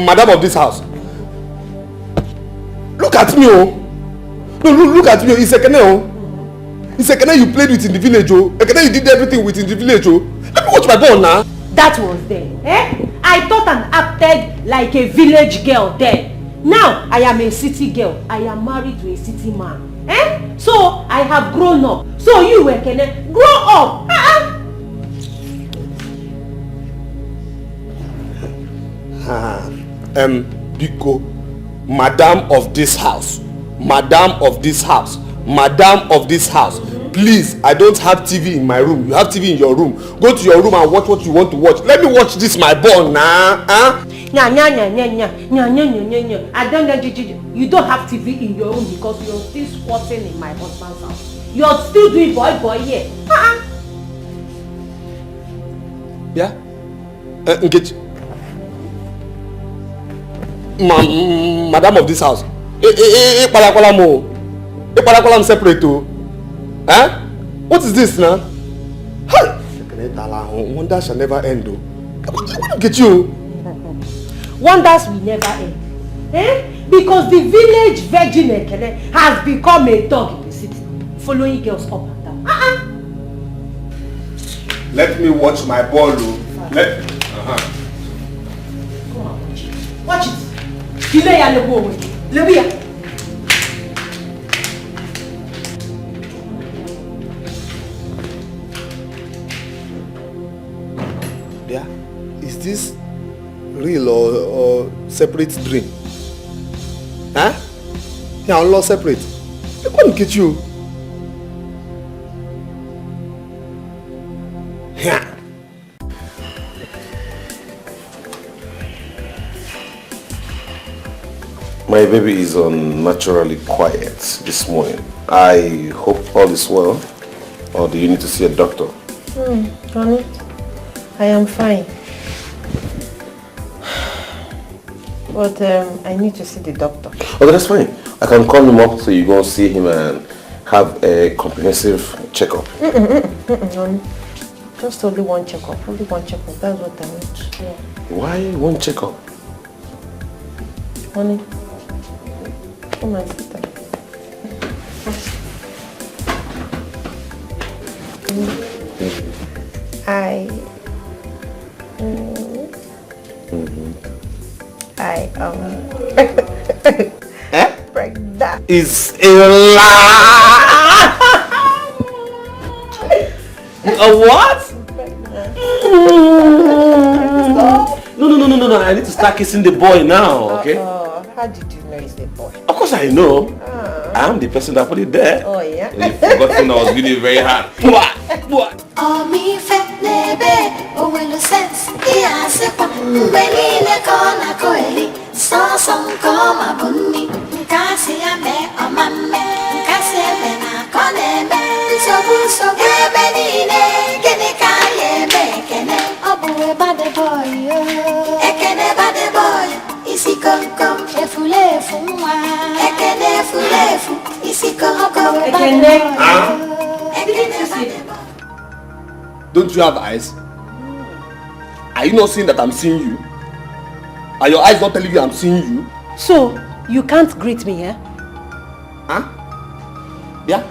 Madam of this house. Look at me, oh. No, look at me, oh. It's Ekene, oh. It's Ekene you played with in the village, oh. Ekene you did everything with in the village, oh. Let me watch my ball now. That was then. Eh? I thought and acted like a village girl then. Now I am a city girl. I am married to a city man. Eh? So I have grown up. So you, Ekene, grow up. Biko, madam of this house. Madam of this house. Madam of this house. Please, I don't have TV in my room. You have TV in your room. Go to your room and watch what you want to watch. Let me watch this my ball now. Huh? I don't know. You don't have TV in your room because you're still squatting in my husband's house. You're still doing boy here. Yeah? Engage. Madam of this house. I'm separate. Huh? What is this now? Hey! Wonder shall never end though. Look at you. Wonders will never end. Eh? Because the village virgin Ekene has become a dog in the city, following girls up and down. Let me watch my ball, though. Come on, watch it. Watch it. Delay and go away. Lebuya. Yeah. Is this real or separate dream? Huh? Yeah, I'm not separate. I couldn't get you. Yeah. My baby is unnaturally quiet this morning. I hope all is well. Or do you need to see a doctor? Honey, I am fine. But I need to see the doctor. Okay, that's fine. I can call him up so you go and see him and have a comprehensive checkup. Honey, just only one checkup. Only one checkup. That's what I need. Yeah. Why one checkup? Honey, come and sit down. Pregnant. Is a lie. A what? No. I need to start kissing the boy now, okay? How did you know it's the boy? Of course I know. I am the person that put it there. Oh yeah. You forgot when I was really very hard. What? Oh me fe nebe, oh well sense. Iya sepa, mbeni le kona koeli. So koma bunni. Kasi ame omame, kasi ame na koneme. So gebeni ne, kene kaye me kene. Obuwe bade boy, ekene bade boy. Isi kom efule fumwa. Ekene fulefu, isi kom Ekene. Don't you have eyes? Are you not seeing that I'm seeing you? Are your eyes not telling you I'm seeing you? So, you can't greet me, eh? Huh? Yeah?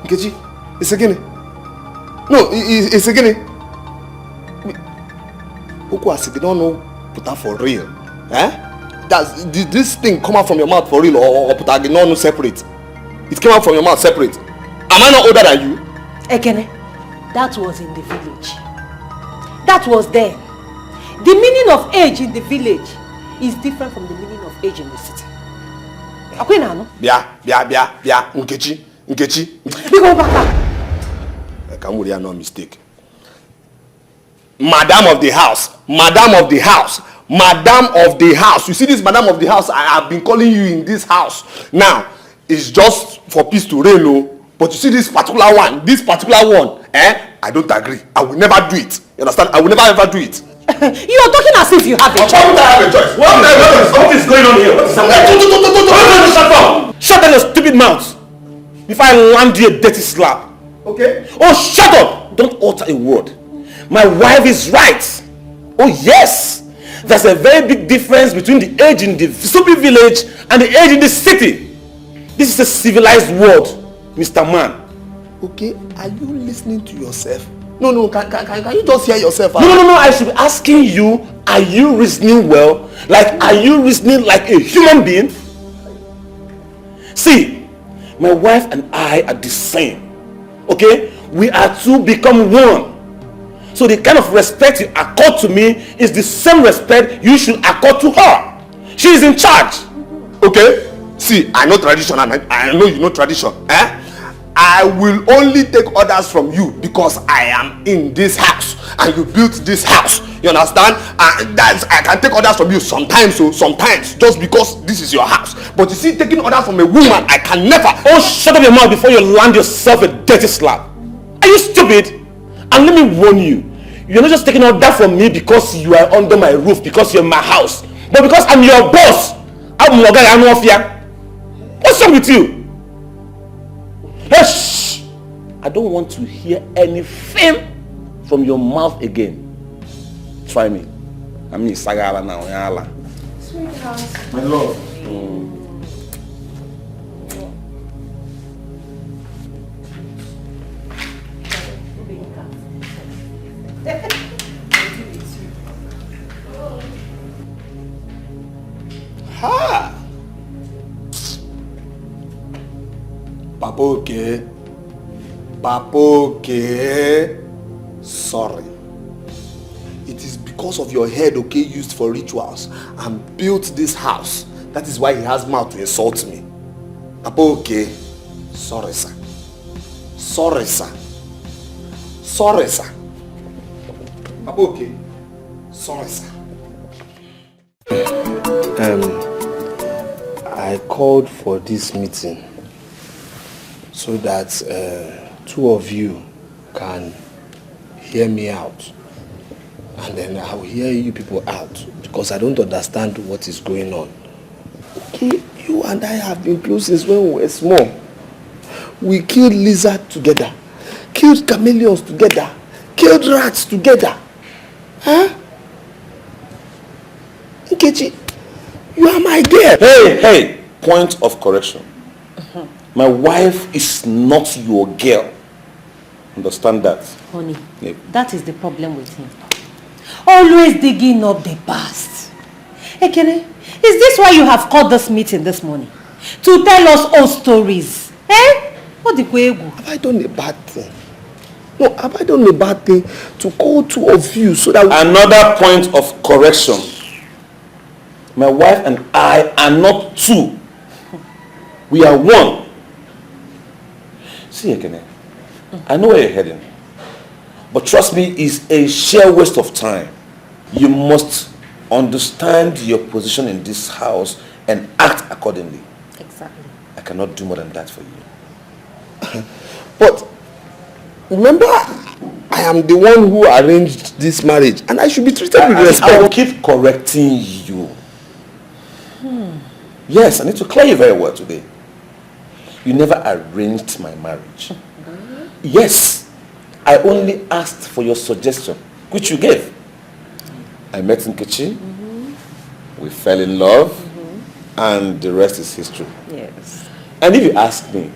Nkechi, it's again. No, it's again. Oku asiki don't know put that for real. Eh? Did this thing come out from your mouth for real or put that no separate? It came out from your mouth separate. Am I not older than you? Ekene, that was in the village. That was then. The meaning of age in the village is different from the meaning of age in the city. Bia, Nkechi. Because Baka. I can really no mistake. Madam of the house. You see this madam of the house, I have been calling you in this house. Now, it's just for peace to reign, no? But you see this particular one, I don't agree. I will never do it. You understand? I will never ever do it. You are talking as if you have a choice. I have a choice. What is going on here? Shut down your stupid mouth before I land you a dirty slap. Okay. Oh, shut up! Don't utter a word. My wife is right. Oh yes. There's a very big difference between the age in the stupid village and the age in the city. This is a civilized world, Mr. Man. Okay, are you listening to yourself? No, can you just hear yourself out? No, I should be asking you, are you reasoning well? Like, are you reasoning like a human being? See, my wife and I are the same. Okay? We are two become one. So the kind of respect you accord to me is the same respect you should accord to her. She is in charge. Okay? See, I know tradition and I know you know tradition. I will only take orders from you because I am in this house and you built this house. You understand? And I can take orders from you sometimes, just because this is your house. But you see, taking orders from a woman, I can never. Oh, shut up your mouth before you land yourself a dirty slap. Are you stupid? And let me warn you, you're not just taking order from me because you are under my roof, because you're in my house, but because I'm your boss. What's wrong with you? Hey, shh! I don't want to hear anything from your mouth again. Try me. I mean, Sagala now. Sweetheart. My love. Ha! Papa, okay. Sorry. It is because of your head, okay, used for rituals and built this house. That is why he has mouth to insult me. Papa, okay. Sorry, sir. Papa, okay. Sorry, sir. I called for this meeting so that two of you can hear me out, and then I'll hear you people out, because I don't understand what is going on. Okay, you and I have been close since when we were small. We killed lizards together, killed chameleons together, killed rats together. Huh? Nkechi, you are my girl. Hey, point of correction. My wife is not your girl. Understand that? Honey, Yeah. that is the problem with him. Always digging up the past. Ekene, is this why you have called this meeting this morning? To tell us old stories? What the kwegu? Have I done a bad thing? No, have I done a bad thing to call two of you so that... Another point of correction. My wife and I are not two. We are one. See, Ekene, I know where you're heading. But trust me, it's a sheer waste of time. You must understand your position in this house and act accordingly. Exactly. I cannot do more than that for you. But remember, I am the one who arranged this marriage, and I should be treated with respect. I will keep correcting you. Yes, I need to clear you very well today. You never arranged my marriage. Yes, I only asked for your suggestion, which you gave. I met Nkechi, we fell in love, and the rest is history. Yes. And if you ask me,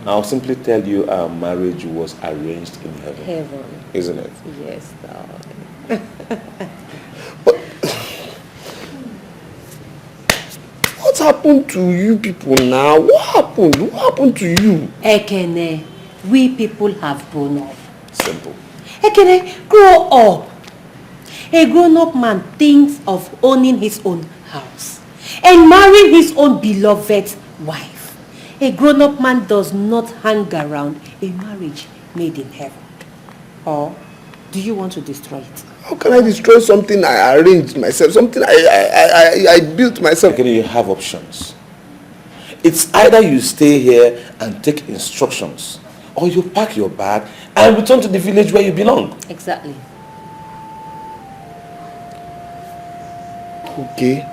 I'll simply tell you our marriage was arranged in heaven. Heaven. Isn't it? Yes, darling. What happened to you people now? What happened? What happened to you? Ekene, we people have grown up. Simple. Ekene, grow up. A grown-up man thinks of owning his own house and marrying his own beloved wife. A grown-up man does not hang around a marriage made in heaven. Or do you want to destroy it? How can I destroy something I arranged myself, something I built myself? Okay, you have options. It's either you stay here and take instructions, or you pack your bag and return to the village where you belong. Exactly. Okay.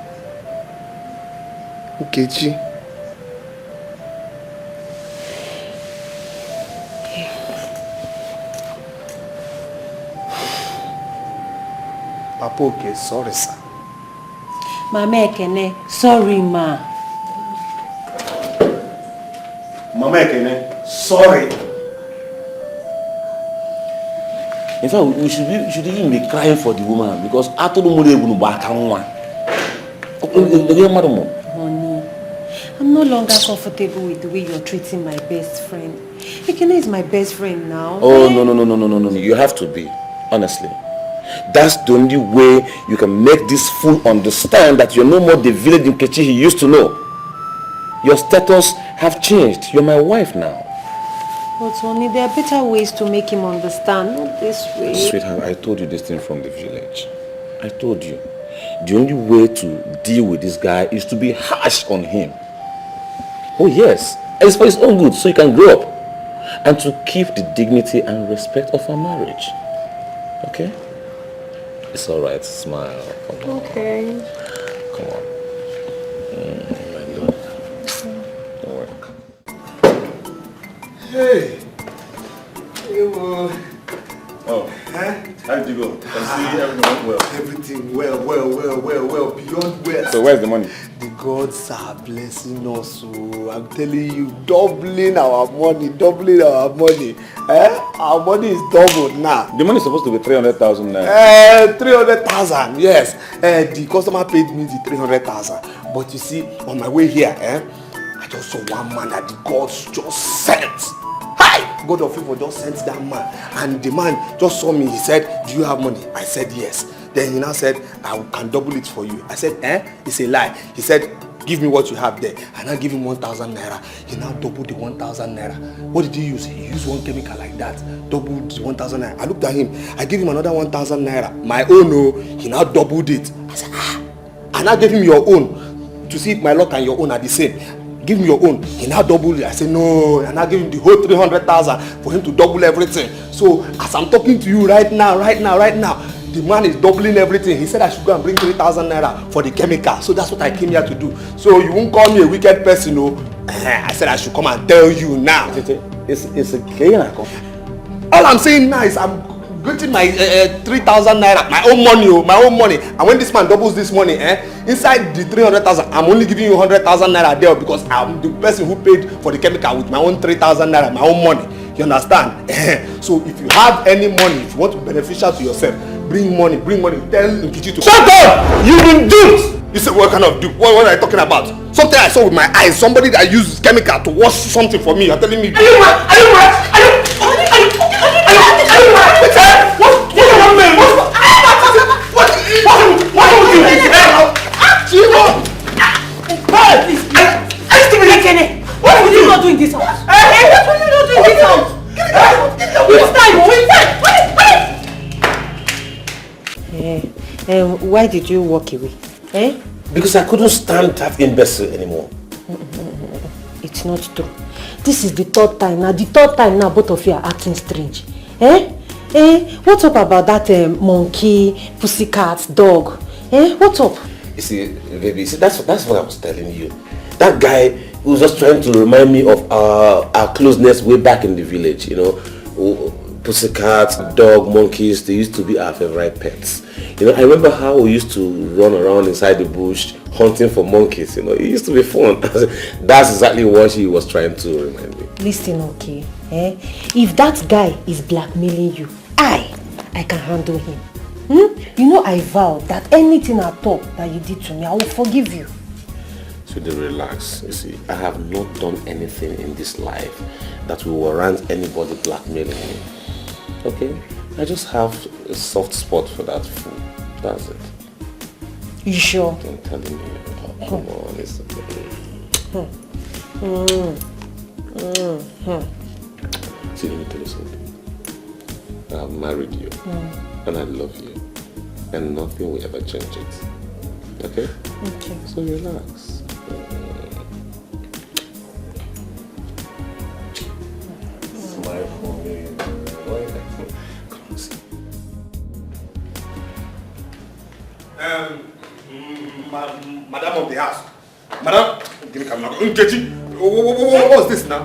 Okay, Chi. Papa, okay, sorry, sir. Mama Ekene, sorry, ma. Mama Ekene, sorry. In fact, we should even be crying for the woman because after the money will back on. Honey, I'm no longer comfortable with the way you're treating my best friend. Ekene is my best friend now. Oh, no. You have to be, honestly. That's the only way you can make this fool understand that you're no more the village in Kechi he used to know. Your status have changed. You're my wife now. But honey, there are better ways to make him understand, not this way. Sweetheart, I told you this thing from the village. I told you. The only way to deal with this guy is to be harsh on him. Oh yes, and it's for his own good, so he can grow up. And to keep the dignity and respect of our marriage. Okay? It's alright, smile. Come on. Okay. Come on. My love. Don't worry. Hey. Hey, Oh. Huh? How did you go? I see everything went well. Everything well, beyond well. So where's the money? The gods are blessing us, so I'm telling you, doubling our money. Our money is doubled now. The money is supposed to be 300,000 naira. 300,000, yes. The customer paid me the 300,000. But you see, on my way here, I just saw one man that the gods just sent. Hi! God of favor just sent that man. And the man just saw me. He said, do you have money? I said, yes. Then he now said, I can double it for you. I said, It's a lie. He said, give me what you have there. And I give him 1,000 naira. He now doubled the 1,000 naira. What did he use? He used one chemical like that. Doubled the 1,000 naira. I looked at him. I gave him another 1,000 naira. My own, he now doubled it. I said, I now gave him your own to see if my luck and your own are the same. Give me your own. He now doubled it. I said, no. And I gave him the whole 300,000 for him to double everything. So as I'm talking to you right now, the man is doubling everything. He said I should go and bring 3,000 naira for the chemical. So that's what I came here to do. So you won't call me a wicked person, no? I said I should come and tell you now. It's a gain. All I'm saying now is I'm getting my 3,000 naira, my own money. And when this man doubles this money, inside the 300,000, I'm only giving you 100,000 naira there because I'm the person who paid for the chemical with my own 3,000 naira, my own money. You understand? So if you have any money, if you want to be beneficial to yourself, bring money. Tell Nkichi to shut up! You've been duped! You said what kind of dupe? What are you talking about? Something I saw with my eyes. Somebody that used chemical to wash something for me. You're telling me. Are you mad? What would you not do in this house? What would you not do in this house? Why did you walk away? Because I couldn't stand that imbecile anymore. It's not true. This is the third time now. Both of you are acting strange. What's up about that monkey, pussycat, dog? What's up? You see, baby, that's what I was telling you. That guy who was just trying to remind me of our closeness way back in the village, you know. Pussycats, dog, monkeys, they used to be our favorite pets. You know, I remember how we used to run around inside the bush hunting for monkeys, you know. It used to be fun. That's exactly what he was trying to remind me. Listen, okay? If that guy is blackmailing you, I can handle him. You know, I vow that anything at all that you did to me, I will forgive you. So relax. You see, I have not done anything in this life that will warrant anybody blackmailing me. Okay? I just have a soft spot for that fool. That's it. You sure? I'm telling you. Oh, come on, listen. See, let me tell you something. I've married you, and I love you, and nothing will ever change it. Okay? Okay. So relax. Smile for me. Come on, see. Madam of the house. Madam, give me camera. What's this now?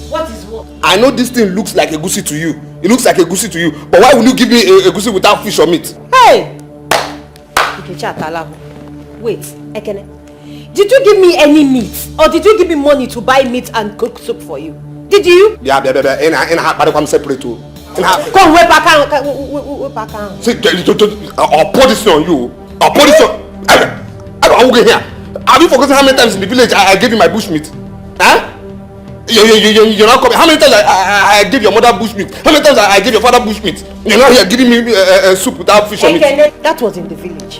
What is what? I know this thing looks like a goosey to you. It looks like a goosey to you. But why will you give me a goosey without fish or meat? Hey! Wait, Ekene. Did you give me any meat? Or did you give me money to buy meat and cook soup for you? Did you? Yeah. In her separate too. Come, wait back on. See, I'll pour this on you. I'll pour this on. I will get here. Have you forgotten how many times in the village I gave you my bush meat? Huh? You're not coming. How many times I gave your mother bush meat? How many times I gave your father bush meat? You're not here giving me soup without fish or meat. That was in the village.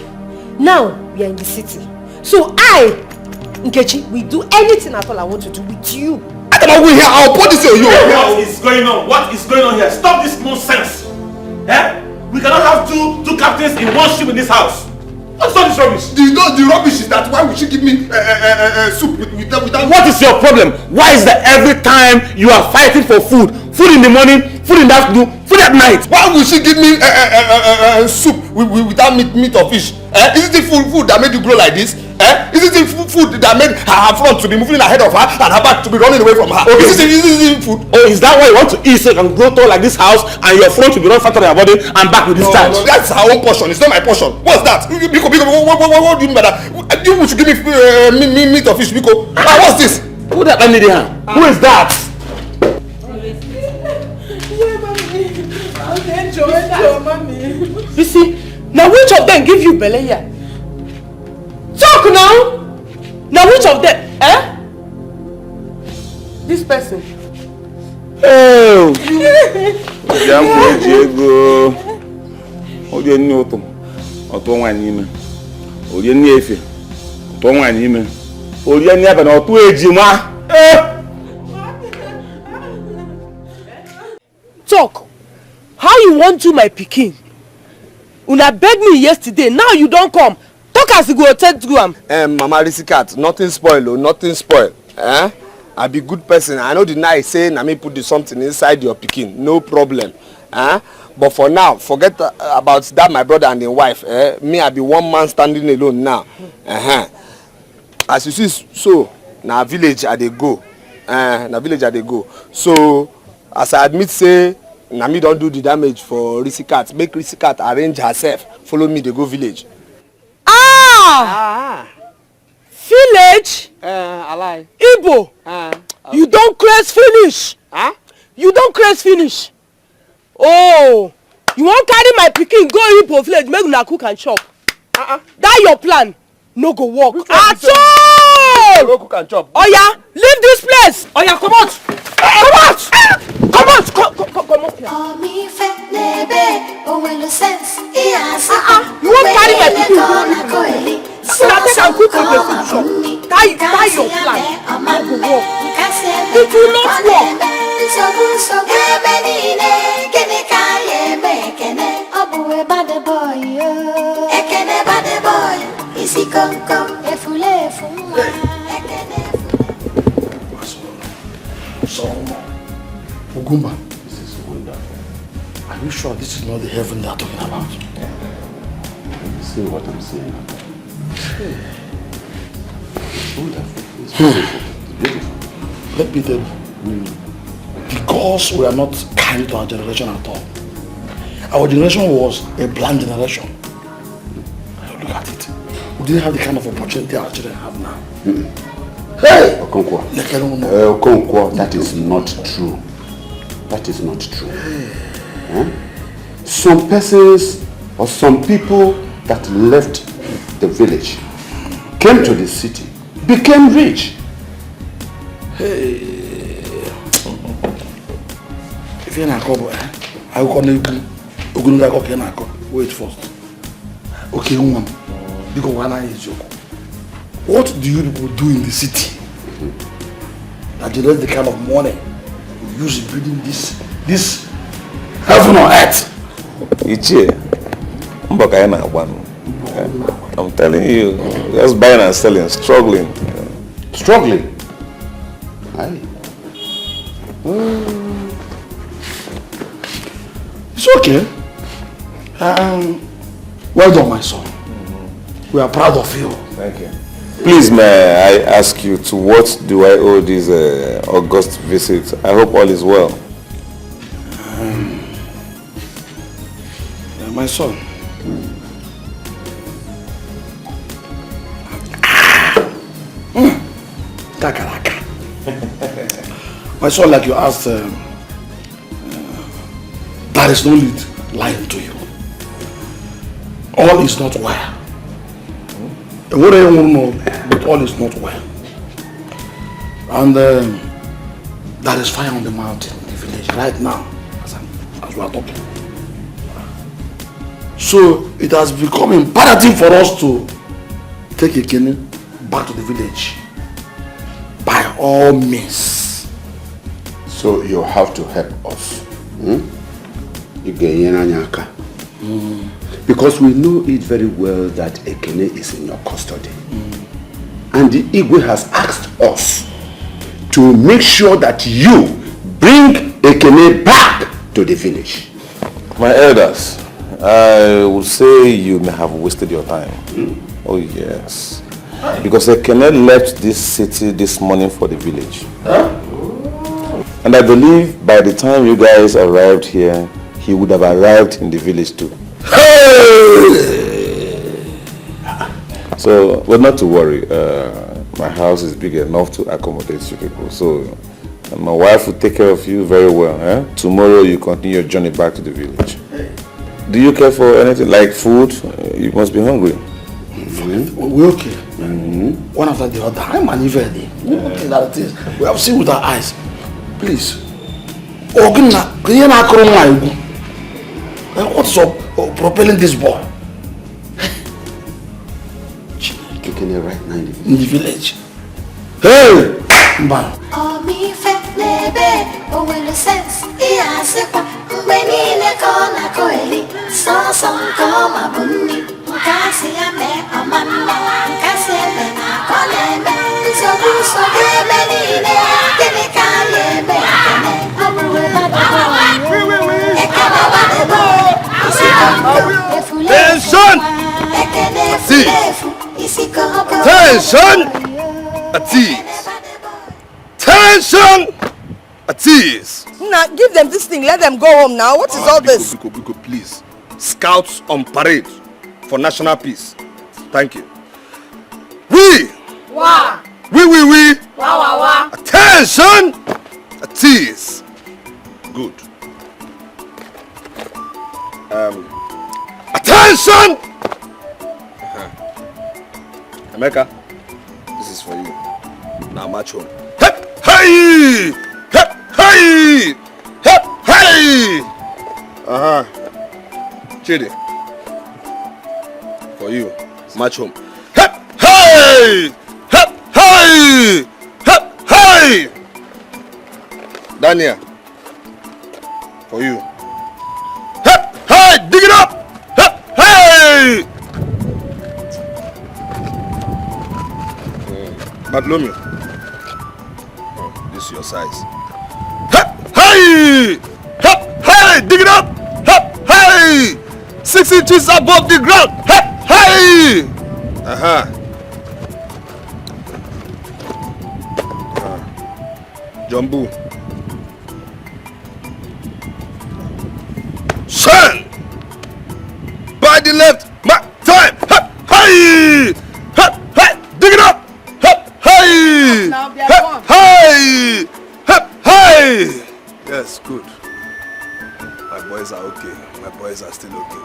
Now we are in the city. So I, Nkechi, will do anything at all I want to do with you. I'll put this on you. What is going on? What is going on here? Stop this nonsense. Eh? We cannot have two captains in one ship in this house. What's all this rubbish? The rubbish is that why would she give me soup without... What is your problem? Why is that every time you are fighting for food? Food in the morning, food in the afternoon, food at night. Why would she give me soup without meat or fish? Is it the food that made you grow like this? Is it the food that made her front to be moving ahead of her and her back to be running away from her? Okay. Is it food? Oh, is that why you want to eat so you can grow tall like this house and your front will be run faster than your body and back with this charge? No, that's her own portion. It's not my portion. What's that? Biko, what do you mean by that? You should give me meat or fish, Biko. What's this? Who that lady here? Who is that? You see, now which of them give you belly here? Talk now! Now which of them? This person. Oh! Diego. Oye ni oto. Oto nwa ni me. Oye ni efe. Oto nwa ni me. Oye ni aba na oto ejima. Talk. How you want to my pikin? Una beg me yesterday, now you don't come. Talk as you go take to am. Mama Risikat, nothing spoil, oh, nothing spoil. I be good person. I know the night say na me put something inside your pikin, no problem. But for now, forget about that my brother and his wife. Me, I be one man standing alone now. As you see, so na village I dey go. So as I admit say na me don't do the damage for Risikat. Make Risikat arrange herself. Follow me, they go village. Village? Alai. Igbo. You don't craze finish. You don't craze finish. Oh, you won't carry my pikin go Igbo village, make una cook and chop. That your plan. No go work at all. Go cook and chop. Oya, leave this place. Oya, come out. Come out. Come out. Come up here. You won't carry my pikin go Igbo village. Now take and cook with the food shop. That your plan. No go work. It will not work. Ugumba, this is wonderful. Are you sure this is not the heaven they are talking about? You see what I'm saying? It's wonderful. It's beautiful. It's beautiful. Let me tell you, because we are not kind to our generation at all. Our generation was a bland generation. Look at it. We didn't have the kind of opportunity our children have now. Hey! Okonkwo. Okonkwo, that is not true. That is not true. Some persons or some people that left the village, came to the city, became rich. Hey. If you're not I will call you. Wait first. Okay, woman. Because what do you people do in the city? That generate the kind of money you use in building this heaven on earth? I'm telling you, just buying and selling, struggling. Struggling? Aye. It's okay. Well done, my son. We are proud of you. Thank you. Please, may I ask you, to what do I owe this August visit? I hope all is well. My son. My son, like you asked, there is no need lying to you. All is not well. What I want to know, but all is not well. And there is fire on the mountain in the village right now, as we are talking. So it has become imperative for us to take a canoe back to the village. By all means. So you have to help us. Because we know it very well that Ekene is in your custody. And the Igwe has asked us to make sure that you bring Ekene back to the village. My elders, I would say you may have wasted your time. Oh yes. Because Ekene left this city this morning for the village. And I believe by the time you guys arrived here, he would have arrived in the village too. So, but not to worry. My house is big enough to accommodate you people. So, my wife will take care of you very well. Tomorrow you continue your journey back to the village. Do you care for anything like food? You must be hungry. We're okay. One after the other. I'm an evil. We have seen with our eyes. Please. What's up propelling this boy? Kicking it right now in the village. Hey! Man. Tension! Tension! At ease. Tension! At ease. Now, give them this thing. Let them go home now. What is all this? Biko, please. Scouts on parade for national peace. Thank you. We! Wow! We! Wow, wow, wow. Attention! At ease. Good. Attention! Emeka, this is for you. Now march home. Hep, hey! Hep, hey! Hep, hey! Chidi, for you. March home. Hep, hey! Hep, hey! Hep, hey! Daniel, for you. Hep, hey! Dig it up! Hep, hey! Bartholomew, this is your size. Hep, hey! Hep, hey! Dig it up! Hep, hey! 6 inches above the ground! Hep, hey! Jumbo. Send! By the left, mark time! Hep, hey! Hep, hey! Dig it up! Hep, hey! Hep, hey! Hep, hey! Yes, good. My boys are okay. My boys are still okay.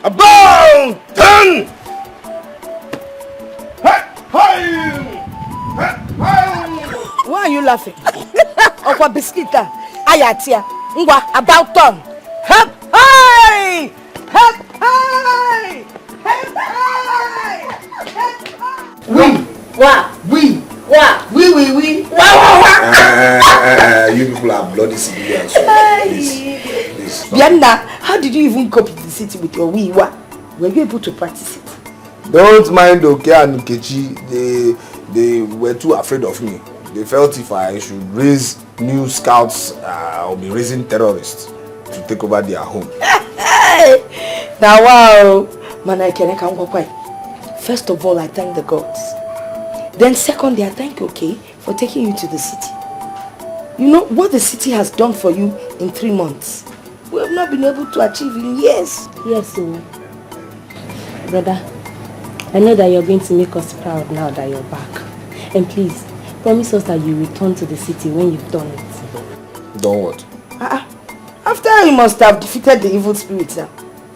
About 10! Hey! Hey! Why are you laughing? Okwa biskita, ayatia, ngwa about turn. Hep, hey! Hey! Hey! Hey! We! You people are bloody civilians. So please. Bianna, how did you even cope in the city with your wiwa? Were you able to practice it? Don't mind Oke and Nkechi. They were too afraid of me. They felt if I should raise new scouts, I'll be raising terrorists to take over their home. Now wow, man, I can't quite. First of all, I thank the gods. Then secondly, I thank Oke for taking you to the city. You know what the city has done for you in 3 months? We have not been able to achieve in years. Yes, so brother, I know that you're going to make us proud now that you're back. And please, promise us that you return to the city when you've done it. Done what? After you must have defeated the evil spirits now.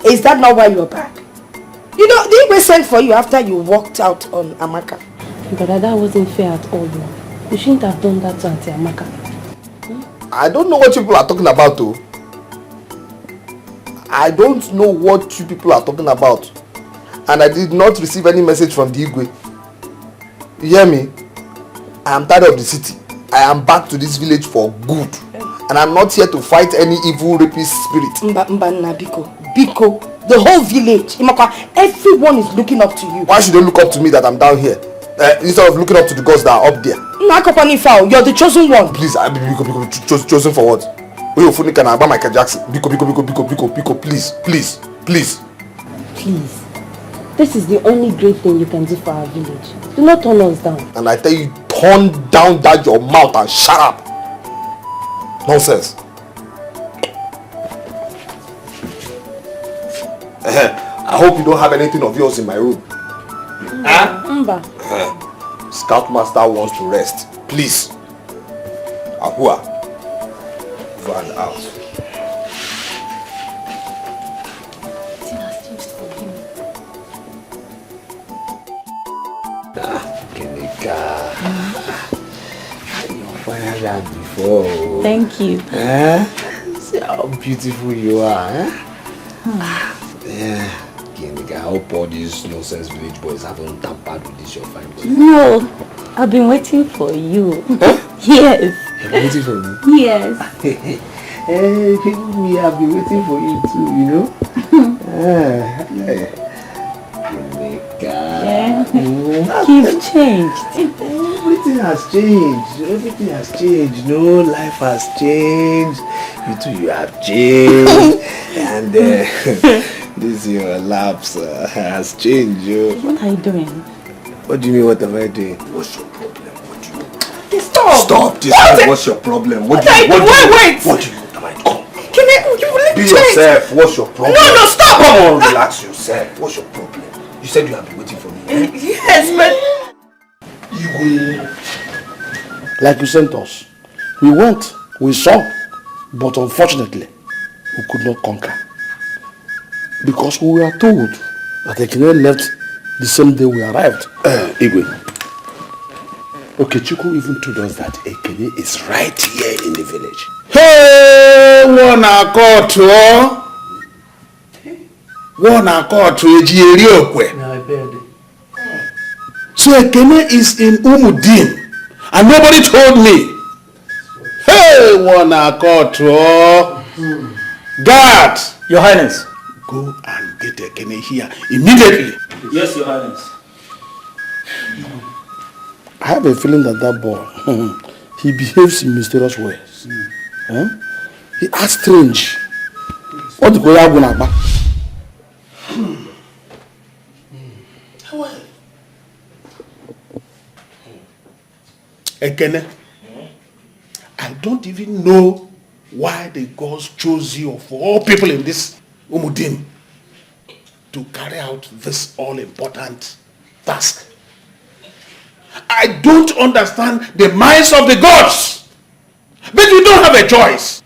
Is that not why you're back? You know, the Igwe sent for you after you walked out on Amaka. Brother, that wasn't fair at all. You shouldn't have done that to Auntie Amaka. I don't know what you people are talking about, though. I don't know what you people are talking about. And I did not receive any message from the Igwe. You hear me? I am tired of the city. I am back to this village for good. And I'm not here to fight any evil rapist spirit. Biko, the whole village, everyone is looking up to you. Why should they look up to me that I'm down here? Instead of looking up to the gods that are up there. You're the chosen one. Please, Biko, chosen for what? Can I buy Michael Jackson? Biko, please. Please. This is the only great thing you can do for our village. Do not turn us down. And I tell you, turn down that your mouth and shut up. Nonsense. I hope you don't have anything of yours in my room. Scoutmaster wants to rest. Please. Ahua. Over and out. Kenika. You're finer than before. Thank you. See how beautiful you are. Kenika, I hope all these nonsense village boys haven't tampered with this your fine boy. No, I've been waiting for you. Yes. You've been waiting for me? Yes. Me, I've been waiting for you too, you know? You've changed. Everything has changed. No, life has changed. You too, you have changed. And this your lapse has changed. What are you doing? What do you mean, what am I doing? What's your problem? Stop this. What's your problem? What do you want? What do you want? Come. Be yourself. What's your problem? No, stop! Come on, relax yourself. What's your problem? You said you have been waiting for me. Yes, but... Like you sent us. We went, we saw, but unfortunately, we could not conquer. Because we were told that Ekene left the same day we arrived. Igwe. Okechukwu even told us that Ekene is right here in the village. Hey, So Ekene is in Umudim and nobody told me. Hey, Guard! Your Highness. Go and get Ekene here immediately. Yes, Your Highness. I have a feeling that boy, he behaves in mysterious ways. He acts strange. What the boy going to Ekene, I don't even know why the gods chose you of all people in this Umudim to carry out this all-important task. I don't understand the minds of the gods, but you don't have a choice.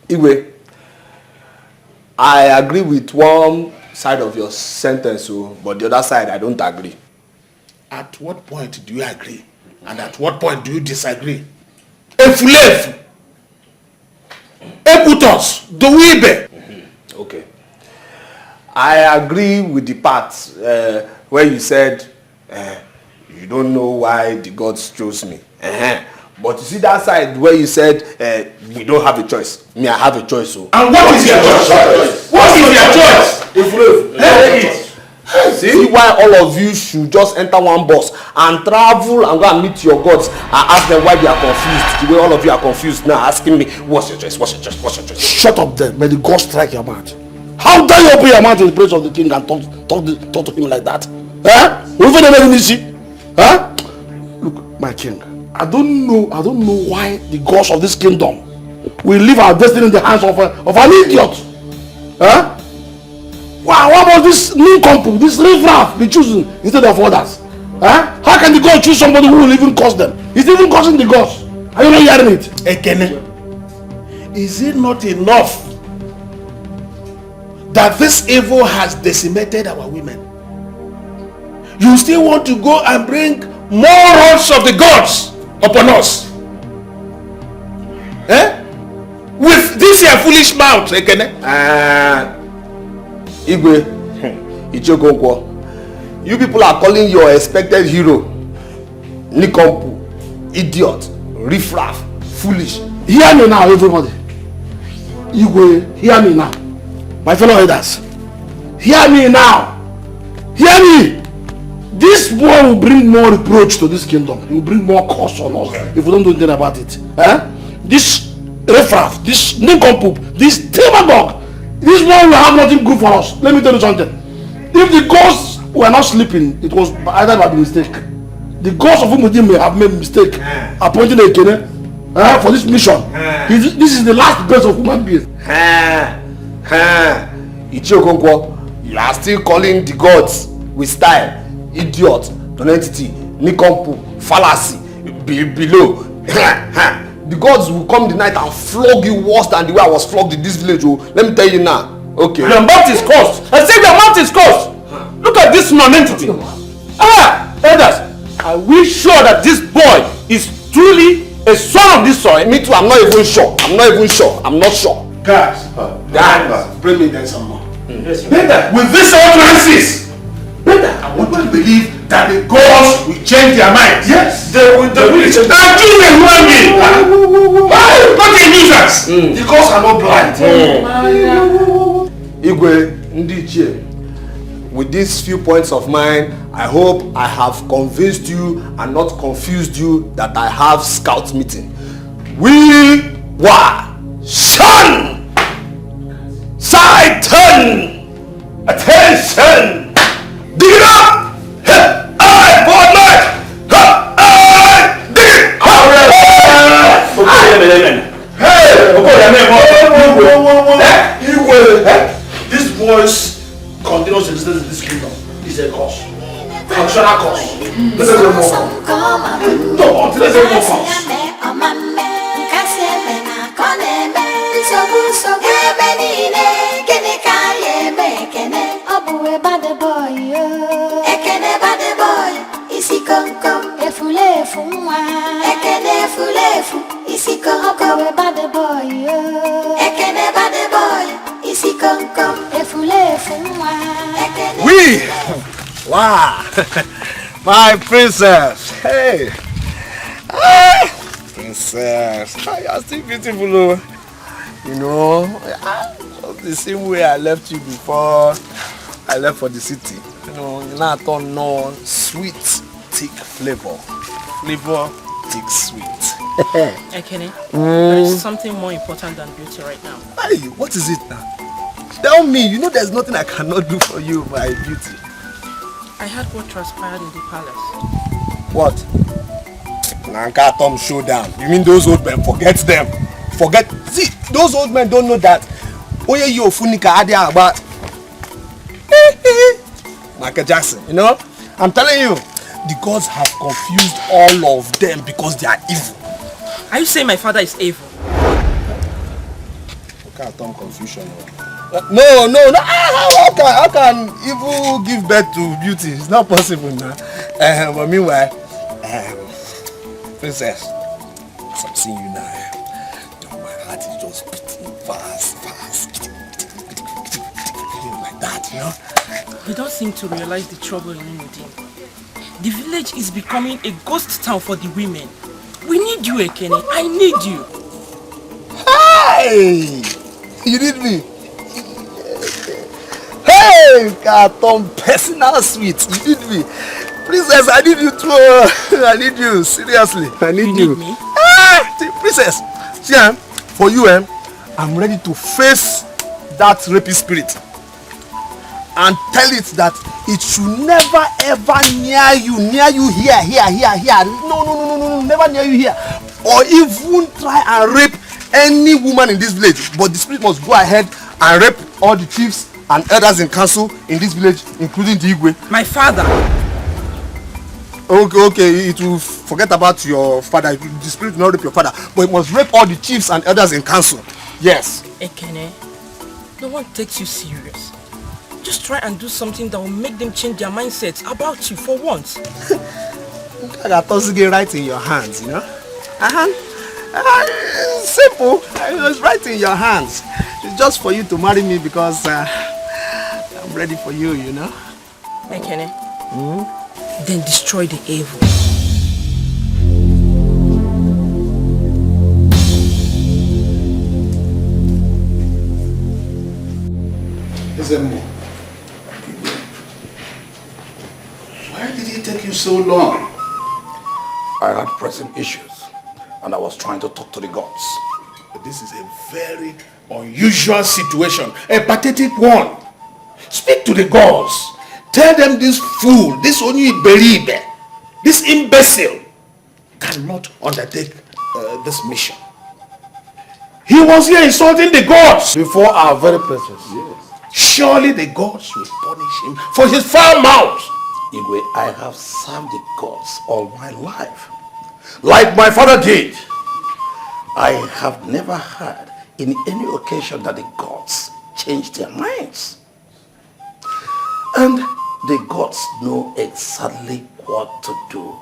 Igwe, I agree with one side of your sentence, but the other side I don't agree. At what point do you agree? And at what point do you disagree? Efulefu, Eputos, Dowibe, Okay. I agree with the part where you said you don't know why the gods chose me. But you see that side where you said we don't have a choice. Me, I have a choice. So. And what is your choice? What is your choice? See why all of you should just enter one bus and travel and go and meet your gods and ask them why they are confused. The way all of you are confused now, asking me, what's your choice? What's your choice? What's your choice? Shut up then. May the God strike your mouth. How dare you open your mouth in the presence of the king and talk to him like that? Huh? Look, my king, I don't know why the gods of this kingdom will leave our destiny in the hands of an idiot. Huh? Wow, what about this nincompoop, this riffraff be chosen instead of others? Huh? How can the God choose somebody who will even curse them? He's even cursing the gods. Are you not hearing it? Ekene, is it not enough that this evil has decimated our women? You still want to go and bring more wrath of the gods upon us? With this your foolish mouth, Ekene? Igwe, Ichokonkwo, you people are calling your expected hero nincompoop, idiot, riffraff, foolish. Hear me now, everybody. Igwe, hear me now. My fellow elders, hear me now. Hear me. This boy will bring more reproach to this kingdom. He will bring more curse on us if we don't do anything about it. This riffraff, this nincompoop, this demagogue, this one will have nothing good for us. Let me tell you something. If the gods were not sleeping, it was either by mistake. The gods of Umudim may have made a mistake appointing Ekene for this mission. This is the last best of human beings. Ichiokonkwo, you are still calling the gods with style idiot, nonentity, nincompoop, fallacy, below. The gods will come the night and flog you worse than the way I was flogged in this village. Oh, let me tell you now. Okay. Your mouth is cursed. I said your mouth is cursed. Look at this nonentity. Elders, are we sure that this boy is truly a son of this soil? Me too, I'm not even sure. I'm not sure. Guys, bring me then some more. Better, with this utterances, I want to believe that the gods will change their minds. Yes, they will change. And you a human being. Why? Not a nuisance. The gods are not blind. Igwe, Ndichie, with these few points of mine, I hope I have convinced you and not confused you that I have scout meeting. We were shun! Side turn! Attention! Dig it up! I for life! I dig it! This boy's continuous existence in this kingdom is a cause. Functional cause. This is a more cause. No, this is a more cause. We! Wow! My princess! Hey! Princess! You are still beautiful, oh. You know, the same way I left you before I left for the city. You know, you're not no sweet, thick flavor. Flavor, thick, sweet. Ekene, there is something more important than beauty right now. Hey, what is it now? Tell me, you know there's nothing I cannot do for you, my beauty. I heard what transpired in the palace. What? Nanka Tom showdown. You mean those old men? Forget them. Forget. See, those old men don't know that. Oye yo funika adia about Michael Jackson, you know? I'm telling you, the gods have confused all of them because they are evil. Are you saying my father is evil? Okay, Tom confusion. No. How can evil give birth to beauty? It's not possible now. But meanwhile, princess, as I'm seeing you now, my heart is just beating fast. that, you know? You don't seem to realize the trouble in Umudim. The village is becoming a ghost town for the women. We need you, Ekene. I need you. Hey! You need me? Hey! Carton personal sweet. You need me? Princess, I need you too. I need you. Seriously. I need you. Need me? Princess. See, for you, I'm ready to face that rapist spirit and tell it that it should never ever near you here. No, never near you here. Or even try and rape any woman in this village. But the spirit must go ahead and rape all the chiefs and elders in council in this village, including the Igwe. My father. Okay, it will forget about your father. The spirit will not rape your father, but it must rape all the chiefs and elders in council. Yes. Ekene, no one takes you serious. Just try and do something that will make them change their mindsets about you for once. I got Tosige right in your hands, you know? Simple. It was right in your hands. It's just for you to marry me because I'm ready for you, you know? Ekene, then destroy the evil. Why did it take you so long? I had pressing issues and I was trying to talk to the gods. But this is a very unusual situation, a pathetic one. Speak to the gods. Tell them this fool, this Onyi-Beribe, this imbecile cannot undertake this mission. He was here insulting the gods before our very presence. Yes. Surely the gods will punish him for his foul mouth. Igwe, I have served the gods all my life. Like my father did. I have never heard in any occasion that the gods changed their minds. And the gods know exactly what to do.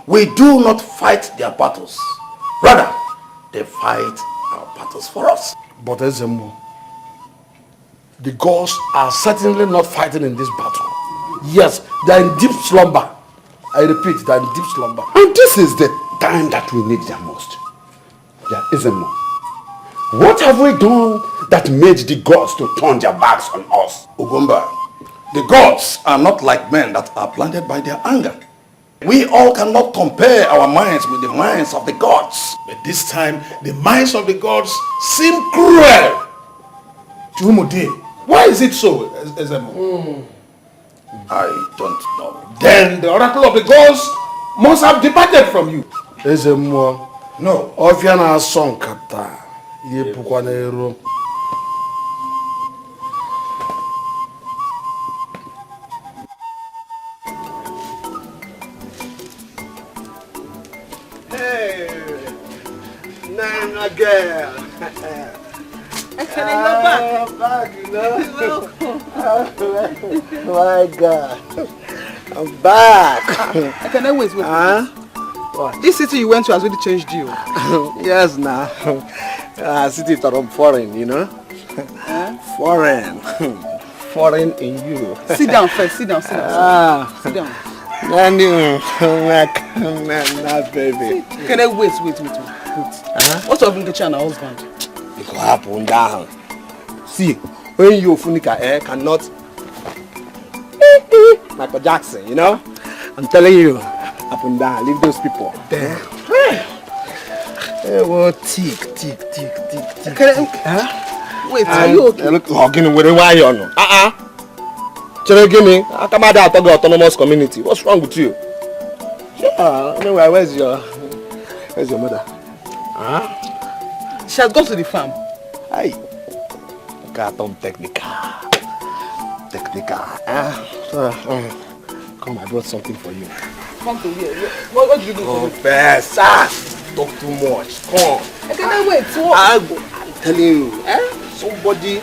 We do not fight their battles. Rather, they fight our battles for us. But Ezemo, the gods are certainly not fighting in this battle. Yes, they are in deep slumber. I repeat, they are in deep slumber. And this is the time that we need them most. Yeah, Ezemo, what have we done that made the gods to turn their backs on us? Ugumba, the gods are not like men that are blinded by their anger. We all cannot compare our minds with the minds of the gods. But this time, the minds of the gods seem cruel to Umudim. Why is it so, Ezemo? I don't know. Then the oracle of the gods must have departed from you. Ezemo, no. Ofiana song kata. Ye pukwanero. Nana girl. Ekene, you're back. Back, you know. Welcome. My God. I'm back. Ekene, wait. Huh? What? This city you went to has really changed you. Yes, now. City from foreign, you know. Foreign. Foreign in you. Sit down first. Sit down. Sit down. Not baby. Ekene, wait. What's up with Nkechi and her husband? It could happen down. See, when you Funika cannot Michael Jackson, you know? I'm telling you, up and down, leave those people. Damn. Well, tick. Wait, are you okay? Look, hugging with a wire on. Give I come out of the autonomous community. What's wrong with you? Yeah, anyway, where's your mother? Huh? She has gone to the farm. Hey. Carton technical. Come, I brought something for you. Come to here. What did you do for me? Confess. Talk too much. Come. Ekene, wait. I'm telling you. Somebody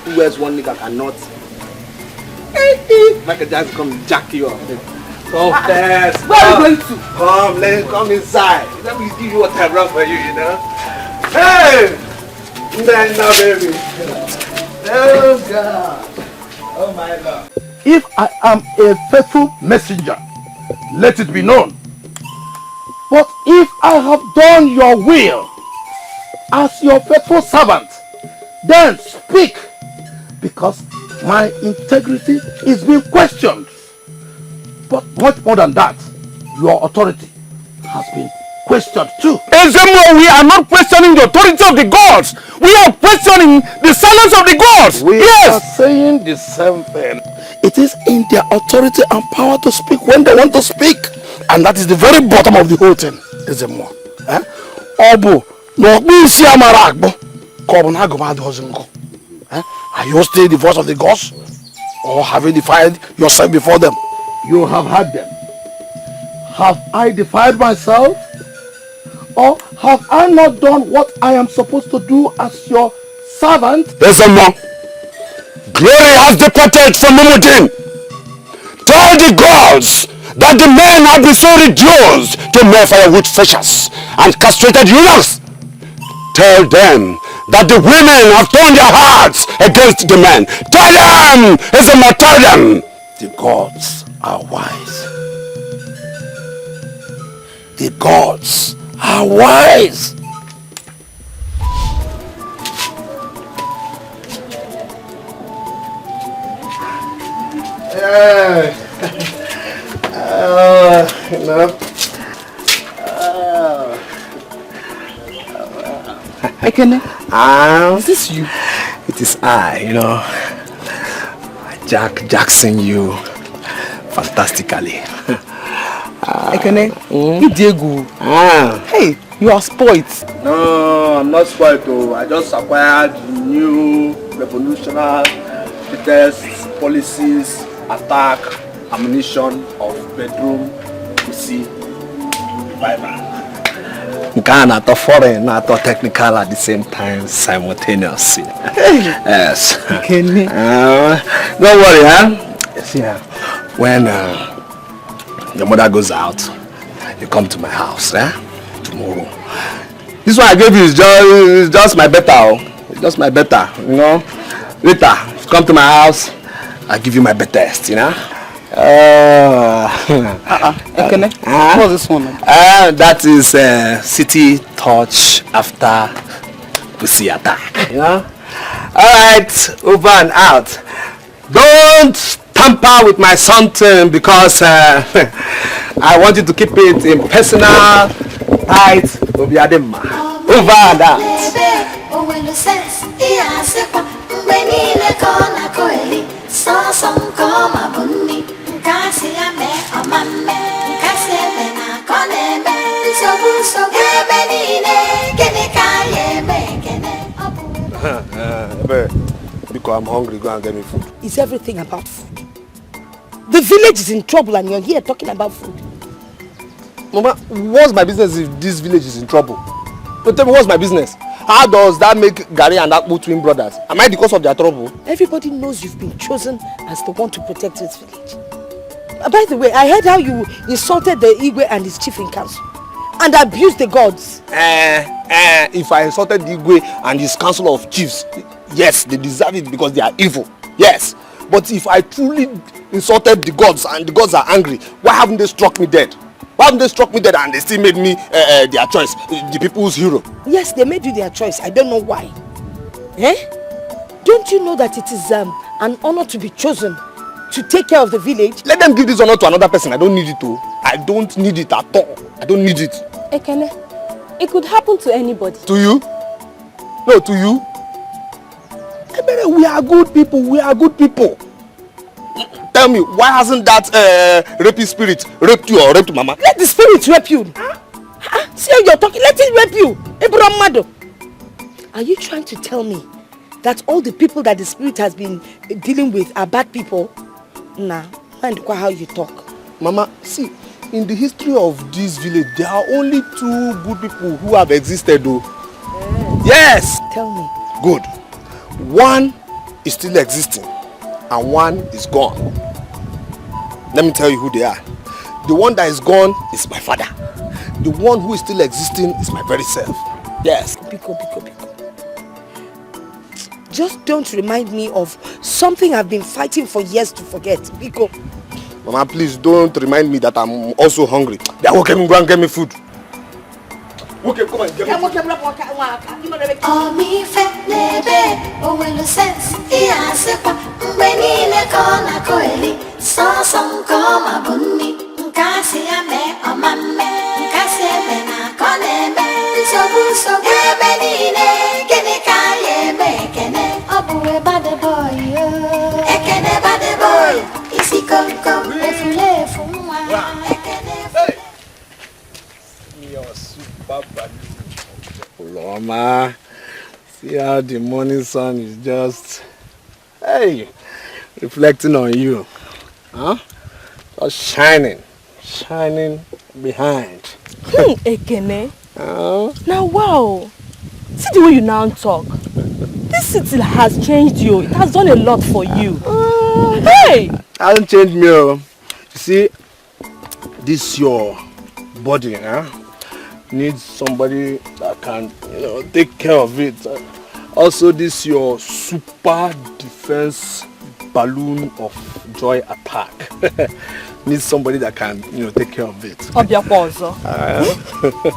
who wears one nigga cannot. Michael Jackson come jack you up. Confess. Where are you going to? Come inside. Let me give you what I brought for you, you know. Hey! No, baby. Oh, God. Oh my God. If I am a faithful messenger, let it be known. But if I have done your will as your faithful servant, then speak, because my integrity is being questioned. But much more than that, your authority has been questioned too. Ezemo, we are not questioning the authority of the gods. We are questioning the silence of the gods. We yes. are saying the same thing. It is in their authority and power to speak when they want to speak. And that is the very bottom of the whole thing. Ezemo. Obu, no isi amara agbo. Are you still the voice of the gods? Or have you defied yourself before them? You have had them. Have I defied myself? Or have I not done what I am supposed to do as your servant? Ezemo, glory has departed from Umudim. Tell the gods that the men have been so reduced to mere firewood fishers and castrated eunuchs. Tell them that the women have turned their hearts against the men. Tell them, Ezemo, tell them. The gods are wise. The gods are wise. Ekene, is this you? It is I, Jackson you fantastically. Ekene, Diego. Hey, you are spoiled. No, I'm not spoiled though. I just acquired new revolutionary latest policies, attack, ammunition of bedroom, PC, revival. Not foreign, not technical at the same time, simultaneously. Yes. Ekene. Don't worry, huh? See, when your mother goes out, you come to my house, tomorrow. This one I gave you is just my beta. It's just my beta, Later, if you come to my house, I'll give you my best, Ekene, what's this one? That is city touch after pussy attack, Alright, over and out. Don't tamper with my something because I want you to keep it in personal, tight, over and out. Because I'm hungry, go and get me food. Is everything about food? The village is in trouble and you're here talking about food. Mama, what's my business if this village is in trouble? Don't tell me what's my business. How does that make Gary and Akpu twin brothers? Am I the cause of their trouble? Everybody knows you've been chosen as the one to protect this village. By the way, I heard how you insulted the Igwe and his chief in council and abused the gods. If I insulted the Igwe and his council of chiefs, yes, they deserve it because they are evil. Yes. But if I truly insulted the gods and the gods are angry, why haven't they struck me dead? Why haven't they struck me dead and they still made me their choice, the people's hero? Yes, they made you their choice. I don't know why. Don't you know that it is an honor to be chosen to take care of the village? Let them give this honor to another person. I don't need it too. I don't need it at all. I don't need it. Ekene, it could happen to anybody. To you? No, to you? We are good people. We are good people. Tell me, why hasn't that rapist spirit raped you or raped Mama? Let the spirit rape you. See how you're talking? Let it rape you. Mado. Are you trying to tell me that all the people that the spirit has been dealing with are bad people? Nah, mind how you talk. Mama, see, in the history of this village, there are only 2 good people who have existed though. Yes! Tell me. Good. One is still existing and one is gone. Let me tell you who they are. The one that is gone is my father. The one who is still existing is my very self. Yes. Biko. Just don't remind me of something I've been fighting for years to forget. Biko. Mama, please don't remind me that I'm also hungry. They will come and go and get me food. Okay, come on, get me food. Oh, me fat nebe, oh, well, sense, yeah, sepa, when in a corner, coeli, so some come a bunny, Cassia me, oh, mamma, Cassia mena, coneme, so, Ebenine, Kenekaye, Bekene, oh, boy, bad boy, Ekene, bad boy, is he come, if you live from one, You're super bad. Loma, see how the morning sun is just, hey, reflecting on you, huh? Just shining behind. Ekene. Now wow, see the way you now talk. This city has changed you. It has done a lot for you. Hey! It hasn't changed me. You see, this your body, huh? Needs somebody that can, take care of it. Also, this your super defense balloon of joy attack. Needs somebody that can, take care of it.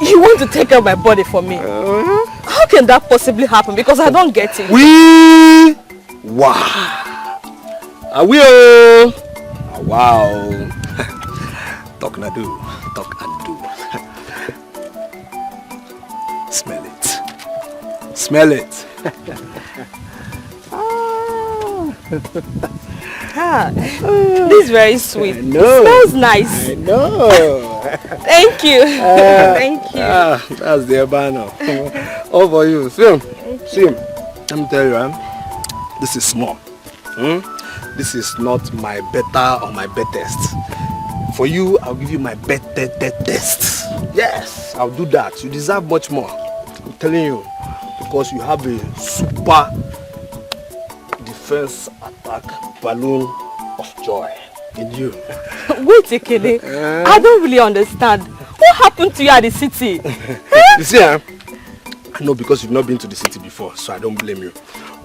You want to take care of my body for me? How can that possibly happen? Because I don't get it. Wow. I will. Wow. Talk and do. Smell it. This is very sweet. It smells nice. I know. Thank you. Thank you. That's the banner. All for you. See, let me tell you, this is small. This is not my better or my bestest. For you, I'll give you my best. Yes, I'll do that. You deserve much more. I'm telling you, because you have a super defense attack balloon of joy in you. Wait, Ekene. I don't really understand. What happened to you at the city? You see, I know because you've not been to the city before, so I don't blame you.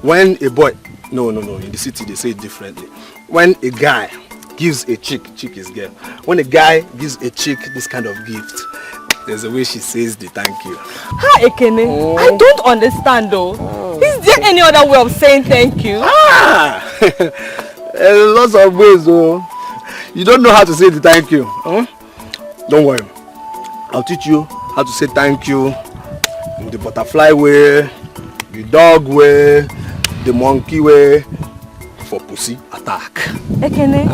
When a boy, no, in the city they say it differently. When a guy gives a chick is girl. When a guy gives a chick this kind of gift, there's a way she says the thank you. Hi, Ekene. I don't understand though. Is there any other way of saying thank you? There's lots of ways though. You don't know how to say the thank you. Don't worry. I'll teach you how to say thank you in the butterfly way, the dog way, the monkey way, for pussy attack. Ekene,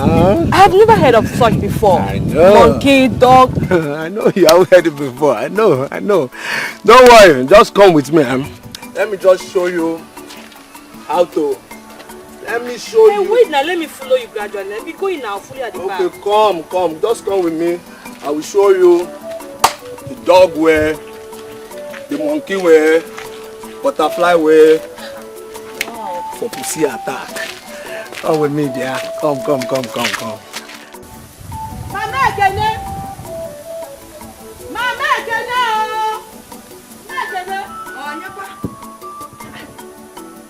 I have never heard of such before. I know. Monkey, dog. I know you haven't heard it before. I know. Don't worry, just come with me. Let me just show you how to. Let me show you. Wait now, let me follow you gradually. Let me go in now, fully at the back. Okay, come. Just come with me. I will show you the dog way, the monkey way, butterfly way, for pussy attack. Come with me, dear. Come. Mama Ekene!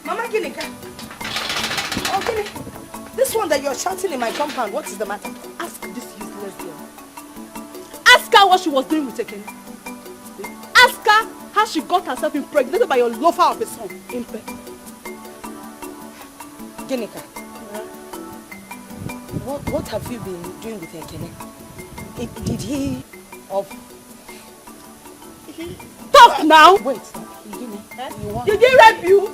Mama Ginika! Oh, Gini, this one that you're shouting in my compound, what is the matter? Ask this useless girl. Ask her what she was doing with Ekene. Ask her how she got herself impregnated by your lover of a son. Ginika, what have you been doing with Ekene? Did he... Talk now! Wait, Did he rape you?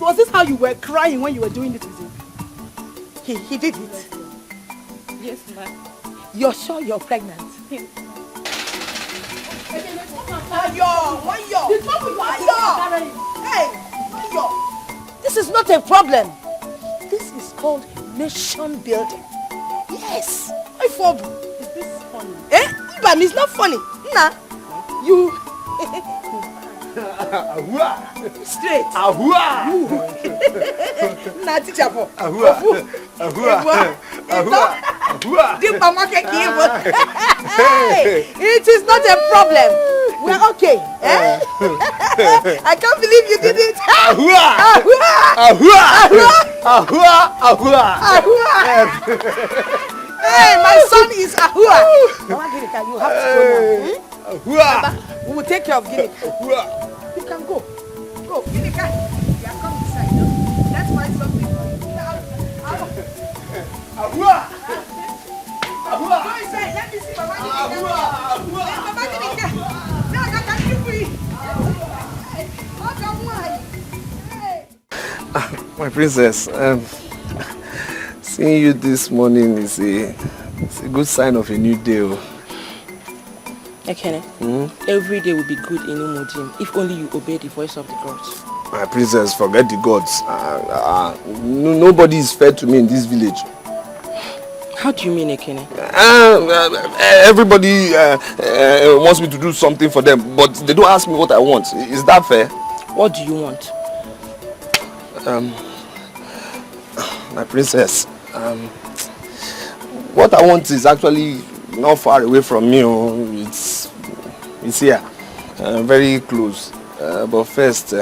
Was this how you were crying when you were doing it with him? He did it? Yes, ma'am. You're sure you're pregnant? This is not a problem. This is called nation building. Yes. Is this funny? But it's not funny. Nah. You... Straight. Nah, teacher. It is not a problem. We're okay. I can't believe you did it. Hey, my son is Ahua. Mama Ginika, you have to go now. Baba, we will take care of Ginika. You can go. Go, Ginika. You are coming inside. No? That's why something for you. Ahua. Ahua. Go inside. Let me see Mama Ginika. Mama Ginika. No, can you free? My princess, seeing you this morning is a good sign of a new day. Ekene, every day will be good in Umudim if only you obey the voice of the gods. My princess, forget the gods. Nobody is fair to me in this village. How do you mean, Ekene? Everybody wants me to do something for them, but they don't ask me what I want. Is that fair? What do you want? My princess, what I want is actually not far away from me. It's here, very close. But first,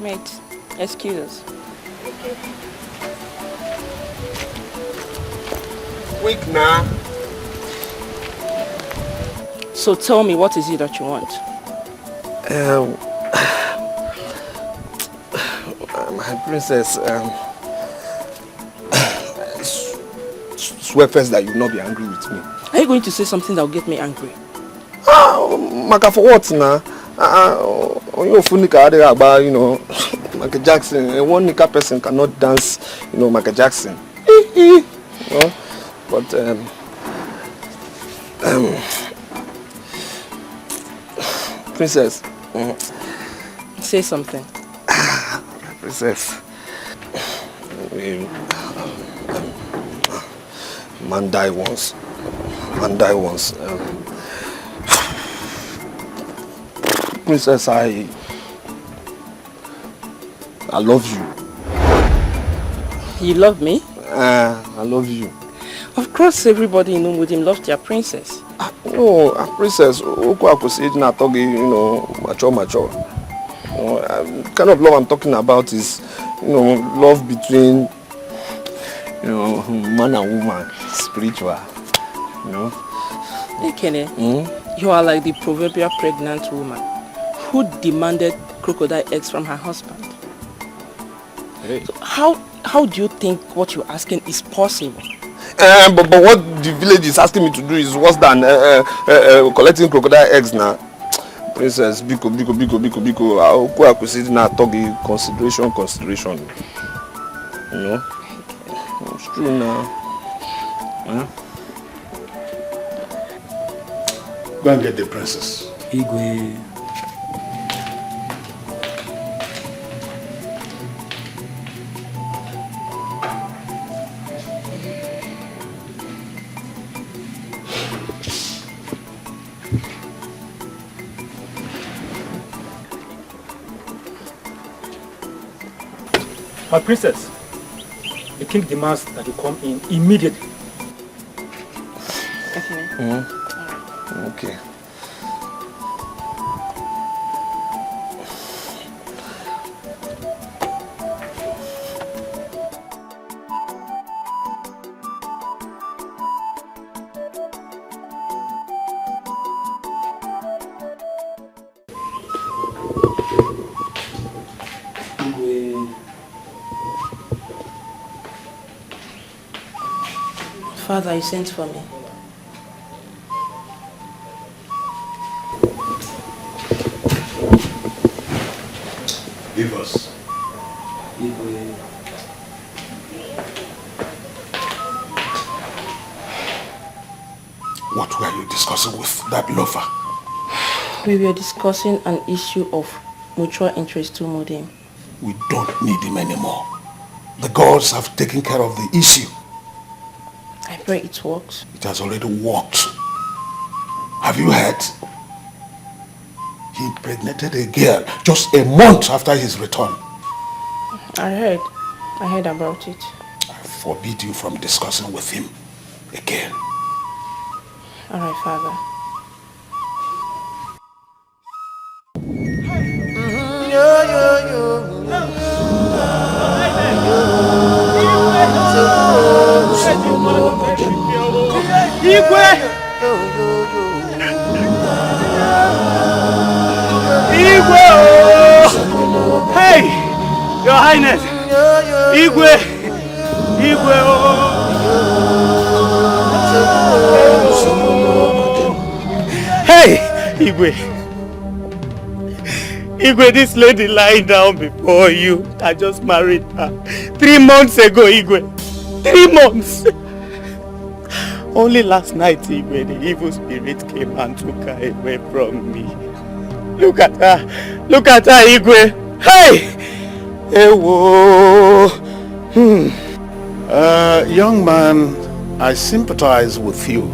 mate, excuse us. Quick now. So tell me, what is it that you want? My princess, swear first that you will not be angry with me. Are you going to say something that will get me angry? Maka, for what now? You know, Michael Jackson. One Nika person cannot dance, you know, Michael Jackson. You know? But princess, say something. Princess, man die once. Princess, I love you. You love me? I love you. Of course, everybody in Umudim loves their princess. No, princess, you know, mature. You know, the kind of love I'm talking about is, you know, love between, you know, man and woman, spiritual, you know. Ekene, you are like the proverbial pregnant woman who demanded crocodile eggs from her husband. Hey. So how do you think what you're asking is possible? But what the village is asking me to do is worse than collecting crocodile eggs now. Princess, biko. I could see now talking consideration. You know? It's true now. Huh? Go and get the princess. Igwe. My princess, the king demands that you come in immediately. Okay. Father, you sent for me. Leave us. What were you discussing with that lover? We were discussing an issue of mutual interest to Mudim. We don't need him anymore. The gods have taken care of the issue. I pray it works. It has already worked. Have you heard? He impregnated a girl just a month after his return. I heard about it. I forbid you from discussing with him again. All right, Father. Igwe! Igwe! Oh! Hey! Your Highness! Igwe! Igwe! Oh! Hey! Igwe! Igwe, this lady lying down before you, I just married her 3 months ago, Igwe. 3 months! Only last night, Igwe, the evil spirit came and took her away from me. Look at her! Look at her, Igwe! Hey! Ewo! Young man, I sympathize with you,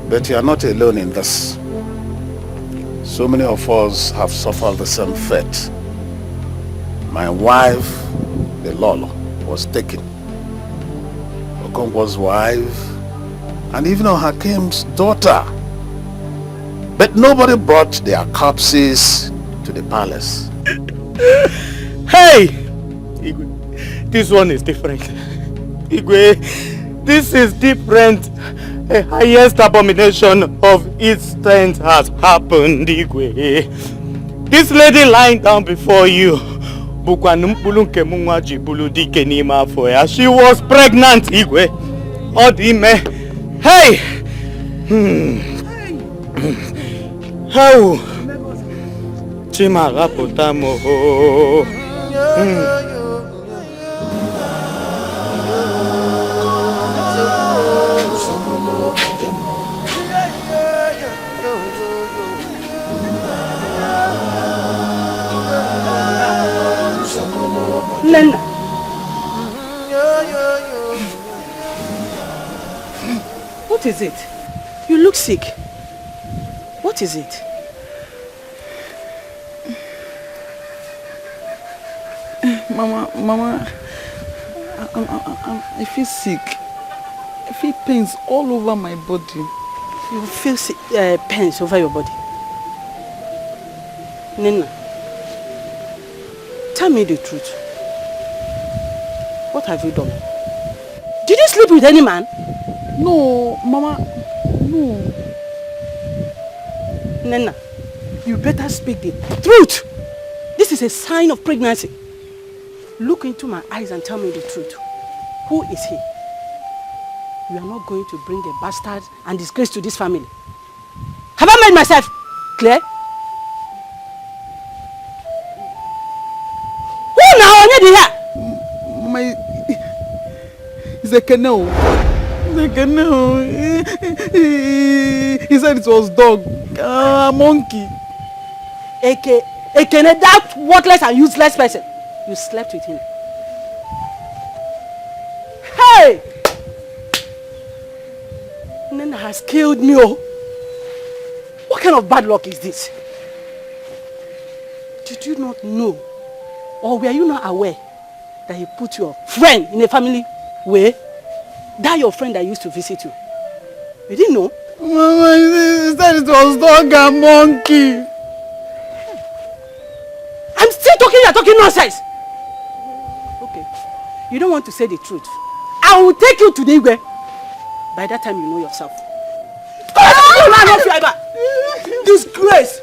but you are not alone in this. So many of us have suffered the same fate. My wife, the Lolo, was taken. Okonkwo's wife, and even Hakim's daughter. But nobody brought their corpses to the palace. Hey! Igwe, this one is different. Igwe, this is different. The highest abomination of its strength has happened, Igwe. This lady lying down before you, she was pregnant, Igwe. Odime. Hey! How? Chima rapotamo. Nana. What is it? You look sick. What is it? Mama, I feel sick. I feel pains all over my body. You feel sick, pains over your body? Nina, tell me the truth. What have you done? Did you sleep with any man? No, Mama, no. Nina, you better speak the truth. This is a sign of pregnancy. Look into my eyes and tell me the truth. Who is he? You are not going to bring a bastard and disgrace to this family. Have I made myself clear? Who now? My... It's a canal. It's a canal. He said it was dog. Monkey. A that worthless and useless person. You slept with him. Hey! Nana has killed me. Oh. What kind of bad luck is this? Did you not know? Or were you not aware that he put your friend in a family way? That your friend that used to visit you. You didn't know? Mama, he said it was dog and monkey. I'm still talking, you're talking nonsense. Okay. You don't want to say the truth. I will take you to the Igwe. By that time you know yourself. Disgrace.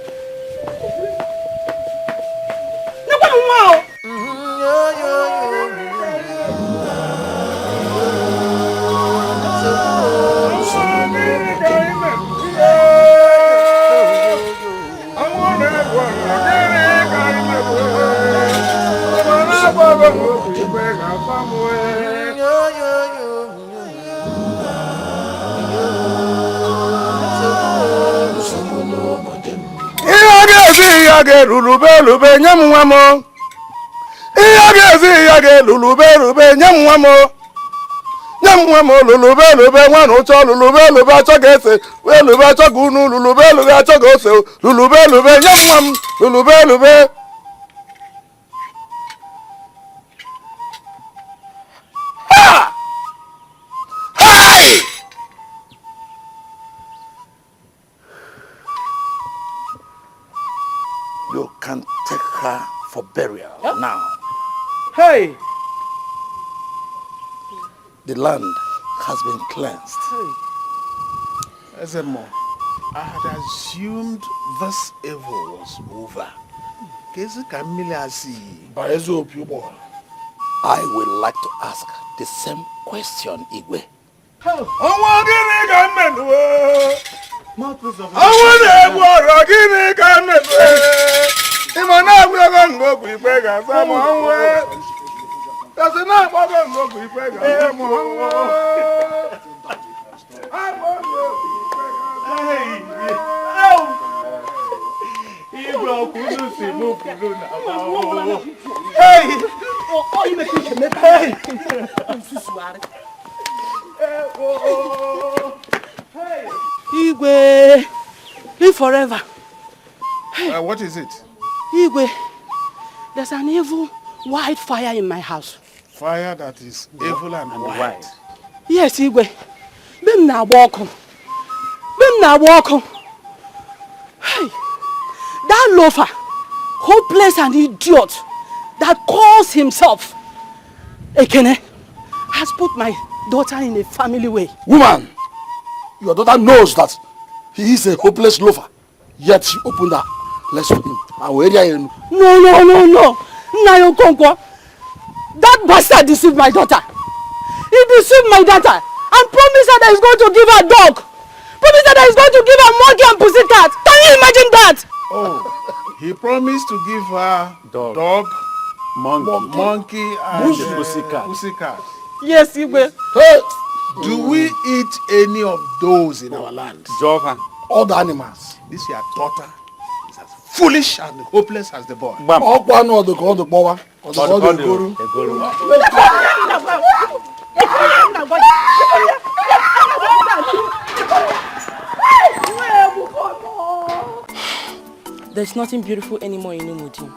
Udo can take her for burial now. Hey! The land has been cleansed. Ezemo, I had assumed this evil was over. I would like to ask the same question, Igwe. Igwe, live forever. What is it? Igwe, there's an evil white fire in my house. Fire that is evil and white. Yes, Igwe. Bim na walk. Hey, that loafer, hopeless and idiot, that calls himself Ekene, has put my daughter in a family way. Woman, your daughter knows that he is a hopeless loafer. Yet she opened her. Let's him. No. Nayo Konkwa. That bastard deceived my daughter. He deceived my daughter and promised her that he's going to give her a dog. Promised her that he's going to give her monkey and pussycat. Can you imagine that? Oh, he promised to give her dog, monkey and pussycat. Yes, Igwe. Hey, do we eat any of those in our land? All the animals. This your daughter is as foolish and hopeless as the boy. There's nothing beautiful anymore in Umudim.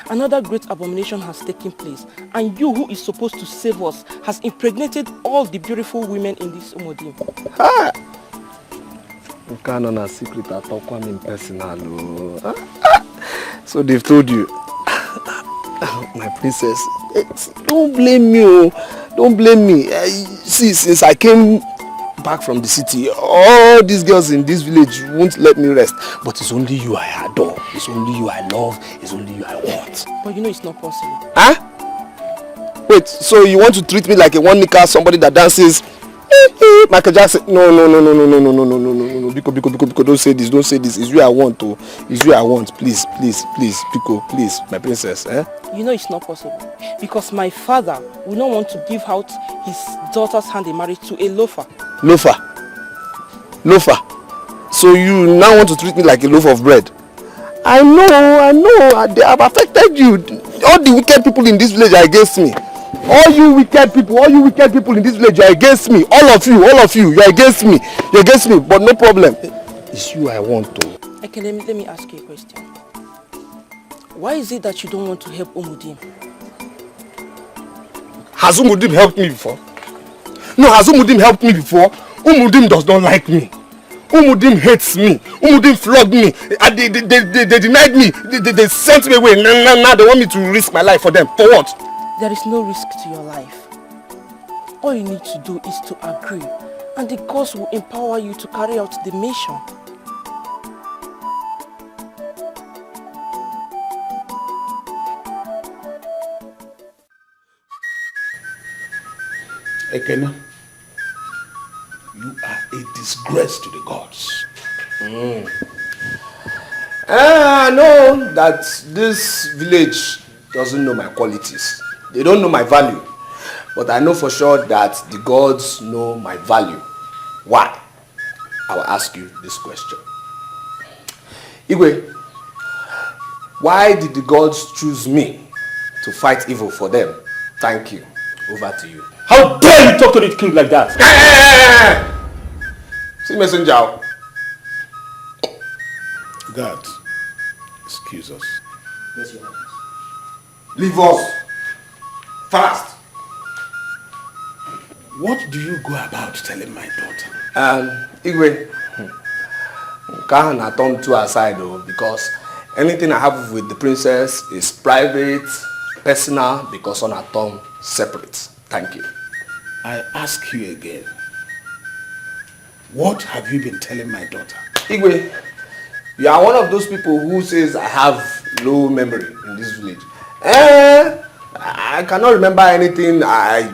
Another great abomination has taken place, and you who is supposed to save us has impregnated all the beautiful women in this Umudim. Canon secret I talk one in personal. So they've told you. My princess, don't blame me. Don't blame me. See, since I came back from the city, all these girls in this village won't let me rest. But it's only you I adore. It's only you I love. It's only you I want. But you know it's not possible. Huh? Wait, so you want to treat me like a one-nicker, somebody that dances Michael Jackson? No. Biko, don't say this. It's you I want to. It's you I want. Please, Biko, please, my princess. You know it's not possible. Because my father will not want to give out his daughter's hand in marriage to a loafer. Loafer. So you now want to treat me like a loaf of bread? I know. They have affected you. All the wicked people in this village are against me. All you wicked people in this village are against me. All of you, you're against me. But no problem. It's you I want to. Okay, let me ask you a question. Why is it that you don't want to help Umudim? Has Umudim helped me before? No, has Umudim helped me before? Umudim does not like me. Umudim hates me. Umudim flogged me. They denied me. They sent me away. Now they want me to risk my life for them. For what? There is no risk to your life. All you need to do is to agree, and the gods will empower you to carry out the mission. Ekene, you are a disgrace to the gods. I know that this village doesn't know my qualities. They don't know my value. But I know for sure that the gods know my value. Why? I will ask you this question. Igwe, why did the gods choose me to fight evil for them? Thank you. Over to you. How dare you talk to the king like that? See messenger. God, excuse us. Yes, Your Highness. Leave us. Fast. What do you go about telling my daughter? Igwe, Kahan had turned to her side because Anything I have with the princess is private, personal, because on our tongue separate. Thank you. I ask you again. What have you been telling my daughter? Igwe, you are one of those people who says I have low memory in this village. I cannot remember anything I've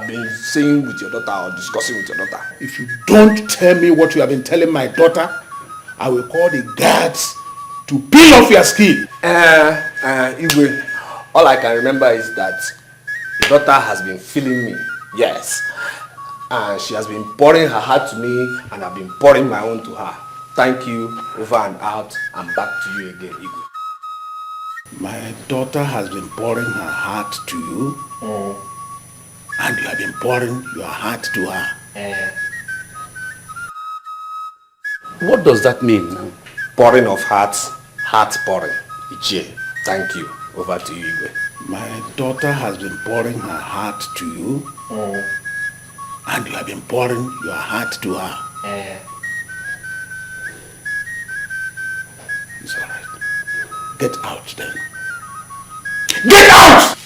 been saying with your daughter or discussing with your daughter. If you don't tell me what you have been telling my daughter, I will call the guards to peel off your skin. Igwe, all I can remember is that your daughter has been feeling me. Yes. And she has been pouring her heart to me, and I've been pouring my own to her. Thank you, over and out, and back to you again, Igwe. My daughter has been pouring her heart to you, and you have been pouring your heart to her. What does that mean now? Pouring of hearts, heart pouring. Ichie, thank you. Over to you, Igwe. My daughter has been pouring her heart to you, and you have been pouring your heart to her. It's all right. Get out then. Get out!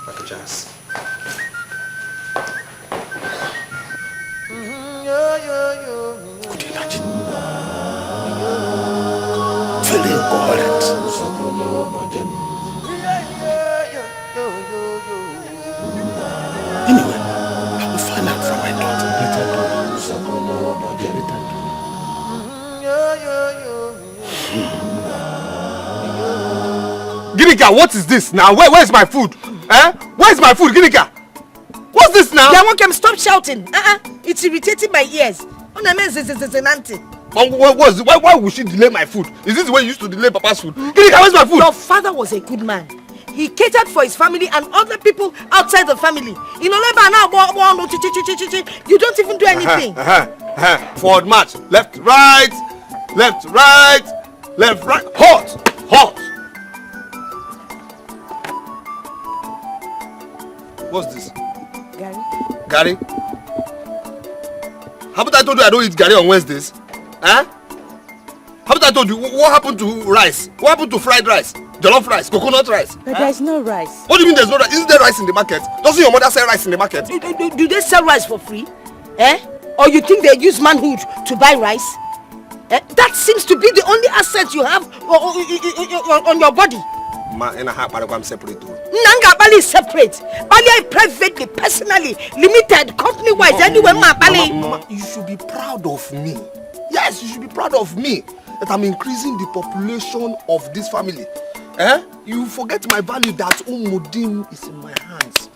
Accusations. Could you imagine? Feeling coherent. Anyway, I will find out from my daughter. Ginika, what is this now? Where's my food? Where's my food, Ginika? What's this now? Yawokem, stop shouting. It's irritating my ears. Why would she delay my food? Is this the way you used to delay Papa's food? Ginika, where's my food? Your father was a good man. He catered for his family and other people outside the family. You don't even do anything. Forward march. Left, right. Left, right. Left, right. Halt. Halt. What's this? Gary. Gary? Haven't I told you I don't eat Gary on Wednesdays? Haven't I told you what happened to rice? What happened to fried rice? Jollof rice, coconut rice. But there's no rice. What do you mean there's no rice? Isn't there rice in the market? Doesn't your mother sell rice in the market? Do they sell rice for free? Or you think they use manhood to buy rice? That seems to be the only asset you have on your body. I'm separate. Nanga Bali is separate. Bali privately, personally, limited, company-wise, anywhere, Mama, you should be proud of me. Yes, you should be proud of me that I'm increasing the population of this family. You forget my value that Umudim is in my hands.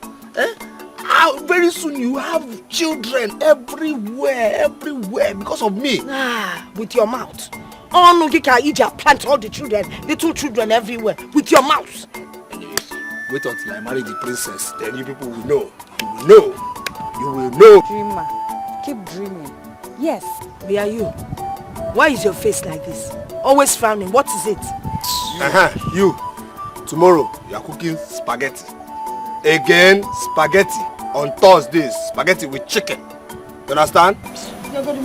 Very soon you have children everywhere because of me. With your mouth. Oh no, you can eat your plant all the children, little children everywhere, with your mouth. Wait until I marry the princess, then you people will know. You will know. You will know. Dreamer, keep dreaming. Yes. Where are you? Why is your face like this? Always frowning. What is it? You. Tomorrow, you are cooking spaghetti. Again, spaghetti. On Thursdays, spaghetti with chicken. You understand? What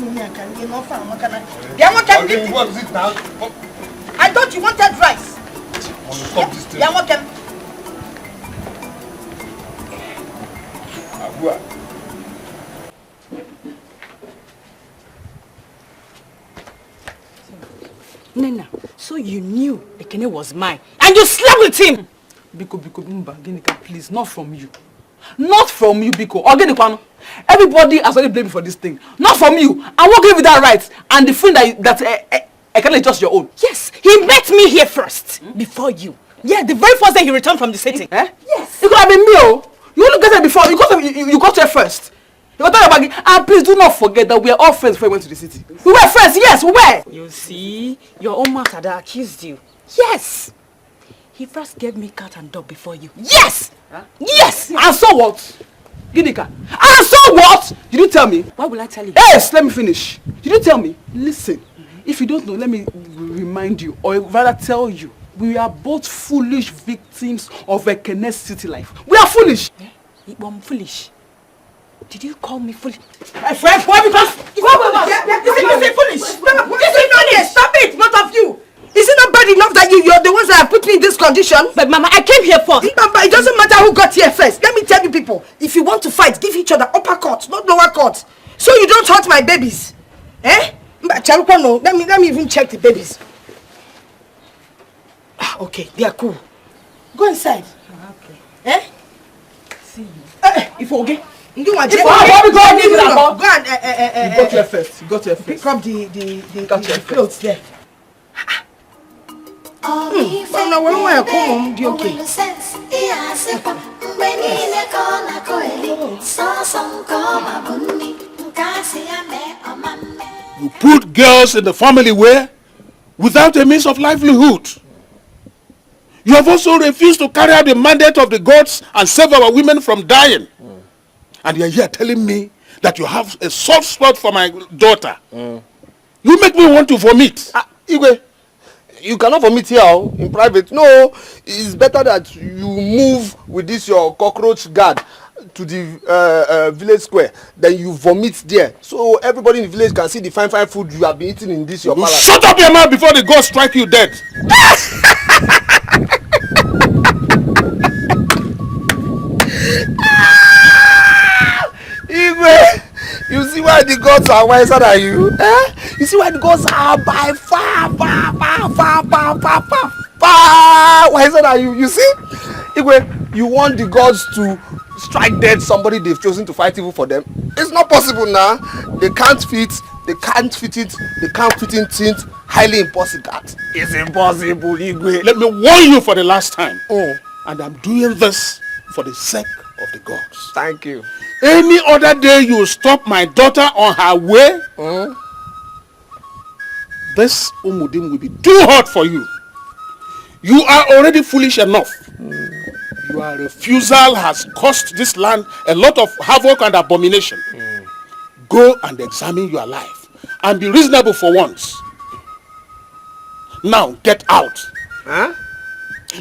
is it now? I thought you wanted rice. Stop this thing. Nena, so you knew Ekene was mine and you slept with him. Biko, Mba, Ginika, please, not from you. Not from you, Biko. Organikwano. Everybody has already blamed me for this thing. Not from you. I won't give you that right. And the thing that Ekene is just your own. Yes, he met me here first. Before you. Yeah, the very first day he returned from the city. Yes. It could have been me, oh. You only got there before. You got there first. You got there about it. And please do not forget that we are all friends before we went to the city. We were friends, yes, we were. You see, your own mother that accused you. Yes. He first gave me cat and dog before you. Yes! Huh? Yes! And so what? Ginika. And so what? You didn't tell me. Why will I tell you? Yes, let me finish. You didn't tell me. Listen, if you don't know, let me remind you, or rather tell you, we are both foolish victims of a Kenneth city life. We are foolish. I'm foolish. Did you call me foolish? My friend, why? Because is it foolish? Stop it, both of you. Is it not bad enough that you're the ones that have put me in this condition? But Mama, I came here first. It doesn't matter who got here first. Let me tell you people, if you want to fight, give each other upper court, not lower court. So you don't hurt my babies. Eh? No. Let me even check the babies. Okay, they are cool. Go inside. Okay. Eh? See you. If okay. You got here first. You got here first. Pick up the clothes there. Now when I come home, do okay? You put girls in the family where without a means of livelihood. You have also refused to carry out the mandate of the gods and save our women from dying. And you are here telling me that you have a soft spot for my daughter. You make me want to vomit. Igwe, you cannot vomit here in private. No, it's better that you move with this your cockroach guard to the village square. Then you vomit there. So everybody in the village can see the fine food you have been eating in this your palace. Shut up your mouth before the gods strike you dead. Igwe, you see why the gods are wiser than you? Eh? You see why the gods are by far wiser than you? You see? Igwe, you want the gods to strike dead somebody they've chosen to fight evil for them? It's not possible now. They can't fit it, they can't fit in things. Highly impossible. It's impossible, Igwe. Let me warn you for the last time. And I'm doing this for the sake of the gods. Thank you. Any other day you stop my daughter on her way, this Umudim will be too hot for you. You are already foolish enough. Your refusal has cost this land a lot of havoc and abomination. Go and examine your life and be reasonable for once. Now get out. Huh?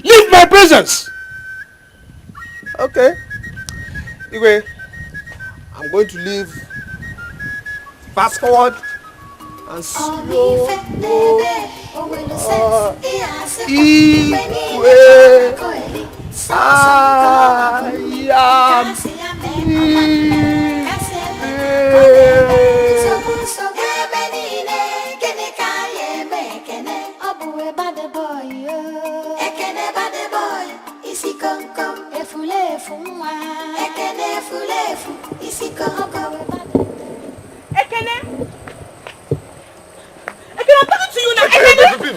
Leave my presence. Okay. Anyway, I'm going to leave. Fast forward and slow.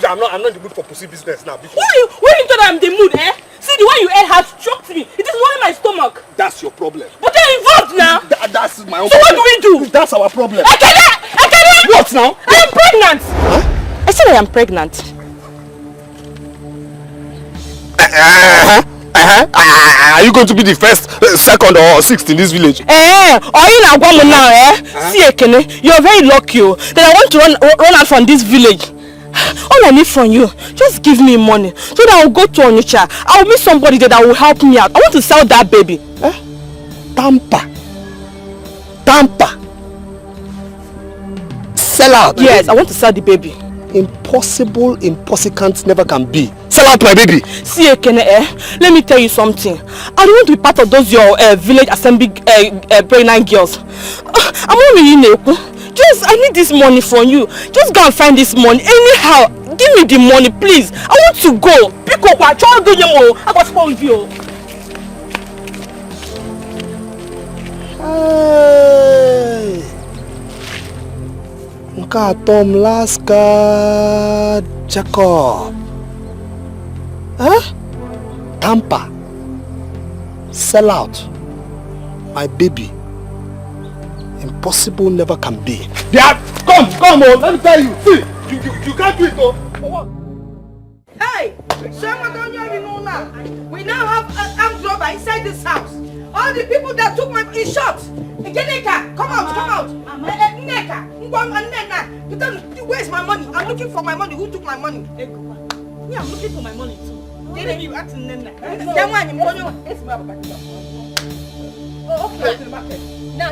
I'm not in the mood for pussy business now. When you thought I'm the mood, eh? See, the one you ate has choked me. It is worrying my stomach. That's your problem. But they're involved now. That's my own so problem. What do we do? That's our problem. Ekene! What now? I am pregnant. Huh? I said I am pregnant. Are you going to be the first, second or sixth in this village? Or you now now, See Ekene, you're very lucky that I want to run out from this village. All I need from you, just give me money so that I'll go to Onitsha. I'll meet somebody that will help me out. I want to sell that baby. Tampa. Sell out? Yes, I want to sell the baby. Impossible never can be. Sell out my baby. See Ekene, let me tell you something. I don't want to be part of those your village assembly pregnant girls. I'm not really I need this money from you. Just go and find this money. Anyhow, give me the money, please. I want to go. Pick up my child. I got to with you. Hey. Tom Laska Jacob. Tampa. Sell out my baby. Impossible never can be. Yeah, come on, let me tell you. See, you can't do it, though. Hey, someone don't you know now? We now have an armed robber inside this house. All the people that took my shot. Geneka, come out. Neka, where's my money? I'm looking for my money. Who took my money? Me, I'm looking for my money too. You acting Nena. Then when you Oh, okay. Now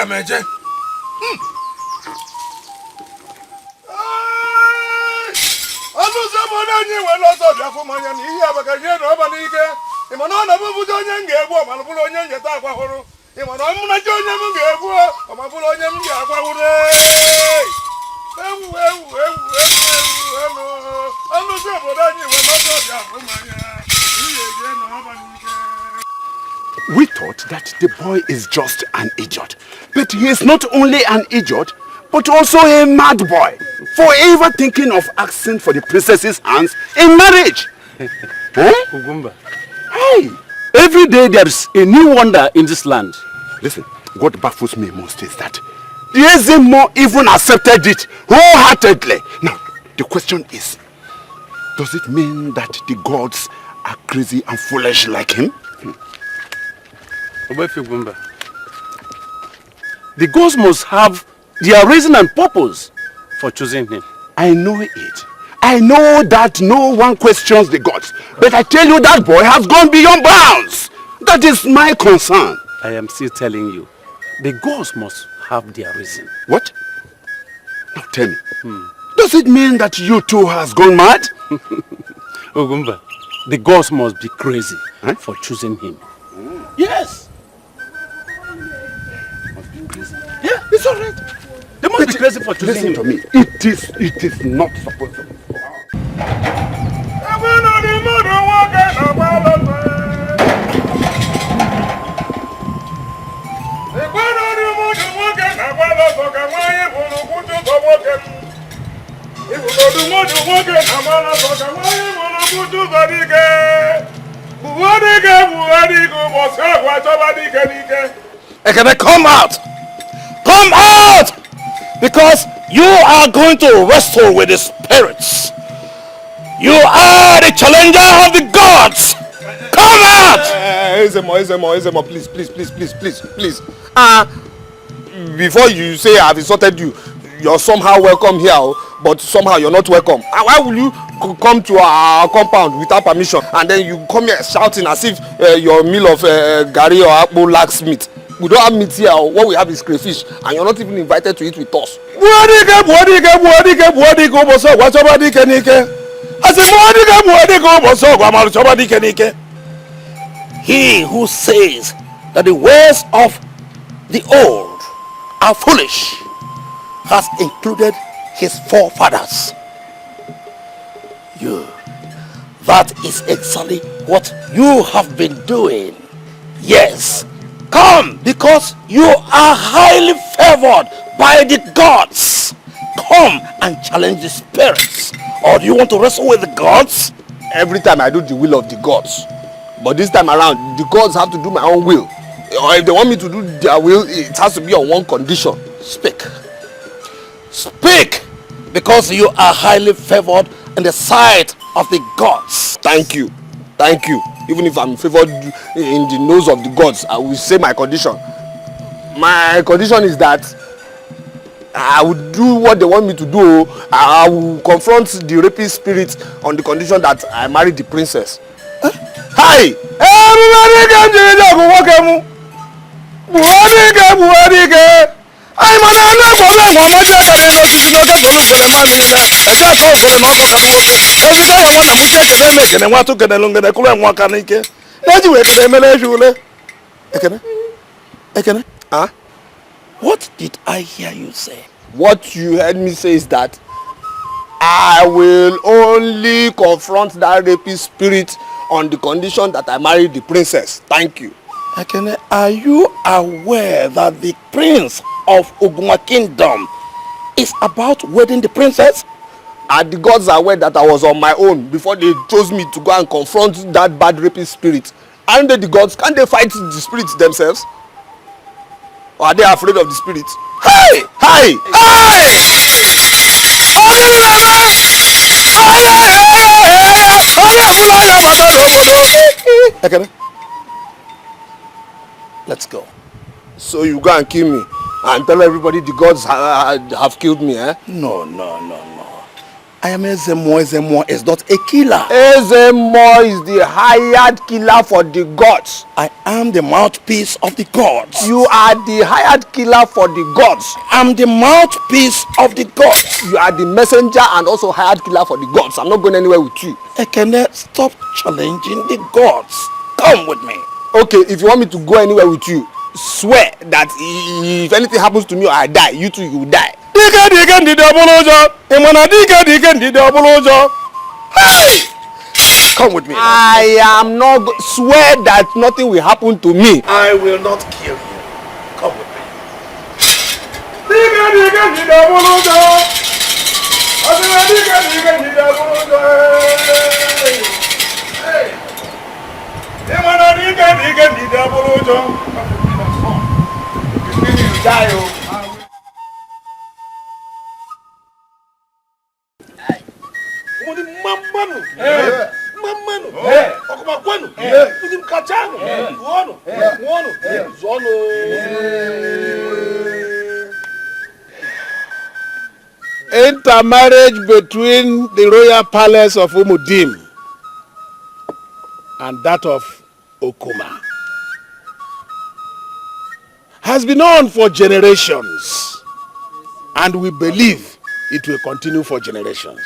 Aga m eje. Ọnụ ụzọ obodo anyị nwere ọzọ bịafụ mmanya na ihe abaka nye na ọba n'ike. Ị ma na ọ na-abụbụzi onye m ga-egbu ọmara bụrụ onye njeta akwahụrụ. Ị ma na ọ mụnacha onye m ga-egbu ọma bụrụ onye m ga-akwahụrụ. Ewu ewu ewu ewu ewu ọnụ ụzọ obodo anyị nwere ọzọ bịafụ mmanya. Ihe eje na ọba n'ike. We thought that the boy is just an idiot. But he is not only an idiot, but also a mad boy. Forever thinking of asking for the princess's hands in marriage. Eh? Ugumba. Hey! Every day there's a new wonder in this land. Listen, what baffles me most is that the Ezemo even accepted it wholeheartedly. Now, the question is, does it mean that the gods are crazy and foolish like him? The gods must have their reason and purpose for choosing him. I know it. I know that no one questions the gods. But I tell you, that boy has gone beyond bounds. That is my concern. I am still telling you, the gods must have their reason. What? Now tell me, does it mean that you too has gone mad? Ogumba, the gods must be crazy for choosing him. Yes. Yeah, it's all right. They must be crazy for choosing him. Listen to me. It is not supposed to be. Ekene, come out! Come out! Because you are going to wrestle with the spirits. You are the challenger of the gods. Come out! Ezemo, please. Before you say I've insulted you, you're somehow welcome here, but somehow you're not welcome. Why will you come to our compound without permission and then you come here shouting as if your meal of gari or apple lacks meat? We don't have meat here. What we have is crayfish, and you're not even invited to eat with us. He who says that the ways of the old are foolish has included his forefathers. You, that is exactly what you have been doing. Yes. Come, because you are highly favored by the gods. Come and challenge the spirits. Or do you want to wrestle with the gods? Every time I do the will of the gods. But this time around, the gods have to do my own will. Or if they want me to do their will, it has to be on one condition. Speak. Speak! Because you are highly favored in the sight of the gods. Thank you. Even if I'm favored in the nose of the gods, I will say my condition. My condition is that I will do what they want me to do. I will confront the rapist spirit on the condition that I marry the princess. Hi! What did I hear you say? What you heard me say is that I will only confront that rapist spirit on the condition that I marry the princess. Thank you. Ekene, are you aware that the prince of Oguma Kingdom is about wedding the princess? And the gods are aware that I was on my own before they chose me to go and confront that bad rapist spirit. Aren't they the gods? Can't they fight the spirits themselves? Or are they afraid of the spirits? Hey! Hey! Ekene, let's go. So you go and kill me and tell everybody the gods have killed me, eh? No. I am Ezemo. Ezemo is not a killer. Ezemo is the hired killer for the gods. I am the mouthpiece of the gods. You are the hired killer for the gods. I'm the mouthpiece of the gods. You are the messenger and also hired killer for the gods. I'm not going anywhere with you. Ekene, stop challenging the gods. Come with me. Okay, if you want me to go anywhere with you, swear that if anything happens to me or I die, you too, you will die. Hey! Come with me. I am not swear that nothing will happen to me. I will not kill you. Come with me. Intermarriage between the royal palace of Umudim and that of Okuma has been on for generations, and we believe it will continue for generations.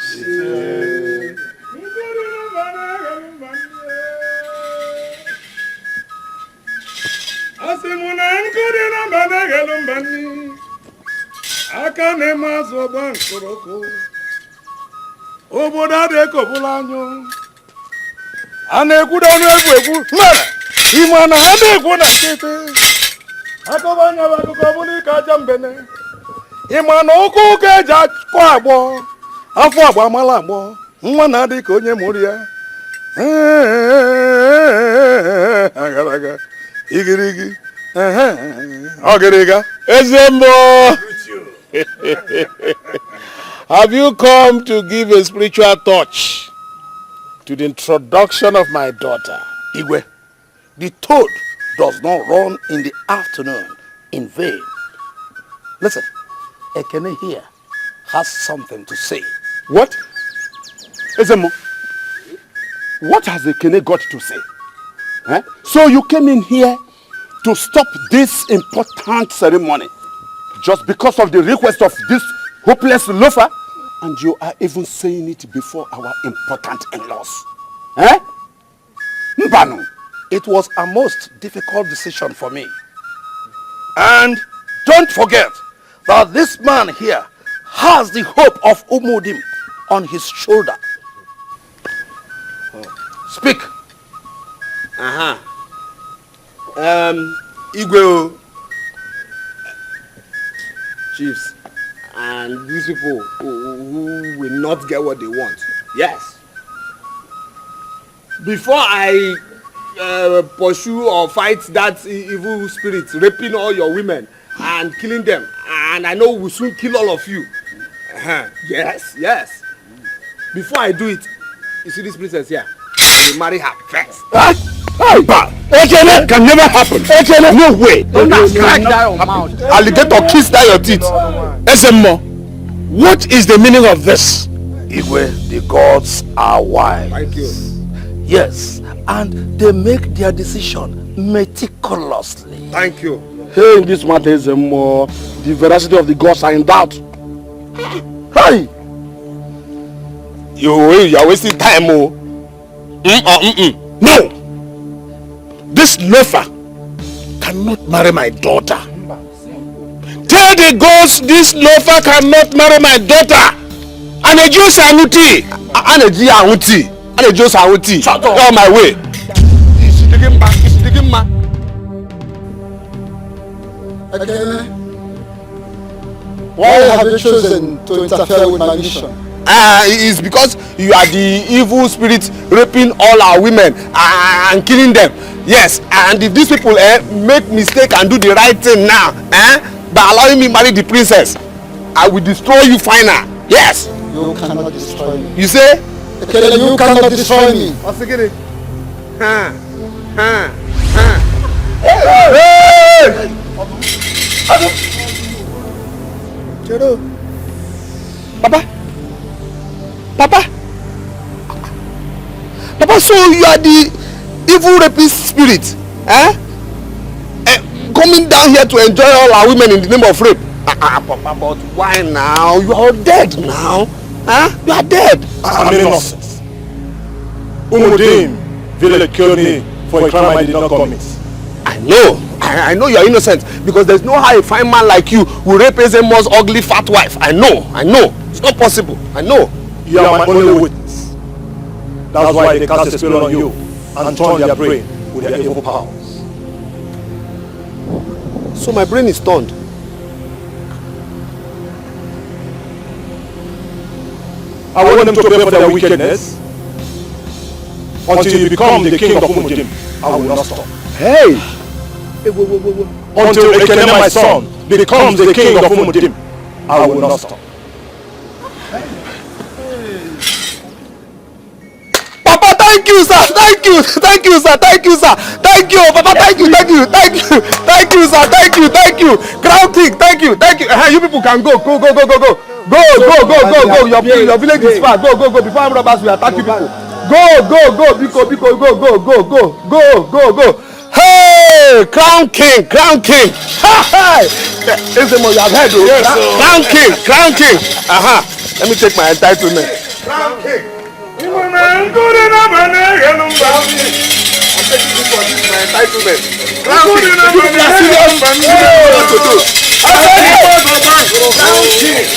Ezemo, have you come to give a spiritual touch to the introduction of my daughter? Igwe, the toad does not run in the afternoon in vain. Listen, Ekene here has something to say. What? Ezemo, what has Ekene got to say? Eh? So you came in here to stop this important ceremony just because of the request of this hopeless loafer? And you are even saying it before our important in-laws. Eh? Mbanu. It was a most difficult decision for me. And don't forget that this man here has the hope of Umudim on his shoulder. Speak. Igwe, chiefs, and these people who will not get what they want. Yes. Before I pursue or fight that evil spirit raping all your women and killing them, and I know we'll soon kill all of you. Yes, yes. Before I do it, you see this princess here? I will marry her first. Ekene can never happen. Ekene, no way. Don't crack that your mouth. Alligator kiss that your teeth. Ezemo, what is the meaning of this? Igwe, the gods are wise. Thank you. Yes, and they make their decision meticulously. Thank you. Hey, in this matter, Ezemo, the veracity of the gods are in doubt. Hey! You are wasting time, oh. No! This loafer cannot marry my daughter. Tell the gods this loafer cannot marry my daughter. Anejo Sanuti. Aneji Ahuti. Anejo Sanuti. Shut up. On my way. Why have you chosen to interfere with my mission? It's because you are the evil spirit raping all our women and killing them. Yes, and if these people make mistake and do the right thing now, by allowing me marry the princess, I will destroy you final. Yes. You cannot destroy me. You say? Okay, you cannot destroy me. What's it getting? Chedo. Papa. Papa, so you are the evil rapist spirit, eh? Coming down here to enjoy all our women in the name of rape. Papa, but why now? You are dead now. Huh? You are dead. I mean nonsense. Umudim will kill me for a crime I did not commit. I know. I know you are innocent because there's no how a fine man like you will rape Ezemo's ugly fat wife. I know. It's not possible. I know. You are my only witness. That's why they cast a spell on you and turn their brain with their evil powers. So my brain is turned. I want them to pay for their wickedness. Until you become the king of Umudim, I will not stop. Hey! Until Ekene, my son, becomes the king of Umudim, I will not stop. Papa, thank you, sir. Thank you, sir. Thank you, Papa. Thank you, sir. Thank you. Crown King, thank you. You people can go. Go. Your village is far. Go. Before armed robbers will attack you people. Go. Hey, Crown King. Hey. Ezemo, you have heard, oh. Yes, Crown King. Let me take my entitlement. Crown King. I'm taking this for this my entitlement. Crown King. You are serious? You know what to do. Crown King.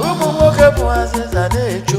Umu woke up once as I did.